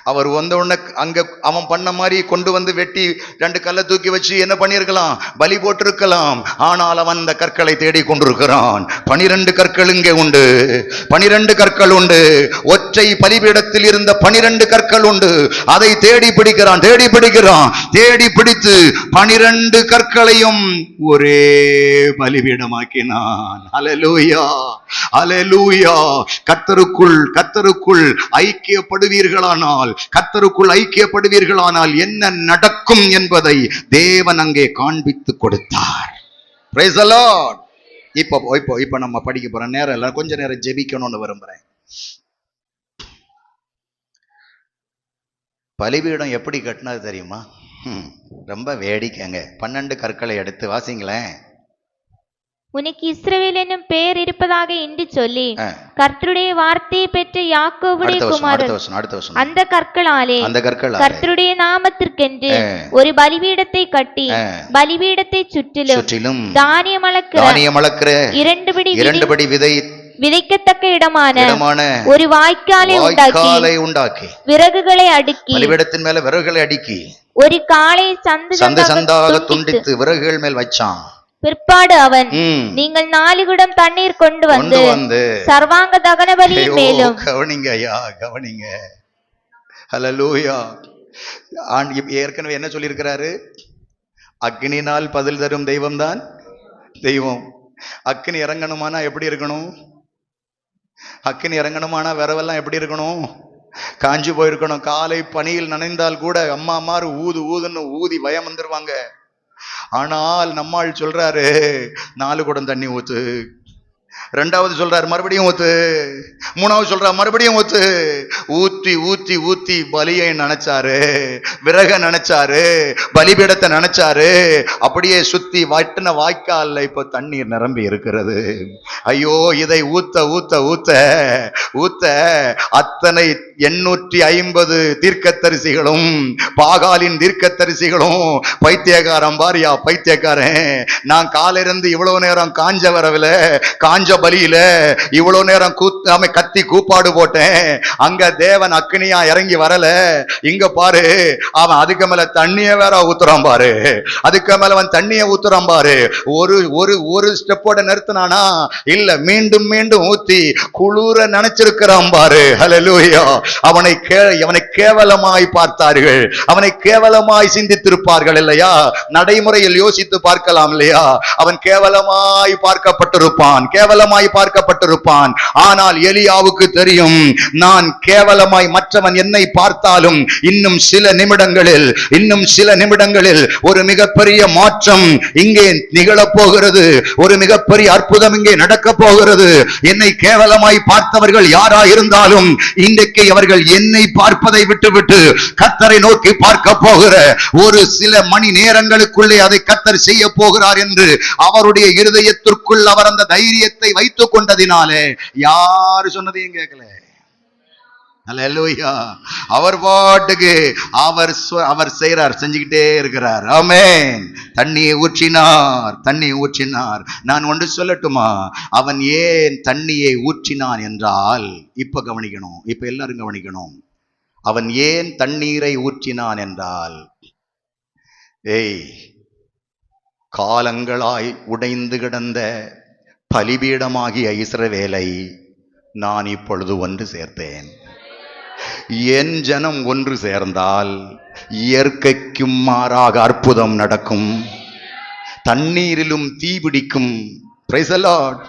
அவர் வந்த உடனே அங்க அவன் பண்ண மாதிரி கொண்டு வந்து வெட்டி 2 கல்லை தூக்கி வச்சு என்ன பண்ணிருக்கலாம்? பலி போட்டிருக்கலாம். ஆனால் அவன் அந்த கற்களை தேடி கொண்டிருக்கிறான். 12 கற்கள் இங்கே உண்டு, 12 கற்கள் உண்டு. ஒற்றை பலிபீடத்தில் இருந்த 12 கற்கள் உண்டு. அதை தேடி பிடிக்கிறான், தேடி பிடிக்கிறான். தேடி பிடித்து 12 கற்களையும் ஒரே பலிபீடமாக்கினான். ஹல்லேலூயா, ஹல்லேலூயா. கர்த்தருக்குள் ஐக்கியப்படுவீர்களானால், கர்த்தருக்குள் ஐக்கியப்படுவீர்களானால் என்ன நடக்கும் என்பதை தேவன் அங்கே காண்பித்து கொடுத்தார். Price the Lord. இப்போ நம்ம படிக்க போறோம். நேரம் இல்ல, கொஞ்ச நேரம் ஜெபிக்கணும்னு விரும்புறேன். பலிபீடம் எப்படி கட்டினது தெரியுமா? ரொம்ப வேடிக்கைங்க. 12 கற்களை எடுத்து வாசிங்களேன். உனக்கு இஸ்ரவேல் என்னும் பெயர் இருப்பதாக என்று சொல்லி கர்த்தருடைய வார்த்தையை பெற்ற யாக்கோபுடைய குமாரர் அந்த கற்களாலே கர்த்தருடைய நாமத்திற்கென்று ஒரு பலிபீடத்தை கட்டி பலிபீடத்தை சுற்றிலும் தானியம் அளக்கிற 2 படி விதை விதைக்கத்தக்க இடமான ஒரு வாய்க்காலை உண்டாக்கி விறகுகளை அடுக்கி பலிபீடத்தின் மேல விறகுகளை அடுக்கி ஒரு காளை சந்து சந்தாக துண்டித்து விறகுகள் மேல் வச்சான். பிற்பாடு அவன், நீங்கள் 4 குடம் தண்ணீர் கொண்டு வந்து சர்வாங்க தகன பலியின் மேலும். கவனிங்க ஐயா, கவனிங்க. ஹல்லேலூயா. ஏற்கனவே என்ன சொல்லியிருக்கிறாரு? அக்னினால் பதில் தரும் தெய்வம் தான் தெய்வம். அக்னி இறங்கணுமானா எப்படி இருக்கணும்? அக்னி இறங்கணுமானா விரவெல்லாம் எப்படி இருக்கணும்? காஞ்சி போயிருக்கணும். காலை பனியில் நனைந்தால் கூட அம்மாமாரு ஊதுன்னு ஊதி பயம் வந்துருவாங்க. ஆனால் நம்மால் சொல்றாரு 4 குடம் தண்ணி ஊத்து. 2வது சொல்றாரு மறுபடியும் ஊத்து. 3வது சொல்றாரு மறுபடியும் ஊத்து. ஊத்தி ஊத்தி ஊத்தி பலியை நினைச்சாரு, விறக நினைச்சாரு, பலிபீடத்தை நினைச்சாரு. அப்படியே சுத்தி வட்டின வாய்க்கால்ல இப்ப தண்ணீர் நிரம்பி இருக்கிறது. ஐயோ, இதை ஊத்த ஊத்த ஊத்த ஊத்த அத்தனை 850 தீர்க்கதரிசிகளும் பாகாலின் தீர்க்கதரிசிகளும் பைத்தியக்காரன் பாரியா, பைத்தியக்காரன். நான் காலிருந்து இவ்வளவு நேரம் காஞ்ச வரவில, காஞ்ச பலியில இவ்வளவு நேரம் கத்தி கூப்பாடு போட்டேன். அங்க தேவன் அக்னியா இறங்கி வரல. இங்க பாரு, அவன் அதுக்கு மேல தண்ணிய வேற ஊத்துறான் பாரு. அதுக்கு மேல அவன் தண்ணிய ஊத்துறான் பாரு. ஒரு ஸ்டெப்போட நிறுத்தினானா இல்ல, மீண்டும் மீண்டும் ஊத்தி குளிர நினைச்சிருக்கிறான் பாரு. ஹல்லேலூயா. அவனை கேவலமாய் பார்த்தார்கள், அவனை கேவலமாய் சிந்தித்திருப்பார்கள் இல்லையா? நடைமுறையில் யோசித்து பார்க்கலாம் இல்லையா? அவன் கேவலமாய் பார்க்கப்பட்டிருப்பான், கேவலமாய் பார்க்கப்பட்டிருப்பான். ஆனால் எலியாவுக்கு தெரியும், நான் கேவலமாய் மற்றவன் என்னை பார்த்தாலும் இன்னும் சில நிமிடங்களில் ஒரு மிகப்பெரிய மாற்றம் இங்கே நிகழப் போகிறது. ஒரு மிகப்பெரிய அற்புதம் இங்கே நடக்க போகிறது. என்னை கேவலமாய் பார்த்தவர்கள் யாரா இருந்தாலும் இன்றைக்கு அவர்கள் என்னை பார்ப்பதை விட்டுவிட்டு கர்த்தரை நோக்கி பார்க்க போகிற ஒரு சில மணி நேரங்களுக்குள்ளே அதை கர்த்தர் செய்ய போகிறார் என்று அவருடைய இருதயத்திற்குள் அவர் அந்த தைரியத்தை வைத்துக் கொண்டதினாலே யாரு சொன்னதையும் கேட்கல. அல்லேலூயா. அவர் பாட்டுக்கு அவர் செய்றார், செஞ்சுக்கிட்டே இருக்கிறார். ஆமென். தண்ணியை ஊற்றினார். நான் ஒன்று சொல்லட்டுமா? அவன் ஏன் தண்ணியை ஊற்றினான் என்றால், இப்ப கவனிக்கணும், இப்ப எல்லாரும் கவனிக்கணும். அவன் ஏன் தண்ணீரை ஊற்றினான் என்றால், காலங்களாய் உடைந்து கிடந்த பலிபீடமாகிய இஸ்ரவேலை நான் இப்பொழுது ஒன்று சேர்த்தேன். என் ஜனம் ஒன்று சேர்ந்தால் இயற்கைக்கும் மாறாக அற்புதம் நடக்கும். தண்ணீரிலும் தீபிடிக்கும், Praise the Lord.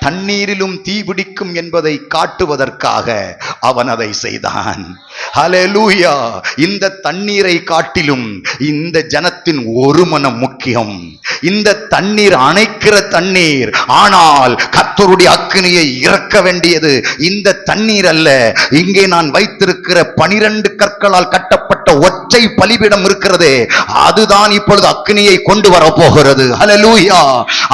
தண்ணீரிலும் தீபிடிக்கும் என்பதை காட்டுவதற்காக அவன் அதை செய்தான். ஹல்லேலூயா. இந்த தண்ணீரை காட்டிலும் இந்த ஜனத்தின் ஒரு மனம் முக்கியம். இந்த தண்ணீர் அணைக்கிற தண்ணீர், ஆனால் கர்த்தருடைய அக்கினியை இறக்க வேண்டியது இந்த தண்ணீர் அல்ல. இங்கே நான் வைத்திருக்கிற 12 கற்களால் கட்டப்பட்ட ஒற்றை பலிபீடம் இருக்கிறதே, அதுதான் இப்பொழுது அக்கினியை கொண்டு வர போகிறது. ஹல்லேலூயா.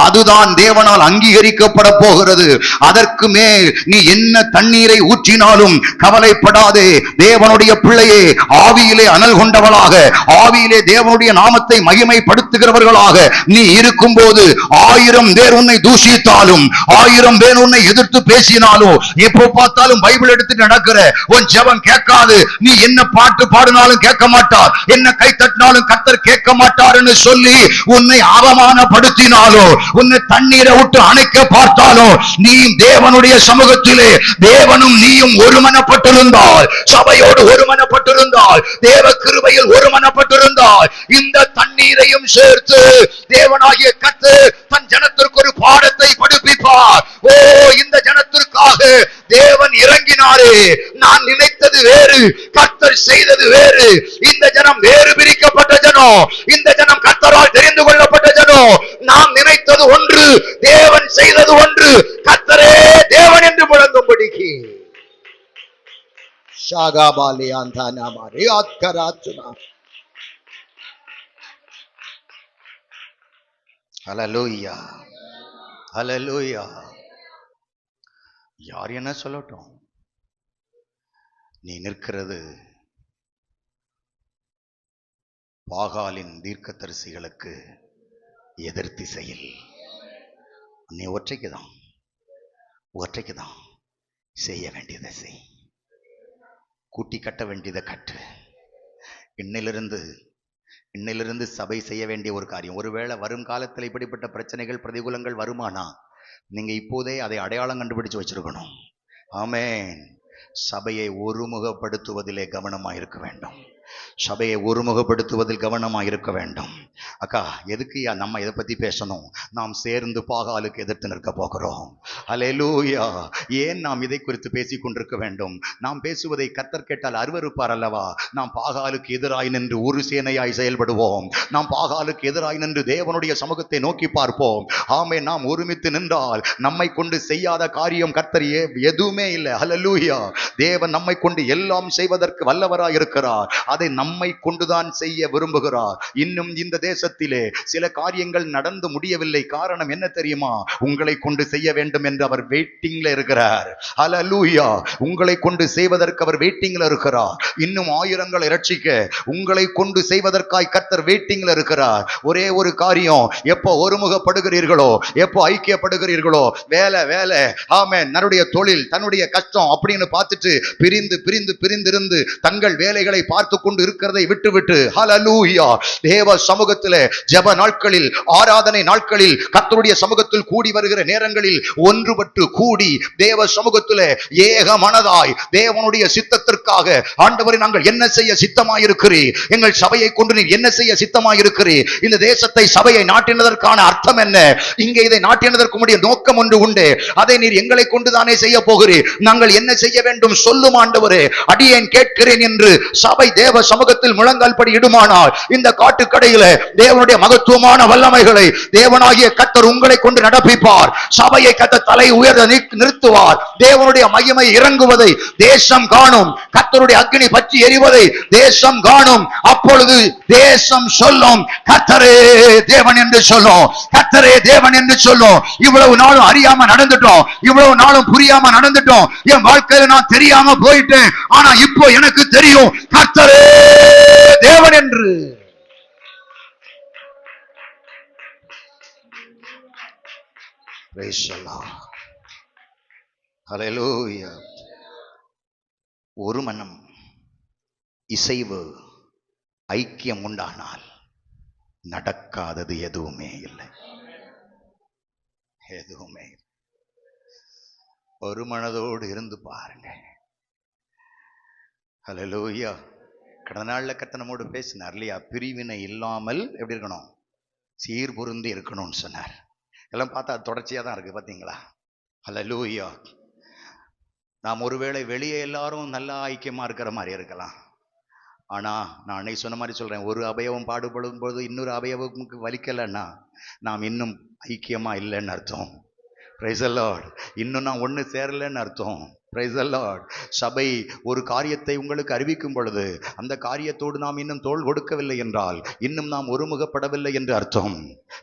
அதுதான் தேவனால் அங்கீகரிக்கப்பட போகிறது. அதற்கு மேல் நீ என்ன தண்ணீரை ஊற்றினாலும் கவலைப்படாதே. தேவனுடைய பிள்ளையே, ஆவியிலே அனல் கொண்டவளாக, ஆவியிலே தேவனுடைய நாமத்தை மகிமைப்படுத்துகிறவர்களாக நீ இருக்கும்போது 1000 பேர் உன்னை தூஷித்தாலும், 1000 பேர் உன்னை எதிர்த்து பேசினாலும், எப்போ பார்த்தாலும் பைபிள் எடுத்துட்டு நடக்கிற உன் ஜெபம் கேட்காது. நீ என்ன பாட்டு பாடினாலும் கேட்க மாட்டார், என்ன கை தட்டினாலும் கர்த்தர் கேட்க மாட்டார் என்று சொல்லி உன்னை அவமானப்படுத்தினாலோ, உன்னை தண்ணீரை விட்டு அணைக்க பார்த்தாலோ, நீ தேவனுடைய சமூகத்திலே தேவனும் நீயும் ஒருமனப்பட்டிருந்தால், சபையோடு ஒருமனப்பட்டிருந்தால், தேவ கிருபையில் ஒருமனப்பட்டிருந்தால், இந்த தண்ணீரையும் சேர்த்து தேவனாகிய கர்த்தர் தன் ஜனத்திற்கு ஒரு பாடத்தை படிப்பிப்பார். ஓ, இந்த ஜனத்திற்காக தேவன் இறங்கினாரே, நான் நினைத்தது வேறு, கர்த்தர் செய்தது வேறு. இந்த ஜனம் வேறு பிரிக்கப்பட்ட ஜனம், இந்த ஜனம் கர்த்தரால் தெரிந்து கொள்ளப்பட்ட ஜனம். நாம் நினைத்தது ஒன்று, தேவன் செய்தது ஒன்று. கர்த்தரே தேவன் என்று முழங்கும்படிக்கு ஷாகாபாலி ஆந்தானாமாரி ஆத்கராச்சுனா. ஹல்லேலூயா, ஹல்லேலூயா. யார் என்ன சொல்லட்டும், நீ நிற்கிறது பாகாலின் தீர்க்கதரிசிகளுக்கு எதிர் திசையில். நீ ஒற்றைக்குதான் செய்ய வேண்டியதை செய், கூட்டி கட்ட வேண்டியதை கட்டு. இன்னிலிருந்து சபை செய்ய வேண்டிய ஒரு காரியம், ஒருவேளை வரும் காலத்தில் இப்படிப்பட்ட பிரச்சனைகள் பிரதிகூலங்கள் வருமானா நீங்க இப்போதே அதை அடையாளம் கண்டுபிடிச்சு வச்சிருக்கணும். ஆமென். சபையை ஒருமுகப்படுத்துவதிலே கவனமாக இருக்க வேண்டும். சபையை ஒருமுகப்படுத்துவதில் கவனமாக இருக்க வேண்டும். அக்கா, எதுக்கு நம்ம இதை பத்தி பேசணும்? நாம் சேர்ந்து பாகாலுக்கு எதிர்த்து நிற்க போகிறோம். ஹல்லேலூயா. ஏன் நாம் இதை குறித்து பேசிக் கொண்டிருக்க வேண்டும்? நாம் பேசுவதை கர்த்தர் கேட்டால் அருவருப்பார் அல்லவா? நாம் பாகாலுக்கு எதிராய் நின்று ஒரு சேனையாய் செயல்படுவோம். நாம் பாகாலுக்கு எதிராய் நின்று தேவனுடைய சமூகத்தை நோக்கி பார்ப்போம். ஆமே, நாம் ஒருமித்து நின்றால் நம்மை கொண்டு செய்யாத காரியம் கர்த்தர் எதுவுமே இல்லை. ஹல்லேலூயா. தேவன் நம்மை கொண்டு எல்லாம் செய்வதற்கு வல்லவராய் இருக்கிறார். அதை நம்மை கொண்டுதான் செய்ய விரும்புகிறார். இன்னும் இந்த தேசத்திலே சில காரியங்கள் நடந்து முடியவில்லை. காரணம் என்ன தெரியுமா? உங்களை கொண்டு செய்ய வேண்டும் என்று அவர் வெயிட்டிங்ல இருக்கிறார். ஹல்லேலூயா. உங்களை கொண்டு செய்வதற்கு அவர் வெயிட்டிங்ல இருக்கிறார். இன்னும் ஆயிரங்களை ரட்சிக்க உங்களை கொண்டு செய்வதற்காய் கர்த்தர் வெயிட்டிங்ல இருக்கிறார். ஒரே ஒரு காரியம், எப்போ ஒருமுகப்படுகிறீர்களோ, எப்போ ஐக்கியப்படுகிறீர்களோ, வேலை ஆமென், தன்னுடைய தொழில், தன்னுடைய கஷ்டம் அப்படின்னு பார்த்துட்டு பிரிந்திருந்து தங்கள் வேலைகளை பார்த்து கொண்டு இருக்கிறதை விட்டுவிட்டு, ஹல்லேலூயா, தேவ சமூகத்திலே ஜெப நாட்களில், ஆராதனை நாட்களில், கர்த்தருடைய சமூகத்தில் கூடி வருகிற நேரங்களில் ஒன்றுபட்டு கூடி தேவ சமூகத்திலே ஏக மனதாய் தேவனுடைய சித்தத்திற்காக, ஆண்டவரே நாங்கள் என்ன செய்ய சித்தமாயிருக்கிறீர், எங்கள் சபையை கொண்டு நீர் என்ன செய்ய சித்தமாயிருக்கிறீர், இந்த தேசத்தை சபையை நாட்டினதற்கான அர்த்தம் என்ன, இங்கே இதை நாட்டினதற்கு உடைய நோக்கம் ஒன்று உண்டு, அதை நீர் எங்களை கொண்டுதானே செய்ய போகிறீர், நாங்கள் என்ன செய்ய வேண்டும் சொல்லும் ஆண்டவரே, அடியேன் கேட்கிறேன் என்று சபை தேவ சமூகத்தில் முழங்கால் படி இடுமானால், இந்த காட்டுக்கடையில தேவனுடைய மகத்துவமான வல்லமைகளை தேவனாகிய கர்த்தர் உங்களை கொண்டு நடப்பிப்பார். சபையை கர்த்தர் தலை உயர்ந்த நிறுத்துவார். தேவனுடைய மகிமை இறங்குவதை தேசம் காணும். கர்த்தருடைய அக்கினி பற்றி எரிவதை தேசம் காணும். அப்பொழுது தேசம் சொல்லும், கர்த்தரே தேவன் என்று சொல்லும், கர்த்தரே தேவன் என்று சொல்லும். இவ்வளவு நாளும் அறியாம நடந்துட்டோம், இவ்வளவு நாளும் புரியாம நடந்துட்டோம், என் வாழ்க்கையில நான் தெரியாம போயிட்டேன், ஆனா இப்போ எனக்கு தெரியும் கர்த்தரே தேவன் என்று. Praise the Lord. Hallelujah. ஒரு மனம், இசைவு, ஐக்கியம் உண்டானால் நடக்காதது எதுவுமே இல்லை. ஒரு மனதோடு இருந்து பாருங்க. ஹல்லேலூயா. கடந்த நாள்ல கர்த்தர் நம்மோடு பேசினார் இல்லையா? பிரிவினை இல்லாமல் எப்படி இருக்கணும்? சீர்பொருந்தி இருக்கணும்னு சொன்னார். எல்லாம் பார்த்தா அது தொடர்ச்சியாக தான் இருக்குது, பார்த்தீங்களா? ஹல்லேலூயா. நாம் ஒருவேளை வெளியே எல்லாரும் நல்லா ஐக்கியமாக இருக்கிற மாதிரி இருக்கலாம். ஆனால் நான் அன்னைக்கு சொன்ன மாதிரி சொல்கிறேன், ஒரு அவயவம் பாடுபடும் போது இன்னொரு அவயவமுக்கு வலிக்கலைன்னா நாம் இன்னும் ஐக்கியமாக இல்லைன்னு அர்த்தம். Price the Lord. இன்னும் நான் ஒன்று சேரலைன்னு அர்த்தம். Price the Lord. சபை ஒரு காரியத்தை உங்களுக்கு அறிவிக்கும் பொழுது அந்த காரியத்தோடு நாம் இன்னும் தோள் கொடுக்கவில்லை என்றால் இன்னும் நாம் ஒருமுகப்படவில்லை என்று அர்த்தம்.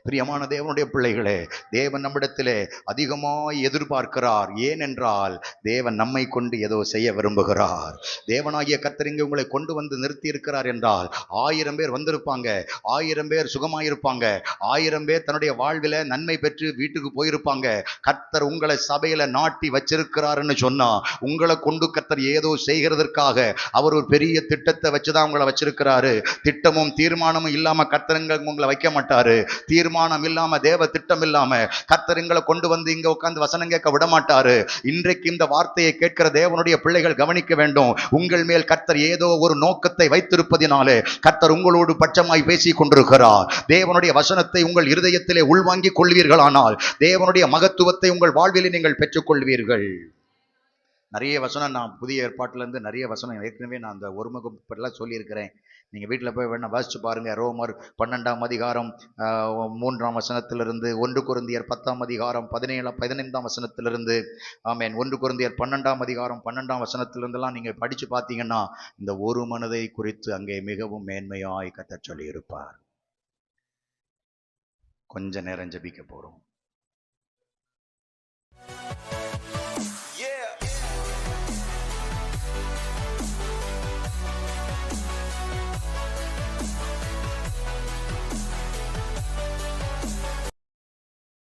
பிரியமான தேவனுடைய பிள்ளைகளே, தேவன் நம்மிடத்திலே அதிகமாய் எதிர்பார்க்கிறார். ஏனென்றால் தேவன் நம்மை கொண்டு ஏதோ செய்ய விரும்புகிறார். தேவனாகிய கர்த்தர் இங்கே உங்களை கொண்டு வந்து நிறுத்தி இருக்கிறார் என்றால் 1000 பேர் வந்திருப்பாங்க, 1000 பேர் சுகமாயிருப்பாங்க, 1000 பேர் தன்னுடைய வாழ்வில நன்மை பெற்று வீட்டுக்கு போயிருப்பாங்க. கர்த்தர் உங்களை சபையில நாட்டி வச்சிருக்கிறாருன்னு சொன்னா உங்களை கொண்டு கர்த்தர் ஏதோ செய்கிறதற்காக அவர் ஒரு பெரிய திட்டத்தை வச்சுதான் உங்களை வச்சிருக்கிறாரு. திட்டமும் தீர்மானமும் இல்லாம கர்த்தருங்க உங்களை வைக்க மாட்டாரு. தீர்மானம் இல்லாம, தேவ திட்டம் இல்லாம கர்த்தர் எங்களை கொண்டு வந்து இங்க உட்கார்ந்து வசனம் கேட்க விட மாட்டாரு. இன்றைக்கு இந்த வார்த்தையை கேட்கிற தேவனுடைய பிள்ளைகள் கவனிக்க வேண்டும். உங்கள் மேல் கர்த்தர் ஏதோ ஒரு நோக்கத்தை வைத்திருப்பதினாலே கர்த்தர் உங்களோடு பட்சமாய் பேசிக் கொண்டிருக்கிறார். தேவனுடைய வசனத்தை உங்கள் இருதயத்திலே உள்வாங்கிக் கொள்வீர்களானால் தேவனுடைய மகத்துவத்தை உங்கள் வாழ்விலே நீங்கள் பெற்றுக்கொள்வீர்கள். நிறைய வசனம் நான் புதிய ஏற்பாட்டிலேருந்து நிறைய வசனம் ஏற்கனவே நான் அந்த ஒருமுகப்பெல்லாம் சொல்லியிருக்கிறேன். நீங்கள் வீட்டில் போய் வேணா வாசிச்சு பாருங்கள். ரோமர் 12ஆம் அதிகாரம் 3ஆம் வசனத்திலிருந்து, 1 கொரிந்தியர் 10ஆம் அதிகாரம் 15ஆம் வசனத்திலிருந்து, ஆமென், 1 கொரிந்தியர் 12ஆம் அதிகாரம் 12ஆம் வசனத்திலிருந்தெல்லாம் நீங்கள் படித்து பார்த்தீங்கன்னா இந்த ஒரு மனதை குறித்து அங்கே மிகவும் மேன்மையாய் கர்த்தர் சொல்லியிருப்பார். கொஞ்ச நேரம் ஜெபிக்க போகிறோம்.